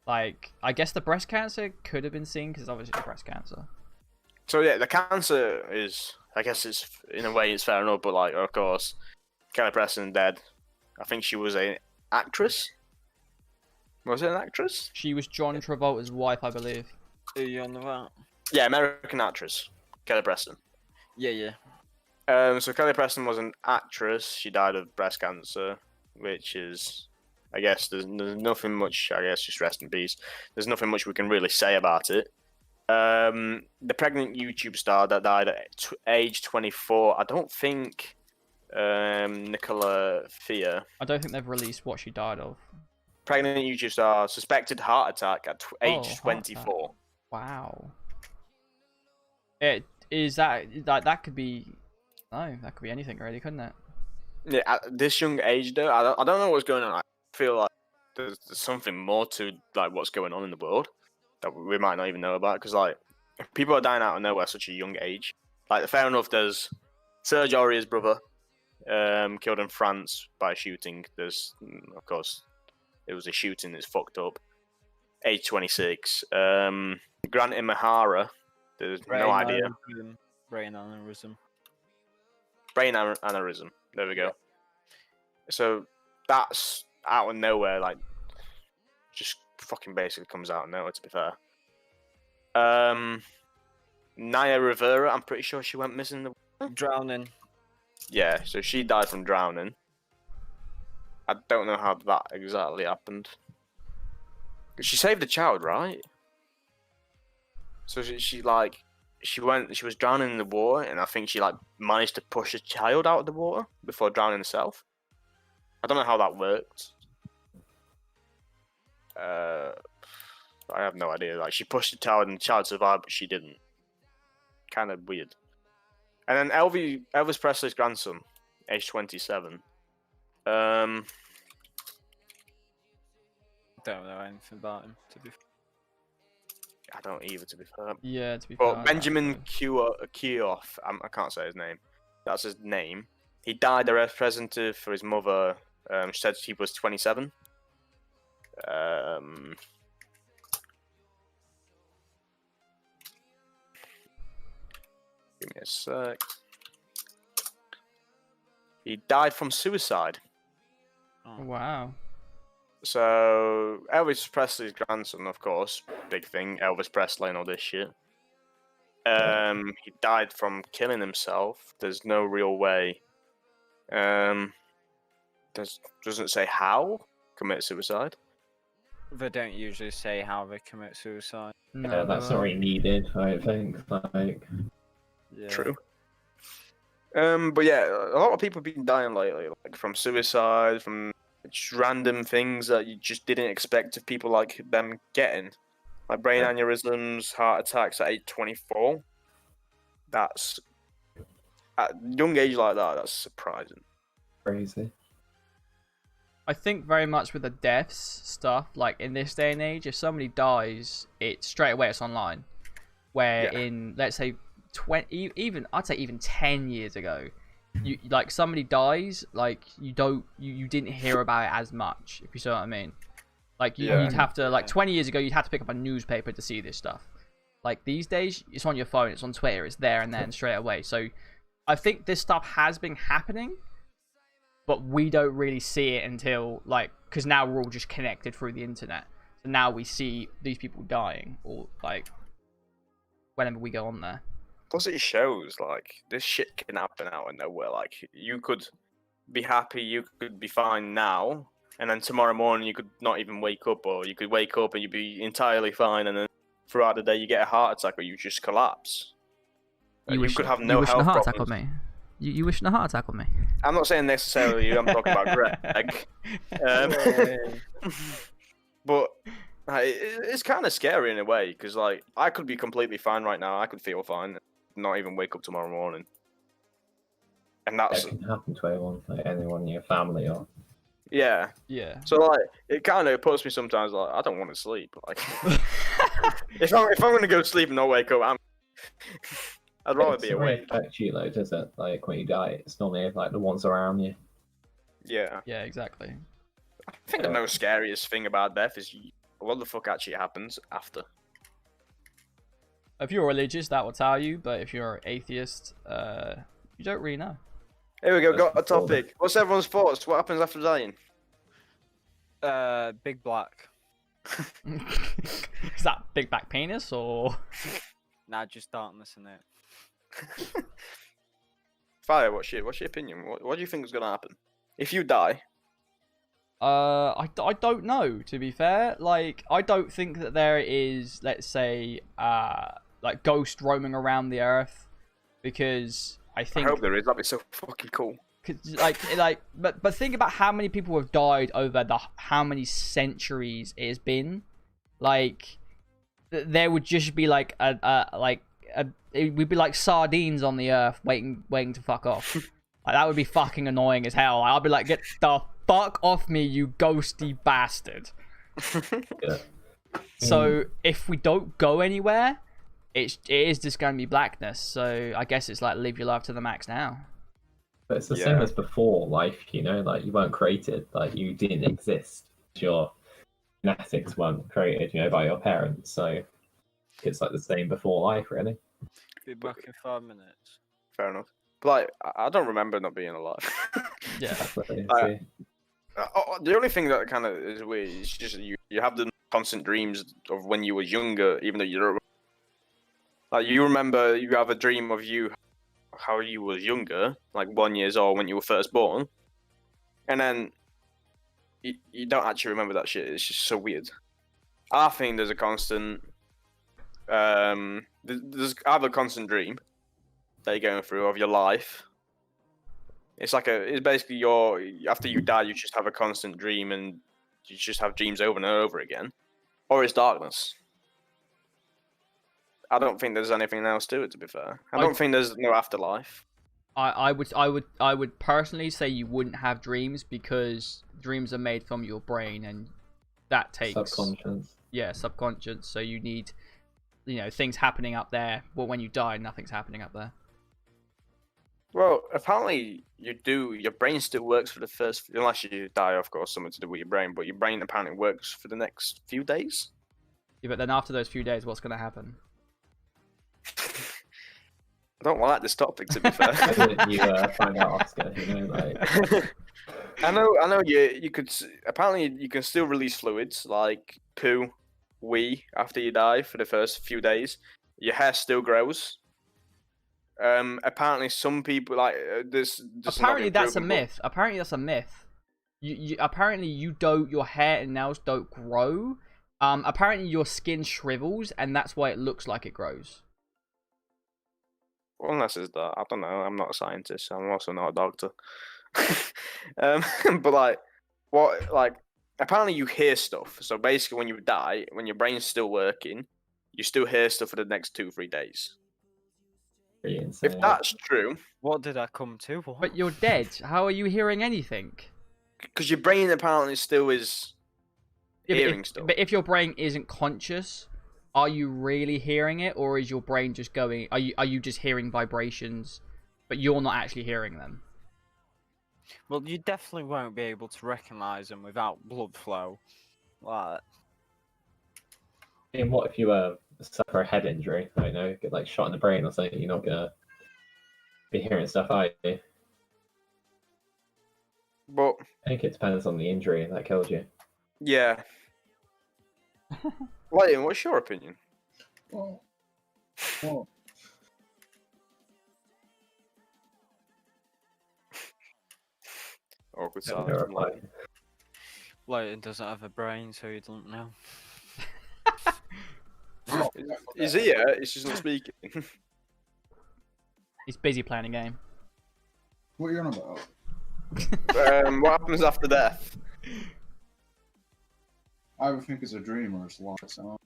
like I guess the breast cancer could have been seen because obviously breast cancer. So yeah, the cancer is, I guess it's in a way it's fair enough, but like of course, Kelly Preston dead. I think she was an actress. Was it an actress? She was John Travolta's wife, I believe. Are you on the that? Yeah, American actress. Kelly Preston. Yeah, yeah. So Kelly Preston was an actress. She died of breast cancer, which is, I guess, there's nothing much. I guess just rest in peace. There's nothing much we can really say about it. The pregnant YouTube star that died at age 24. I don't think Nicola Thea. I don't think they've released what she died of. Pregnant YouTube star suspected heart attack at age heart 24. Wow. It is that could be that could be anything really, couldn't it? Yeah, at this young age though, I don't know what's going on. I feel like there's something more to like what's going on in the world that we might not even know about. Because like people are dying out of nowhere at such a young age. Like fair enough, there's Serge Aurier's brother killed in France by a shooting. There's of course it was a shooting that's fucked up. Age 26. Grant Imahara. There's no idea. Brain aneurysm. Brain aneurysm. There we go. So that's out of nowhere, like just fucking basically comes out of nowhere. To be fair, Naya Rivera, I'm pretty sure she went missing. Drowning. Yeah, so she died from drowning. I don't know how that exactly happened. She saved a child, right? So she like she was drowning in the water, and I think she like managed to push a child out of the water before drowning herself. I don't know how that worked. I have no idea. Like she pushed the child and the child survived, but she didn't. Kind of weird. And then Elvis Presley's grandson, age 27. Don't know anything about him, to be fair. I don't either, to be fair. Yeah, to be fair. But Benjamin Kioff, I can't say his name. That's his name. He died a representative for his mother. She said he was 27. Give me a sec. He died from suicide. Oh. Wow. So Elvis Presley's grandson, of course, big thing. Elvis Presley and all this shit. He died from killing himself. There's no real way. Doesn't say how commit suicide. They don't usually say how they commit suicide. No, That's not really needed, I think. Like, Yeah. True. But yeah, a lot of people have been dying lately, like from suicide, from just random things that you just didn't expect of people like them getting, like brain aneurysms, heart attacks at age 24. That's at a young age like that. That's surprising. crazy. I think very much with the deaths stuff, like in this day and age, if somebody dies, it's straight away it's online. Where Yeah. in, let's say, 20, even I'd say even 10 years ago, you like somebody dies, like you didn't hear about it as much, if you see what I mean. Like Yeah. you'd have to, like 20 years ago, you'd have to pick up a newspaper to see this stuff. Like these days, it's on your phone, it's on Twitter, it's there and then straight away. So I think this stuff has been happening, but we don't really see it until, like, because now we're all just connected through the internet. So now we see these people dying, or like whenever we go on there. Plus, it shows like this shit can happen out of nowhere. Like you could be happy, you could be fine now, and then tomorrow morning you could not even wake up, or you could wake up and you'd be entirely fine, and then throughout the day you get a heart attack or you just collapse. You could have no health problems. me. You wishing a heart attack on me? I'm not saying necessarily you. I'm talking about Greg. But it's kind of scary in a way because, like, I could be completely fine right now. I could feel fine, not even wake up tomorrow morning, and that's It can happen to anyone, like anyone in your family or. yeah. Yeah. So like, it kind of puts me sometimes like I don't want to sleep. Like, if I'm gonna go to sleep and not wake up, I'd rather be It awake. affect you though, does it? Like when you die, it's normally like the ones around you. Yeah. Yeah, exactly. I think the most scariest thing about death is what the fuck actually happens after. If you're religious, that will tell you, but if you're atheist, you don't really know. Here we go. That's Got a cool. topic. What's everyone's thoughts? What happens after dying? Big Black. Is that big back penis or? Nah, just darkness in it. Fire. What's your opinion? What do you think is gonna happen if you die? I don't know, to be fair. Like, I don't think that there is, let's say, like ghost roaming around the earth, because I I think, hope there is. That'd be so fucking cool. but think about how many people have died over how many centuries it has been. Like, there would just be like we'd be like sardines on the earth waiting to fuck off. Like, that would be fucking annoying as hell. I'd be like, get the fuck off me, you ghosty bastard. Yeah. So if we don't go anywhere, it is just going to be blackness. So I guess it's like live your life to the max now. But it's the Yeah. same as before life, you know, like you weren't created, like you didn't exist. Your genetics weren't created, you know, by your parents. So it's like the same before life, really. Be back in 5 minutes. Fair enough. But like, I don't remember not being alive. Yeah. Definitely. Uh, The only thing that kind of is weird is just you have the constant dreams of when you were younger, even though you don't. Like you remember, you have a dream of you, how you was younger, like 1 year old when you were first born, and then you don't actually remember that shit. It's just so weird. I think there's a constant there's have a constant dream that you're going through of your life. It's basically after you die, you just have a constant dream and you just have dreams over and over again, or it's darkness. I don't think there's anything else to it. To be fair, I don't think there's no afterlife. I would personally say you wouldn't have dreams because dreams are made from your brain and that takes Subconscious. Yeah, subconscious. So you need, things happening up there. Well, when you die, nothing's happening up there. Well, apparently you do. Your brain still works for the first, unless you die, of course, something to do with your brain. But your brain apparently works for the next few days. Yeah, but then after those few days, what's going to happen? I don't like this topic, to be fair. Why didn't you find out, Oscar? I know. You could. Apparently, you can still release fluids like poo, wee after you die for the first few days. Your hair still grows. Apparently, some people like this. Apparently, that's a myth. Apparently, that's a myth. Apparently, your hair and nails don't grow. Apparently, your skin shrivels, and that's why it looks like it grows. Well, unless it's that. I don't know. I'm not a scientist. I'm also not a doctor. But apparently you hear stuff. So basically, when you die, when your brain's still working, you still hear stuff for the next 2-3 days. If that's true, What did I come to? What? But you're dead. How are you hearing anything? because your brain apparently still is hearing stuff. But if your brain isn't conscious, are you really hearing it, or is your brain just going? Are you just hearing vibrations, but you're not actually hearing them? Well, you definitely won't be able to recognise them without blood flow. Like, And what if you suffer a head injury? I don't know, get shot in the brain or something. You're not gonna be hearing stuff, are you? But I think it depends on the injury that killed you. yeah, Leighton, what's your opinion? Well, Awkward No silence. from reply. Leighton. Leighton doesn't have a brain, so he doesn't know. He's here. He's just not speaking. He's busy playing a game. what are you on about? What happens after death? I either think it's a dream or it's life. So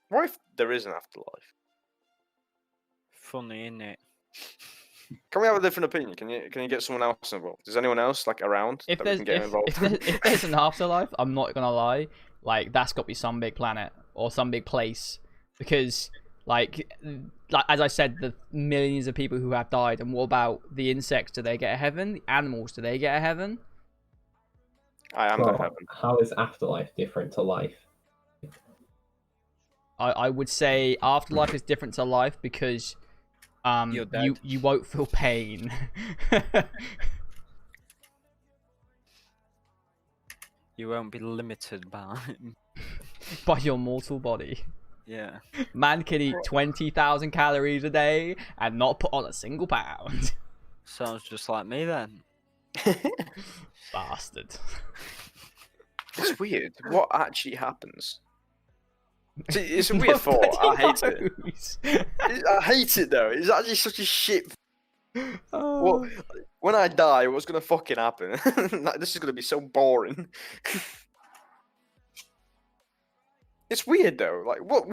What if there is an afterlife? Funny, isn't it? Can we have a different opinion? Can you get someone else involved? Is anyone else around If that we there's can get involved? if there's an afterlife, I'm not gonna lie. That's got to be some big planet or some big place, because like as I said, the millions of people who have died. And what about the insects? Do they get a heaven? The animals, do they get a heaven? I am Well, the heaven. how is afterlife different to life? I would say afterlife is different to life because You're dead. you won't feel pain. You won't be limited by. By your mortal body. Yeah. Man can eat 20,000 calories a day and not put on a single pound. Sounds just like me then. Bastard. It's weird. What actually happens? See, it's a weird thought. I hate it. I hate it though. It's actually such a shit. Well, when I die, what's gonna fucking happen? This is gonna be so boring. It's weird though. Like what?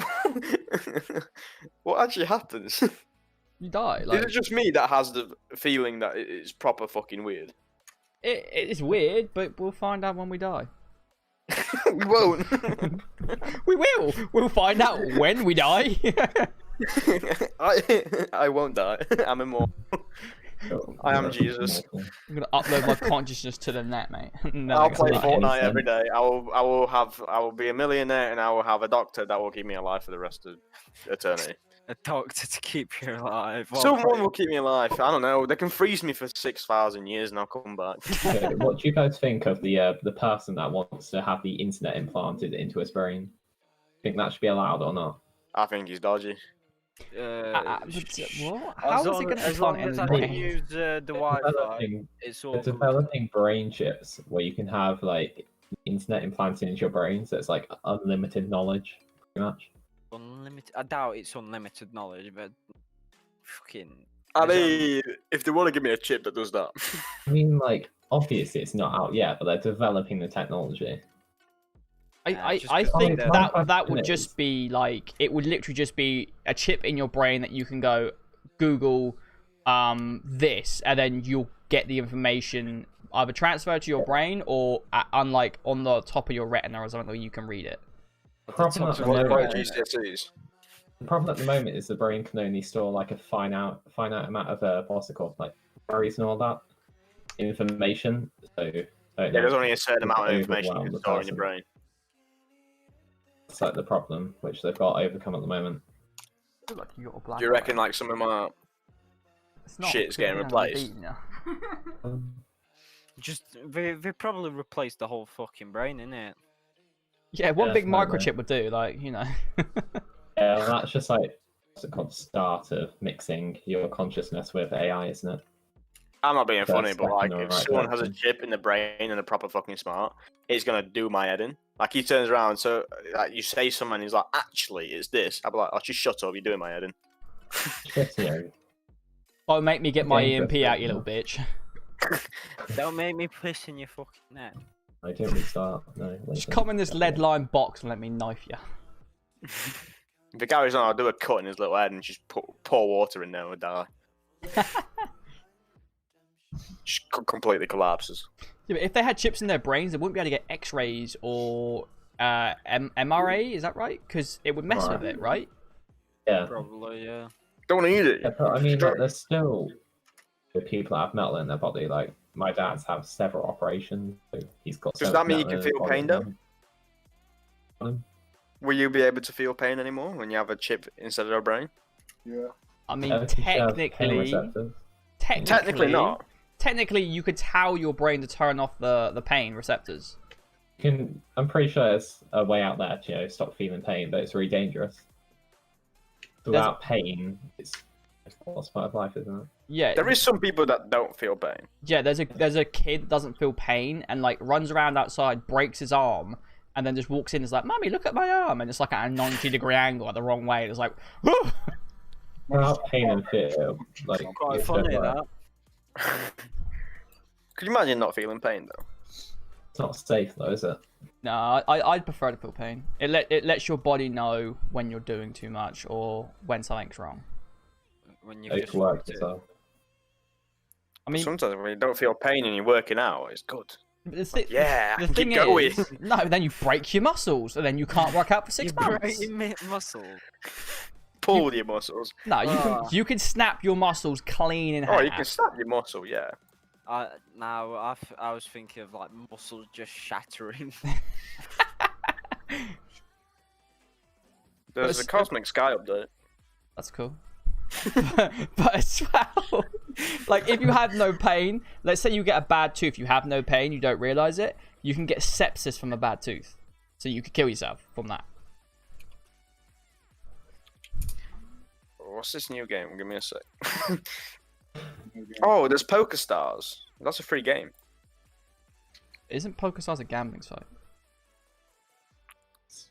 What actually happens? You die. Is Like, it just me that has the feeling that it's proper fucking weird? it's weird, but we'll find out when we die. We won't. We will. We'll find out when we die. I won't die. I'm immortal. I am Jesus. I'm gonna upload my consciousness to the net, mate. No, I'll no, play no. Fortnite every day. I will be a millionaire, and I will have a doctor that will keep me alive for the rest of eternity. A doctor to keep you alive. Well, Someone will keep me alive. I don't know. They can freeze me for 6,000 years, and I'll come back. Okay, what do you guys think of the person that wants to have the internet implanted into his brain? Think that should be allowed or not? I think he's dodgy. What? How As is it long, gonna as long implant as in I the can brain? use the They're Wi-Fi, developing- it's They're all good. developing brain chips where you can have the internet implanted into your brain, so it's like unlimited knowledge, pretty much. Unlimited. I doubt it's unlimited knowledge, but fucking. I there's only- mean, if they want to give me a chip that does that, I mean, like, obviously it's not out yet, but they're developing the technology. I just I because think the that would question just is- be like, it would literally just be a chip in your brain that you can go Google this, and then you'll get the information either transferred to your brain or unlike on the top of your retina or something where you can read it. The problem at So the what by moment, GCSEs. the problem at the moment is the brain can only store like a finite amount of what's it called, like memories and all that information. So There's only a certain amount of information you overwhelm can the store in your person. brain. It's like the problem which they've got to overcome at the moment. Do you reckon like some of my shit's getting replaced? Just they probably replaced the whole fucking brain, innit? Yeah, one big Definitely. microchip would do, like, you know. Yeah, well, that's just like what's it called, the start of mixing your consciousness with AI, isn't it? I'm not being That's funny, but like, fucking if alright, someone has a person. chip in the brain and they're proper fucking smart, it's gonna do my head in. Like, he turns around, so like, you say something, he's like, actually, it's this. I'll be like, oh, just shut up, you're doing my head in. Just, you know, Oh, make me get my Okay, EMP that's out, fair you little bitch. Don't make me piss in your fucking neck. I didn't restart. No. Just come in this lead line box and let me knife you. If it carries on, I'll do a cut in his little head and just pour water in there and we'll die. Just completely collapses. Yeah, but if they had chips in their brains, they wouldn't be able to get X-rays or MRA. Is that right? Because it would mess with it, right? Yeah. Probably, yeah. Don't need it. Yeah, but I mean, like, there's still the people that have metal in their body. Like, my dad's have several operations. So he's got. Does so that much mean you metal can in his feel body pain, at though? the moment. Will you be able to feel pain anymore when you have a chip instead of your brain? Yeah. I mean, If you have pain technically, receptors. Technically not. Technically, you could tell your brain to turn off the pain receptors. I'm pretty sure there's a way out there to, you know, stop feeling pain, but it's really dangerous. Without pain, it's part of life, isn't it? Yeah, There is some people that don't feel pain. yeah. There's a kid that doesn't feel pain and like runs around outside, breaks his arm, and then just walks in. And is like, "Mummy, look at my arm," and it's like at a 90-degree angle at the wrong way. It's like, Without pain and fear, like Quite it's funny, never- that. Could you imagine not feeling pain though? It's not safe though, is it? no, I'd prefer to feel pain. It lets your body know when you're doing too much or when something's wrong. When you've It just works fucked it. as well. I mean, Sometimes when you don't feel pain and you're working out, it's good. the I thing can keep going. is, no, then you break your muscles and then you can't work out for 6 You months. break your muscle. Pull your muscles. No, Ah. you can snap your muscles clean in half. Oh, you can snap your muscle, yeah. I was thinking of like muscles just shattering. There's a cosmic sky update. That's cool. But as well, like if you have no pain, let's say you get a bad tooth, you have no pain, you don't realize it, you can get sepsis from a bad tooth. So you could kill yourself from that. What's this new game? Give me a sec. Oh, there's Poker Stars. That's a free game. Isn't PokerStars a gambling site?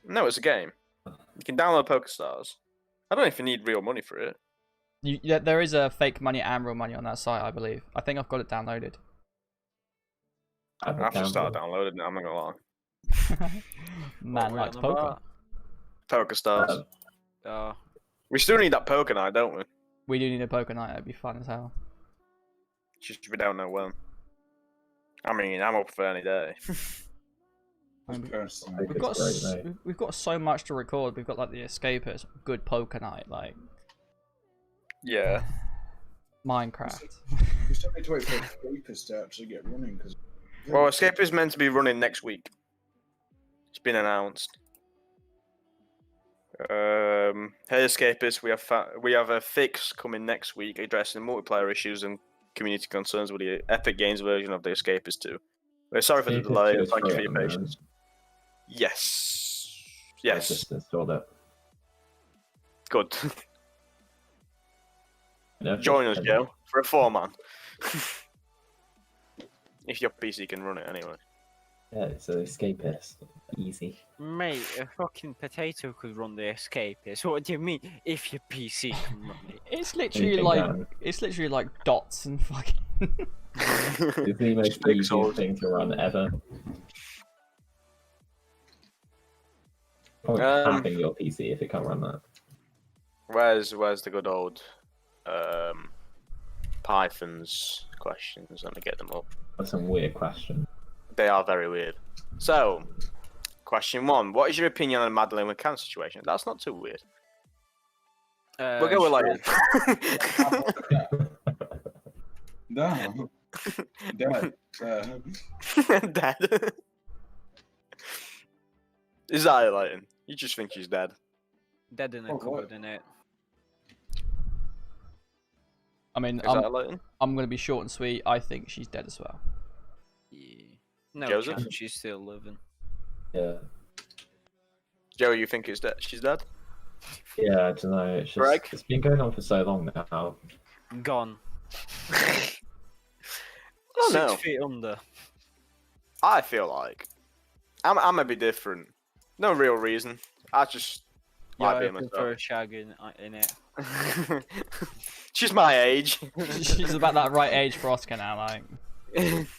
No, it's a game. You can download Poker Stars. I don't know if you need real money for it. Yeah, there is a fake money and real money on that site, I believe. I think I've got it downloaded. I have to start downloading it, I'm not gonna lie. Man What likes we're on poker. about? Poker Stars. Oh, We still need that poker night, don't we? We do need a poker night, it'd be fun as hell. Just we don't know when. I mean, I'm up for any day. I mean, Personally, we've got It's great, mate. we've got so much to record. We've got like the Escapist, good poker night, like Yeah. Minecraft. we still need to wait for Escapist to actually get running because. Well, Escape is meant to be running next week. It's been announced. Hey Escapists, we have a fix coming next week addressing multiplayer issues and community concerns with the Epic Games version of the Escapist 2. We're sorry for the Escapist delay. 2 is Thank you for free your at the moment. patience. Yes. I Yes. just installed it. Good. No, Join us, just- Joe, for a 4-man. If your PC can run it, anyway. Yeah, it's an escapist. Easy. Mate, a fucking potato could run the escapist. What do you mean if your PC can run it? It's literally Anything like can. it's literally like dots and fucking. It's the most Just easiest pixels. thing to run ever. Probably having your PC if it can't run that. Where's the good old Python's questions? Let me get them up. That's some weird question. They are very weird. So, question 1: what is your opinion on the Madeleine McCann situation? That's not too weird. We'll go with like. Damn. Dead. Dead. Is that it, Leighton? You just think she's dead? Dead in a Oh, cupboard, what? innit? I mean, Is that it, Leighton? I'm gonna be short and sweet. I think she's dead as well. Yeah. No Joseph? chance she's still living. Yeah. Joe, you think she's dead? Yeah, I don't know. It's just Greg? it's been going on for so long now. Gone. Oh, 6 no. feet under. I feel like I'm a bit different. No real reason. I just like You're being open for a shag in it. myself. She's my age. She's about that right age for Oscar now. Like,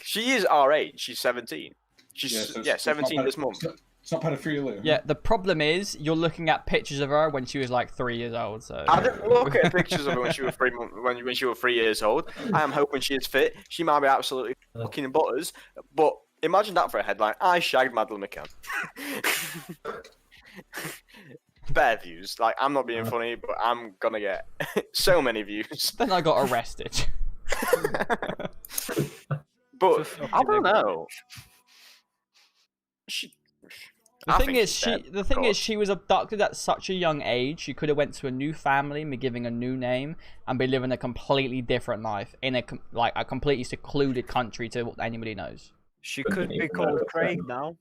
She is our age. She's 17. She's so it's 17 not this month. It's not pedophilia. yeah. The problem is you're looking at pictures of her when she was like 3 years old. So I didn't look at pictures of her when she was when she was 3 years old. I am hoping she is fit. She might be absolutely fucking butters, but imagine that for a headline. I shagged Madeleine McCann. Bare views. Like, I'm not being funny, but I'm gonna get so many views. then I got arrested. But For I don't fucking know. She. The I thing think is, she's she dead, the of thing is course. she was abducted at such a young age. She could have went to a new family, be given a new name, and be living a completely different life in a like a completely secluded country to what anybody knows. She Couldn't could be even called know Craig them. now.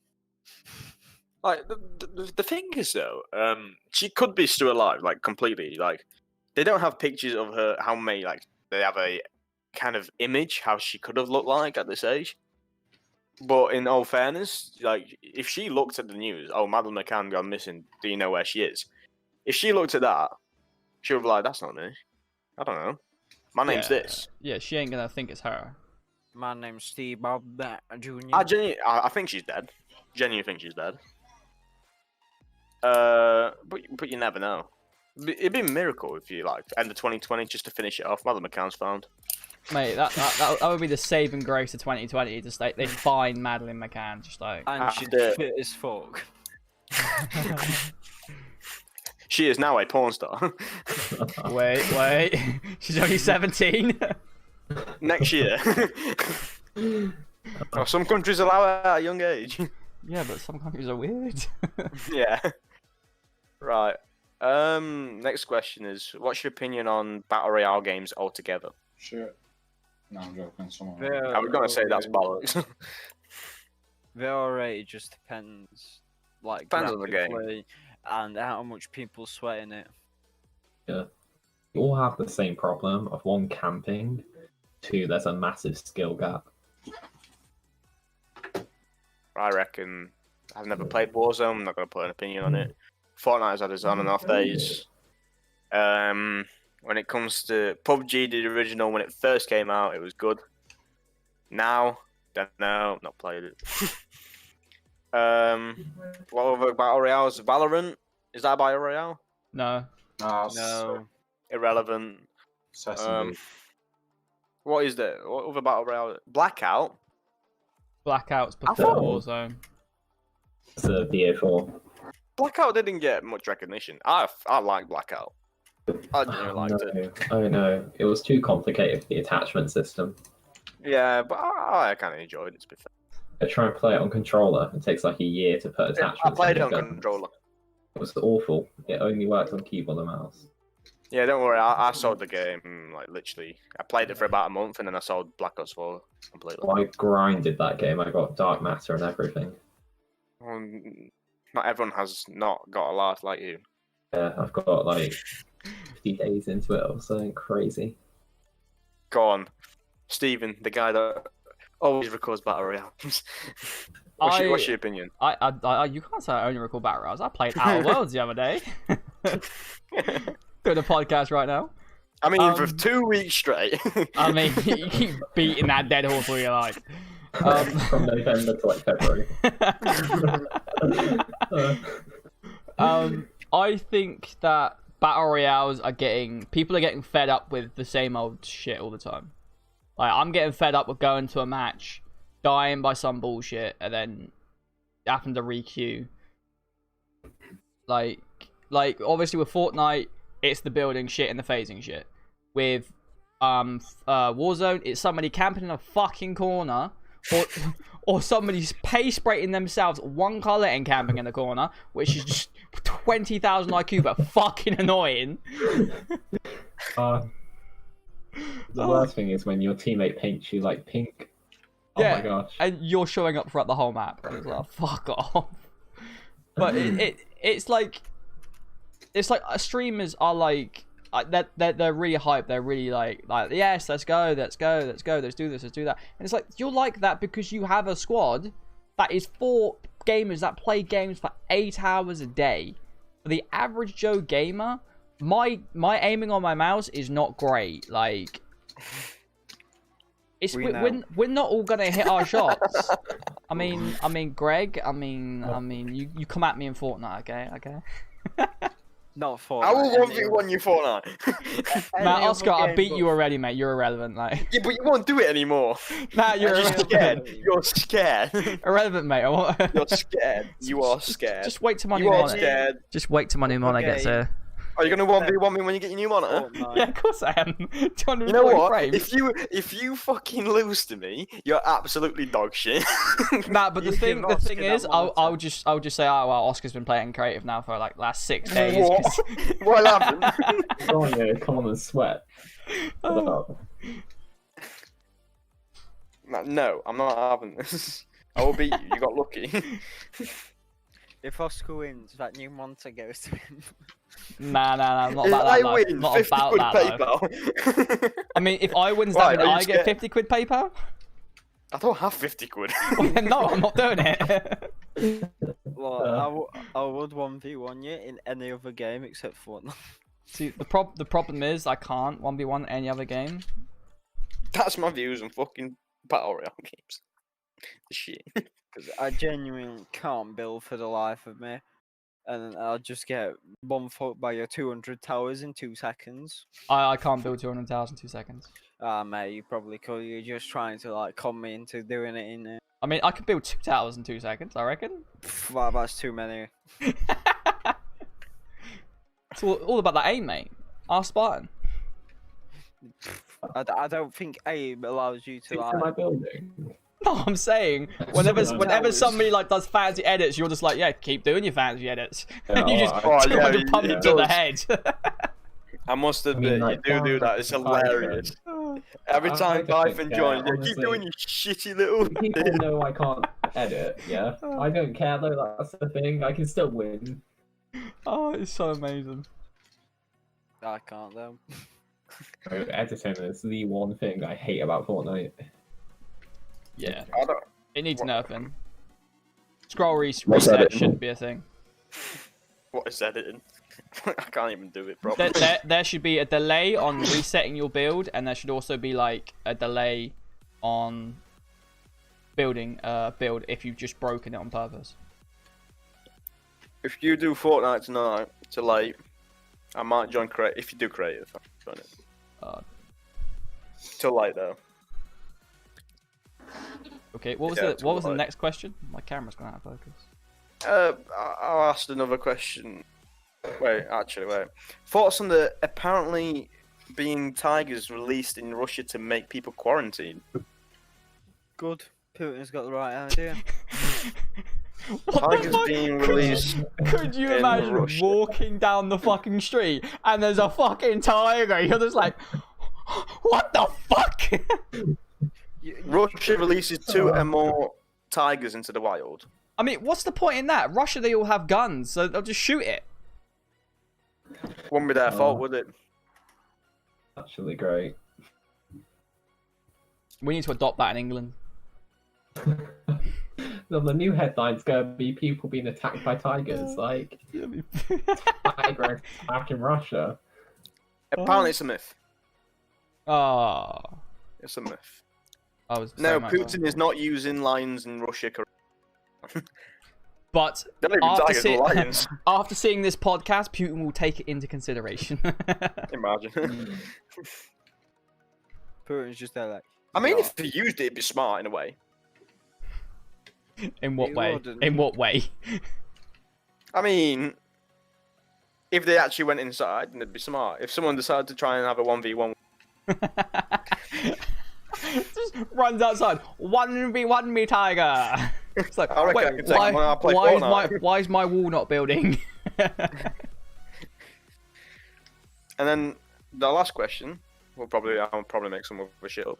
Like the thing is though, she could be still alive, like completely. Like they don't have pictures of her. How many? Like they have a kind of image how she could have looked like at this age. But in all fairness, like if she looked at the news, oh, Madeleine McCann gone missing. Do you know where she is? If she looked at that, she would be like, "That's not me. I don't know. My name's Yeah. this." Yeah, she ain't gonna think it's her. My name's Steve Bob Jr. I think she's dead. Genuinely think she's dead. But you never know. It'd be a miracle if you like end of 2020 just to finish it off. Madeleine McCann's found. Mate, that would be the saving grace of 2020. Just like they find Madeleine McCann, just like And she's After- fit as fuck. She is now a porn star. wait, she's only 17. Next year. Oh, some countries allow it at a young age. Yeah, but some countries are weird. Yeah. Right. Next question is: what's your opinion on battle royale games altogether? Shit. No, I'm joking. Someone. I was gonna say that's bollocks. They're alright, it just depends. Like, Depends on the game. graphically and how much people sweat in it. You all have the same problem of one, camping, two, there's a massive skill gap. I reckon I've never played Warzone. I'm not gonna put an opinion on it. Fortnite has had its on and off days. When it comes to PUBG, the original when it first came out, it was good. Now, don't know, not played it. What other battle royales? Valorant? Is that a battle royale? No, Nah, No. Irrelevant. Assassin. What is that? What other battle royale? Blackout. Blackouts I before thought- Warzone. It's a BA4. Blackout didn't get much recognition. I like Blackout. I genuinely liked it. Oh no, it was too complicated for the attachment system. Yeah, but I kind of enjoyed it. To be fair. I try and play it on controller. It takes like a year to put attachments. I played it the on gun. controller. It was awful. It only worked on keyboard and mouse. Yeah, don't worry. I sold the game like literally. I played it for about a month and then I sold Black Ops 4 completely. I grinded that game. I got dark matter and everything. Not everyone has not got a life like you. Yeah, I've got like 50 days into it or something crazy. Go on, Stephen, the guy that always records battle royales. What's your opinion? You can't say I only record Battle Royales. I played Outer Worlds the other day. Doing a podcast right now. I mean, for 2 weeks straight. I mean, you keep beating that dead horse all you like. From November to like February. I think that Battle Royales people are getting fed up with the same old shit all the time. Like, I'm getting fed up with going to a match, dying by some bullshit, and then having to re-queue. Like obviously with Fortnite, it's the building shit and the phasing shit. With Warzone, it's somebody camping in a fucking corner, or somebody's pace spraying themselves one colour and camping in the corner, which is just 20,000 IQ, but fucking annoying. The worst thing is when your teammate paints you like pink. Oh Yeah, my gosh. and you're showing up throughout the whole map. And it's like, fuck off. But it's like streamers are like they're really hyped. They're really like yes, let's go, let's do this, let's do that. And it's like, you're like that because you have a squad that is 4 gamers that play games for 8 hours a day. For the average Joe gamer, my aiming on my mouse is not great. Like, we're not all gonna hit our shots. I mean, Greg. I mean, you come at me in Fortnite, okay? Not Fortnite. I will 1v1 you Fortnite. Matt, Oscar, I beat you already, mate. You're irrelevant, like. Yeah, but you won't do it anymore. Matt, you're You're irrelevant. scared. You're scared. Irrelevant, mate. You're scared. You are scared. Just wait till my You new are monitor. scared. Just wait till my new monitor gets here. Are you gonna 1v1 me when you get your new monitor? Yeah, of course I am. 240 You know what? frames. If you fucking lose to me, you're absolutely dog shit. Nah, but the You thing give Oscar is, that I'll just say, oh well, Oscar's been playing creative now for like last 6 days. What? 'cause- What happened? Oh yeah, come on and sweat. No, I'm not having this. I will beat you. You got lucky. If Oscar wins, that new monitor goes to him. Nah, not If about I that. win, Not 50 about quid that. Though. PayPal. I mean, if I win, Right, that mean are you I get scared? 50 quid PayPal? I don't have 50 quid. Well, then no, I'm not doing it. Well, I would 1v1 you in any other game except Fortnite. See, the problem is I can't 1v1 any other game. That's my views on fucking Battle Royale games. Shit. Because I genuinely can't build for the life of me. And I'll just get bombed by your 200 towers in 2 seconds. I can't build 200,000 in 2 seconds. Ah, mate, you probably could. You're just trying to, like, con me into doing it in... I mean, I could build 2 towers in 2 seconds, I reckon. Well, that's too many. It's all about that aim, mate. Ask Spartan. I don't think aim allows you to, Am I like... building? No, I'm saying whenever Towers. somebody like does fancy edits, you're just like, yeah, keep doing your fancy edits, and you just Oh, yeah, 200 pump yeah. it to the head. I must mean, admit, like, you do that. It's hilarious. Every I time don't think, Python yeah, joins, you keep honestly, doing your shitty little. People know I can't edit, yeah? I don't care though, that's the thing. I can still win. Oh, it's so amazing. I can't, though. Editing is the one thing I hate about Fortnite. Yeah, I don't. it needs What? nerfing. Scroll What's reset editing? shouldn't be a thing. What is editing? I can't even do it properly. There should be a delay on resetting your build, and there should also be like a delay on building build if you've just broken it on purpose. If you do Fortnite tonight, too late, I might join creative. If you do creative, I'll join it. Uh, Too late though. Okay, what was Yeah, the totally. next question? My camera's gone out of focus. I'll ask another question. Wait. Thoughts on the apparently being tigers released in Russia to make people quarantine? Good. Putin's got the right idea. What the Tigers fuck? being released. Could you in imagine Russia. walking down the fucking street and there's a fucking tiger? You're just like, what the fuck? Russia releases 2 or more tigers into the wild. I mean, what's the point in that? Russia, they all have guns, so they'll just shoot it. Wouldn't be their fault, Oh. would it? Actually great. We need to adopt that in England. Well, the new headline's gonna be people being attacked by tigers, like tiger attack in Russia. Apparently, it's a myth. Oh, It's a myth. I was No, so much Putin wrong. is not using lions in Russia. But They're not even after, tigers, they're lions. after seeing this podcast, Putin will take it into consideration. Imagine. Putin's just there like. I mean, "Yeah, if he used it, it'd be smart in a way. In what He way? wouldn't. In what way? I mean, if they actually went inside, then it'd be smart. If someone decided to try and have a 1v1, Just runs outside. 1v1 me, tiger. It's like, I reckon I wait, could take why, him when I play why is Fortnite. why is my wall not building? and then the last question, I'll probably make some other shit up.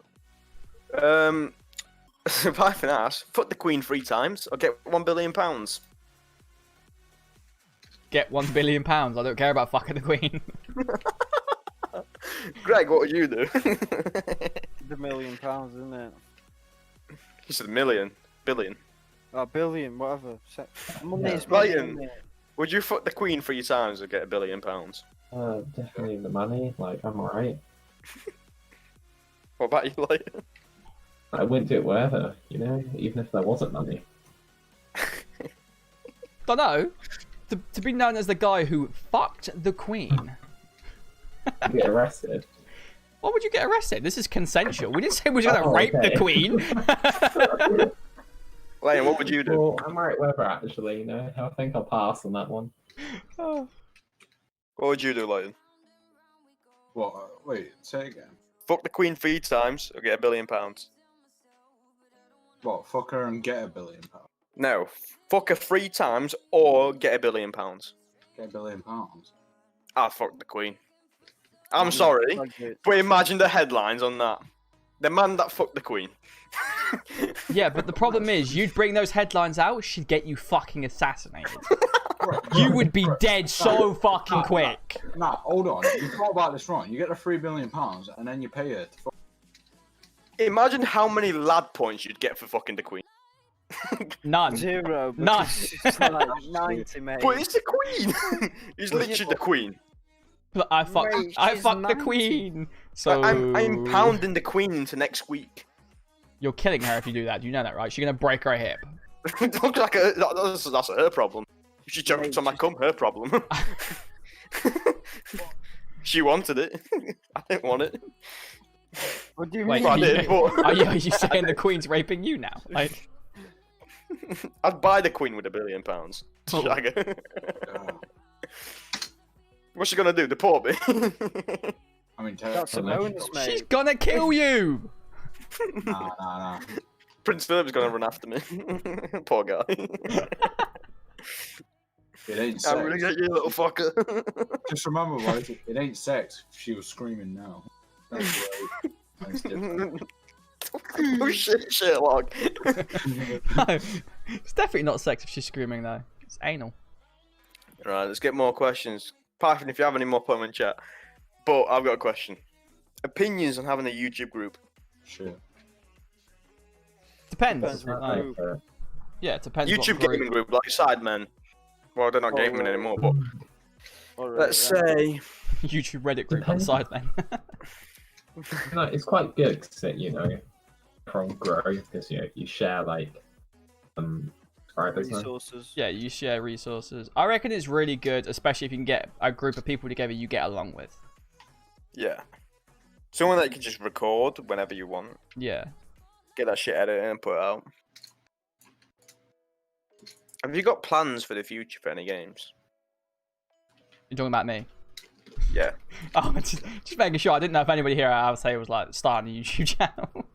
Python asks, fuck the Queen 3 times or get £1 billion. Get £1 billion. I don't care about fucking the Queen. Greg, what would you do? The £1 million, isn't it? He said million, billion. Oh, billion, whatever. Money's Brighton. money. Would you fuck the Queen 3 times or get £1 billion? Definitely the money. Like, I'm alright. What about you, like? I wouldn't do it wherever, you know, even if there wasn't money. Don't know. To be known as the guy who fucked the Queen. You get arrested. Why would you get arrested? This is consensual. We didn't say we were going to Oh, rape the okay. Queen. Lane, what would you do? Well, I'm alright wherever, actually, you know. I think I'll pass on that one. What would you do, Lane? What? Wait, say it again. Fuck the Queen 3 times or get £1 billion? What? Fuck her and get £1 billion. No, fuck her 3 times or get £1 billion. Get £1 billion. I'd fuck the Queen. I'm sorry, Budget. but imagine the headlines on that. The man that fucked the Queen. Yeah, but the problem is, you'd bring those headlines out, she'd get you fucking assassinated. You would be dead so fucking quick. Nah, hold on. You thought about this wrong. You get the £3 billion and then you pay her to fuck. Imagine how many lad points you'd get for fucking the Queen. None. 0. None. It's like 90, mate. But it's the Queen! He's literally the Queen. But I fucked Wait, the she's Queen. 90. So I'm pounding the Queen into next week. You're killing her if you do that. You know that, right? She's gonna break her hip. Looks like that's her problem. If she choked on my cum, her problem. She wanted it. I didn't want it. What do you Wait, But I mean? did, but are you saying the Queen's raping you now? Like, I'd buy the Queen with £1 billion. Oh. Shag her. Yeah. What's she gonna do? Deport me? I mean, That's a technically- bonus, she's mate. gonna kill you. Nah. Prince Philip's gonna run after me. Poor guy. It ain't I'm sex. gonna get you, little fucker. Just remember, right? It ain't sex. If she was screaming now. That's right. That's different. Oh shit, Sherlock. No, it's definitely not sex if she's screaming though. It's anal. Right, let's get more questions. Python, if you have any more, put them in chat. But I've got a question. Opinions on having a YouTube group. Shit. Depends. Depends what Like, group. yeah, it depends. YouTube what group. gaming group, like Sidemen. Well, they're not Oh, gaming right. anymore, but Alright, let's yeah. say YouTube Reddit group on the side then. No, it's quite good because you know, from grow because you know you share like subscribers. now. Resources. Yeah, you share resources. I reckon it's really good, especially if you can get a group of people together you get along with. yeah, someone that you can just record whenever you want, Yeah. get that shit edited and put it out. Have you got plans for the future for any games? You're talking about me? Yeah. Oh, just making sure. I didn't know if anybody here I would say was like starting a YouTube channel.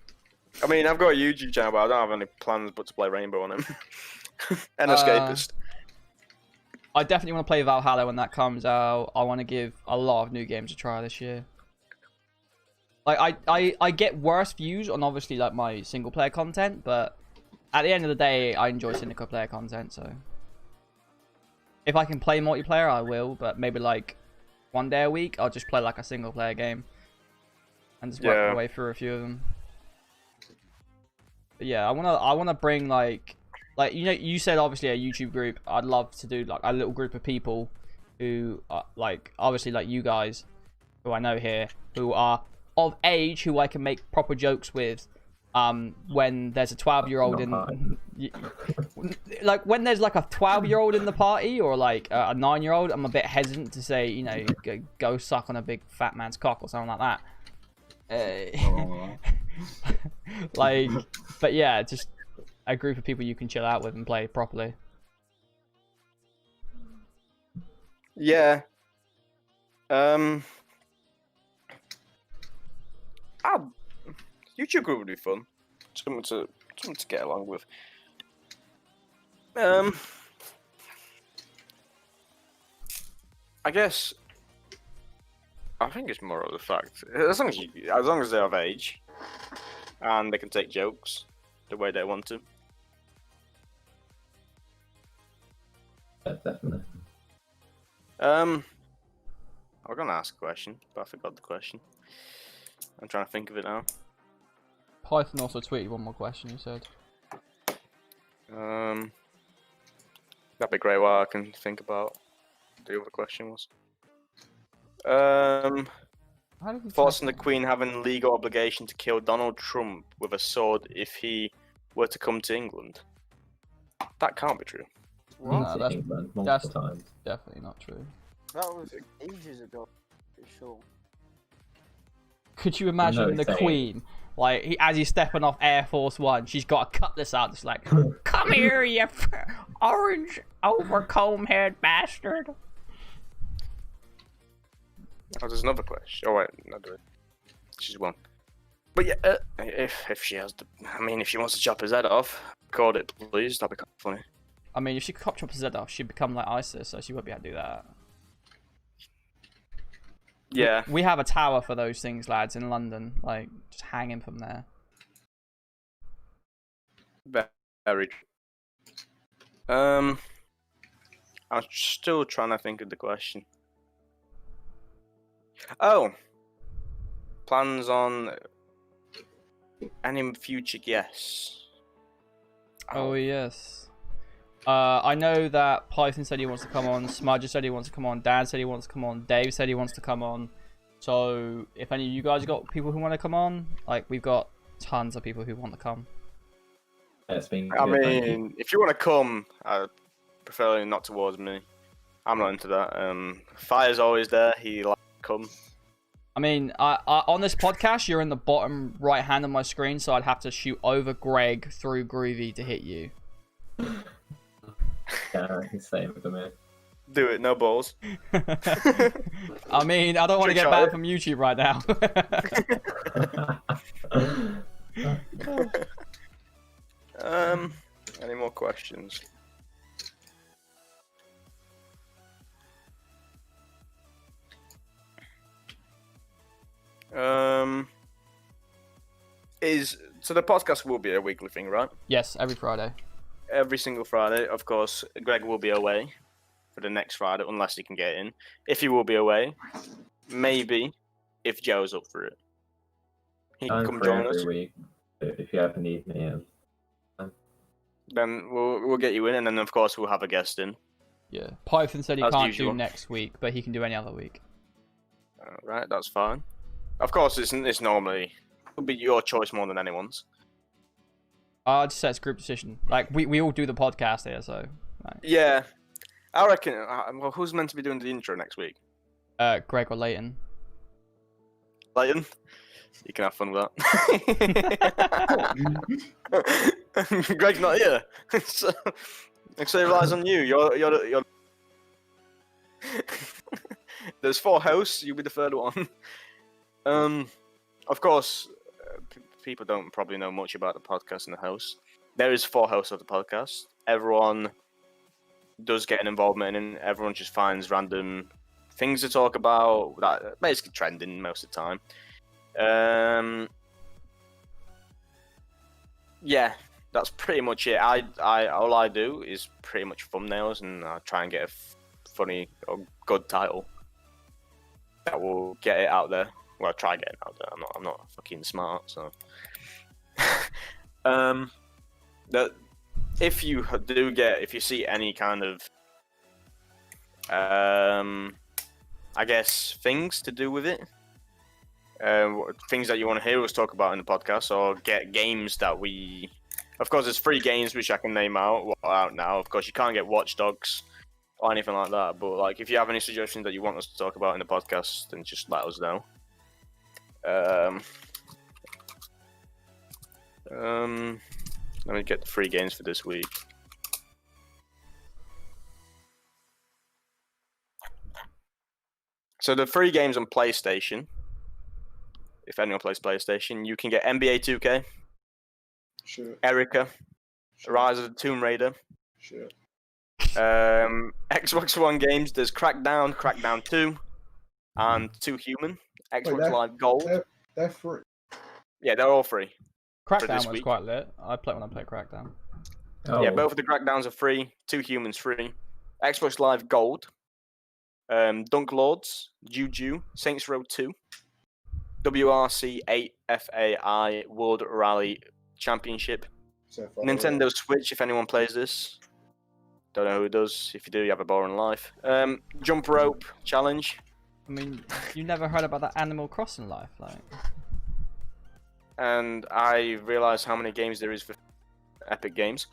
I mean, I've got a YouTube channel, but I don't have any plans but to play Rainbow on it. And Escapist. I definitely want to play Valhalla when that comes out. I want to give a lot of new games a try this year. Like I get worse views on obviously like my single player content, but at the end of the day, I enjoy single player content. So if I can play multiplayer, I will. But maybe like one day a week, I'll just play like a single player game and just work Yeah. my way through a few of them. But yeah, I wanna bring like like, you know, you said obviously a YouTube group. I'd love to do like a little group of people who are like, obviously like you guys, who I know here, who are of age, who I can make proper jokes with. When there's a 12-year-old in, like when there's like a 12-year-old in the party or like a 9-year-old, I'm a bit hesitant to say, you know, go suck on a big fat man's cock or something like that. Like, but yeah, just a group of people you can chill out with and play properly. Yeah. YouTube group would be fun. Something to get along with. I guess. I think it's more of the fact, as long as they're of age, and they can take jokes the way they want to. Yeah, definitely. I was gonna ask a question, but I forgot the question. I'm trying to think of it now. Python also tweeted one more question, he said. That'd be great while I can think about the other question was. Thoughts on the Queen having legal obligation to kill Donald Trump with a sword if he were to come to England? That can't be true. No, that's England multiple times. definitely not true. That was ages ago, for sure. Could you imagine the Queen, like, as he's stepping off Air Force One, she's got a cutlass out, just like, come here, you orange overcomb head bastard. Oh, there's another question. Oh wait, not do it. She's one. But yeah, if she has, if she wants to chop his head off, record it, please. That'd be kind of funny. I mean, if she chop his head off, she'd become like ISIS, so she won't be able to do that. Yeah. We have a tower for those things, lads, in London. Like, just hang him from there. Very. I'm still trying to think of the question. Oh. Plans on any future guests? Oh, yes. I know that Python said he wants to come on, Smudger said he wants to come on, Dan said he wants to come on, Dave said he wants to come on. So, if any of you guys got people who want to come on, like, we've got tons of people who want to come. Yeah, it's been I good, thank you. mean, if you want to come, preferably not towards me. I'm not into that. Fire's always there. He likes to come. I mean, I on this podcast, you're in the bottom right hand of my screen, so I'd have to shoot over Greg through Groovy to hit you. Yeah, he's same with me. Do it, no balls. I mean, I don't want to get banned from YouTube right now. Any more questions? So the podcast will be a weekly thing, right? Yes, every Friday. Every single Friday, of course. Greg will be away for the next Friday, unless he can get in. If he will be away, maybe if Joe's up for it, he can come join us. Week, if you ever need me, Then we'll get you in, and then of course we'll have a guest in. Yeah. Python said he As can't usual. do next week, but he can do any other week. Right, that's fine. Of course, it's normally it'll be your choice more than anyone's. I'd say it's group decision. Like, we all do the podcast here, so. Like, Yeah, I reckon. Well, who's meant to be doing the intro next week? Greg or Leighton. Leighton? You can have fun with that. Greg's not here, so it relies on you. You're. There's 4 hosts. You'll be the third one. Of course, people don't probably know much about the podcast and the host. There is 4 hosts of the podcast. Everyone does get an involvement in. Everyone just finds random things to talk about. That basically trending most of the time. Yeah, that's pretty much it. All I do is pretty much thumbnails, and I try and get a funny or good title that will get it out there. Well, I try getting it out there. I'm not fucking smart, so. if you see any kind of, I guess, things to do with it, things that you want to hear us talk about in the podcast, or get games that we, of course, there's 3 games which I can name out now. Of course, you can't get Watch Dogs or anything like that, but like if you have any suggestions that you want us to talk about in the podcast, then just let us know. Let me get the 3 games for this week. So the 3 games on PlayStation, if anyone plays PlayStation, you can get NBA 2K, Sure. Erica, Sure. Rise of the Tomb Raider. Sure. Xbox One games, there's Crackdown, Crackdown 2, and 2 Human. Xbox that- Live Gold. They're free. Yeah, they're all free. Crackdown this was week. quite lit. I played when I played Crackdown. Oh, Yeah, both of the Crackdowns are free. 2 Humans free. Xbox Live Gold. Dunk Lords, Juju, Saints Row 2, WRC 8 FAI World Rally Championship, So far, Nintendo Switch, if anyone plays this. Don't know who does. If you do, you have a boring life. Jump Rope Challenge. I mean, you never heard about that Animal Crossing life, like. And I realised how many games there is for Epic Games.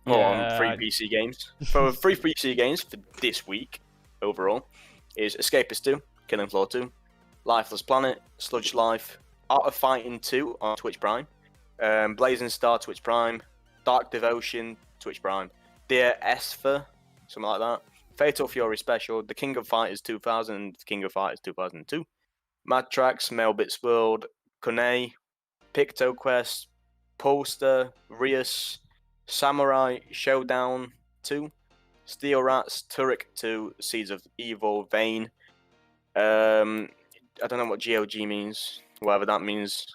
Or Yeah, on free I- PC games. For free PC games for this week, overall, is Escapist 2, Killing Floor 2, Lifeless Planet, Sludge Life, Art of Fighting 2 on Twitch Prime, Blazing Star Twitch Prime, Dark Devotion Twitch Prime, Dear Esper, something like that, Fatal Fury Special, The King of Fighters 2000, King of Fighters 2002, Mad Tracks, Melbits World, Kone, Picto Quest, Polster, Rius, Samurai Showdown 2, Steel Rats, Turek 2, Seeds of Evil, Vane. I don't know what GOG means, whatever that means.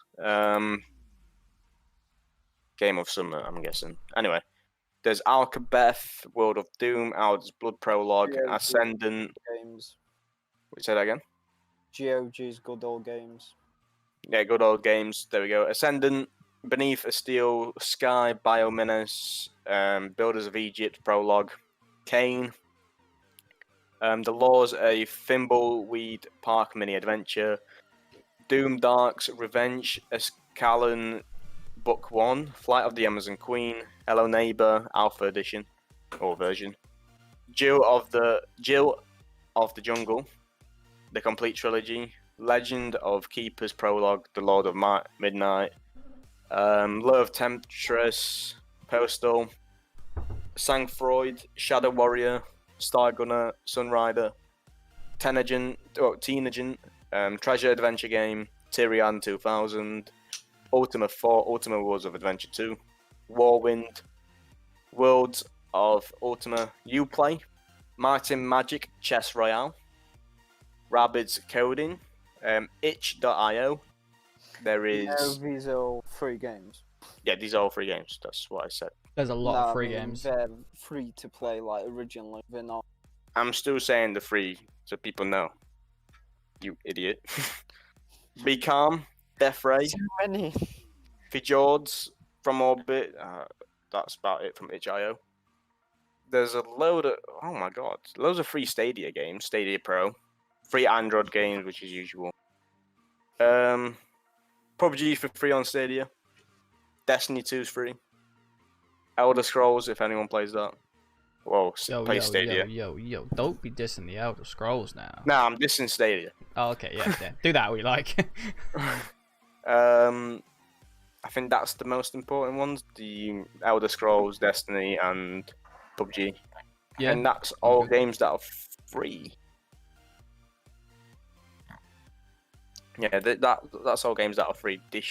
Game of Summer, I'm guessing. Anyway, there's Alcabeth, World of Doom, Alder's Blood Prologue, GOG. Ascendant. Games. Say that again? GOG's good old games. Yeah, good old games. There we go. Ascendant, Beneath a Steel Sky, Biomenace, Builders of Egypt, Prologue, Kane, The Laws, a Thimbleweed Park mini adventure, Doom Darks, Revenge, Escalon, Book 1, Flight of the Amazon Queen, Hello Neighbor, Alpha Edition, or version, Jill of the Jungle, the complete trilogy, Legend of Keepers Prologue, The Lord of Midnight, Love Temptress, Postal, Sangfroid, Shadow Warrior, Stargunner, Sunrider, Tenagent, Treasure Adventure Game, Tyrion 2000, Ultima 4, Ultima Worlds of Adventure 2, Warwind, Worlds of Ultima Uplay, Martin Magic Chess Royale, Rabbids Coding, itch.io. There is. No, these are all free games. Yeah, these are all free games. That's what I said. There's a lot No, of I free mean, games. They're free to play like originally. They're not. I'm still saying the free so people know. You idiot. Be Calm, Death Ray, Too many. Fjords from Orbit. That's about it from itch.io. There's a load of. Oh my god. Loads of free Stadia games. Stadia Pro. Free Android games, which is usual. PUBG for free on Stadia. Destiny 2 is free. Elder Scrolls, if anyone plays that. Whoa, play Stadia. Yo, don't be dissing the Elder Scrolls now. No, I'm dissing Stadia. Oh, okay, yeah. Do that we like. I think that's the most important ones. The Elder Scrolls, Destiny, and PUBG. Yeah. And that's all Okay. games that are free. Yeah, that's all games that are free this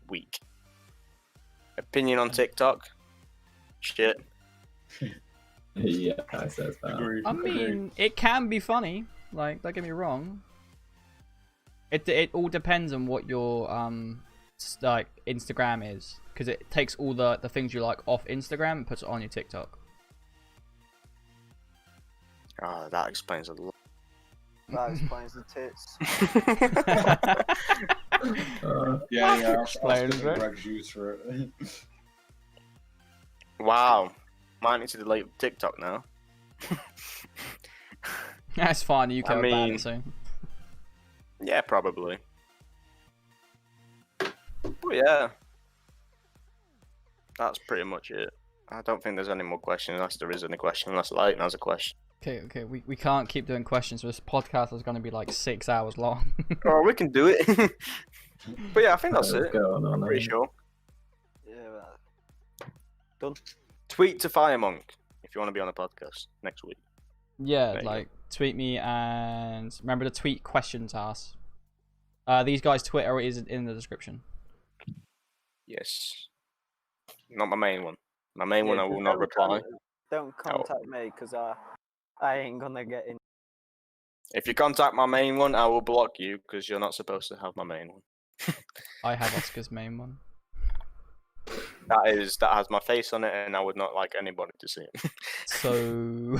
week. Opinion on TikTok? Shit. Yeah, I says that. Agreed. I mean, it can be funny. Like, don't get me wrong. It all depends on what your like Instagram is, because it takes all the things you like off Instagram and puts it on your TikTok. Oh, that explains a lot. That explains the tits. Yeah, I'll Explains stick with it. Greg's use for it. Wow. Might need to delete TikTok now. That's fine. You can ban mean- it soon. Yeah, probably. But yeah. That's pretty much it. I don't think there's any more questions, unless there is any question, unless Leighton has a question. Okay. We can't keep doing questions. This podcast is going to be like 6 hours long. Or we can do it. But yeah, I think that's it. Going on, I'm pretty sure. Yeah. Tweet to Firemonk if you want to be on a podcast next week. Yeah, There you like tweet me and remember to tweet questions asked. These guys' Twitter is in the description. Yes. Not my main one. My main one I will just not don't reply. Don't contact me because I ain't gonna get in. If you contact my main one, I will block you because you're not supposed to have my main one. I have Oscar's main one. That has my face on it, and I would not like anybody to see it. So.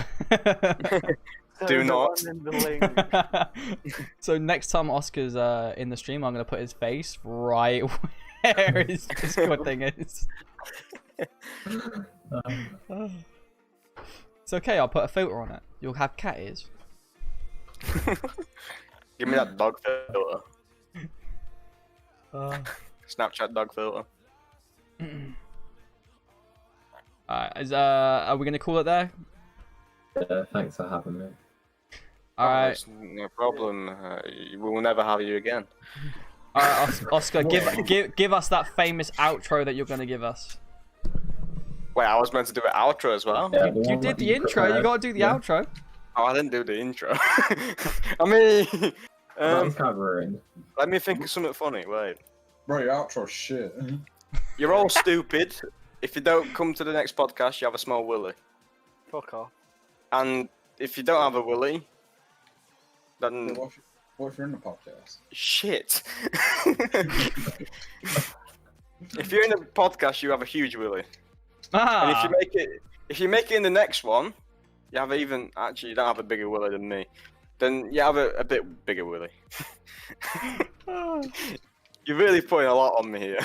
Do the not. one in the link. So next time Oscar's in the stream, I'm gonna put his face right where his Discord thing is. It's okay. I'll put a filter on it. You'll have cat ears. Give me that dog filter. Uh, Snapchat dog filter. Alright, are we gonna call it there? Thanks for having me. Alright, It's no problem. We will never have you again. alright, Oscar, give us that famous outro that you're gonna give us. Wait, I was meant to do an outro as well. Yeah, You did the intro. You gotta do the outro. Oh, I didn't do the intro. I mean, I'm covering. let me think of something funny. Wait, Bro, your outro shit. you're all stupid. If you don't come to the next podcast, you have a small willy. Fuck off. And if you don't have a willy, then What if you're in the podcast? shit. If you're in a podcast, you have a huge willy. And Ah, if you make it in the next one, you have you don't have a bigger willy than me. Then you have a bit bigger willy. You're really putting a lot on me here.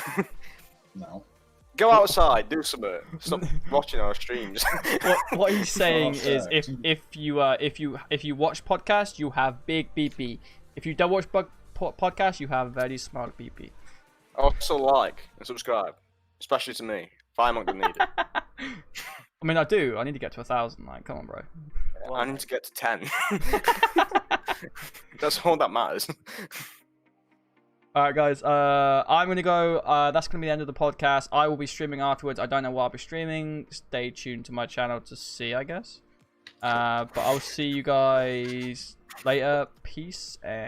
No. Go outside, do something. Stop watching our streams. what he's saying is Outside. if you watch podcast, you have big BP. If you don't watch podcast, you have very small BP. Also like and subscribe, especially to me. Firemonk doesn't need it. I mean, I do. I need to get to 1,000. Like, come on, bro. I need to get to 10. That's all that matters. All right, guys. I'm gonna go. That's gonna be the end of the podcast. I will be streaming afterwards. I don't know what I'll be streaming. Stay tuned to my channel to see, I guess. But I'll see you guys later. Peace and.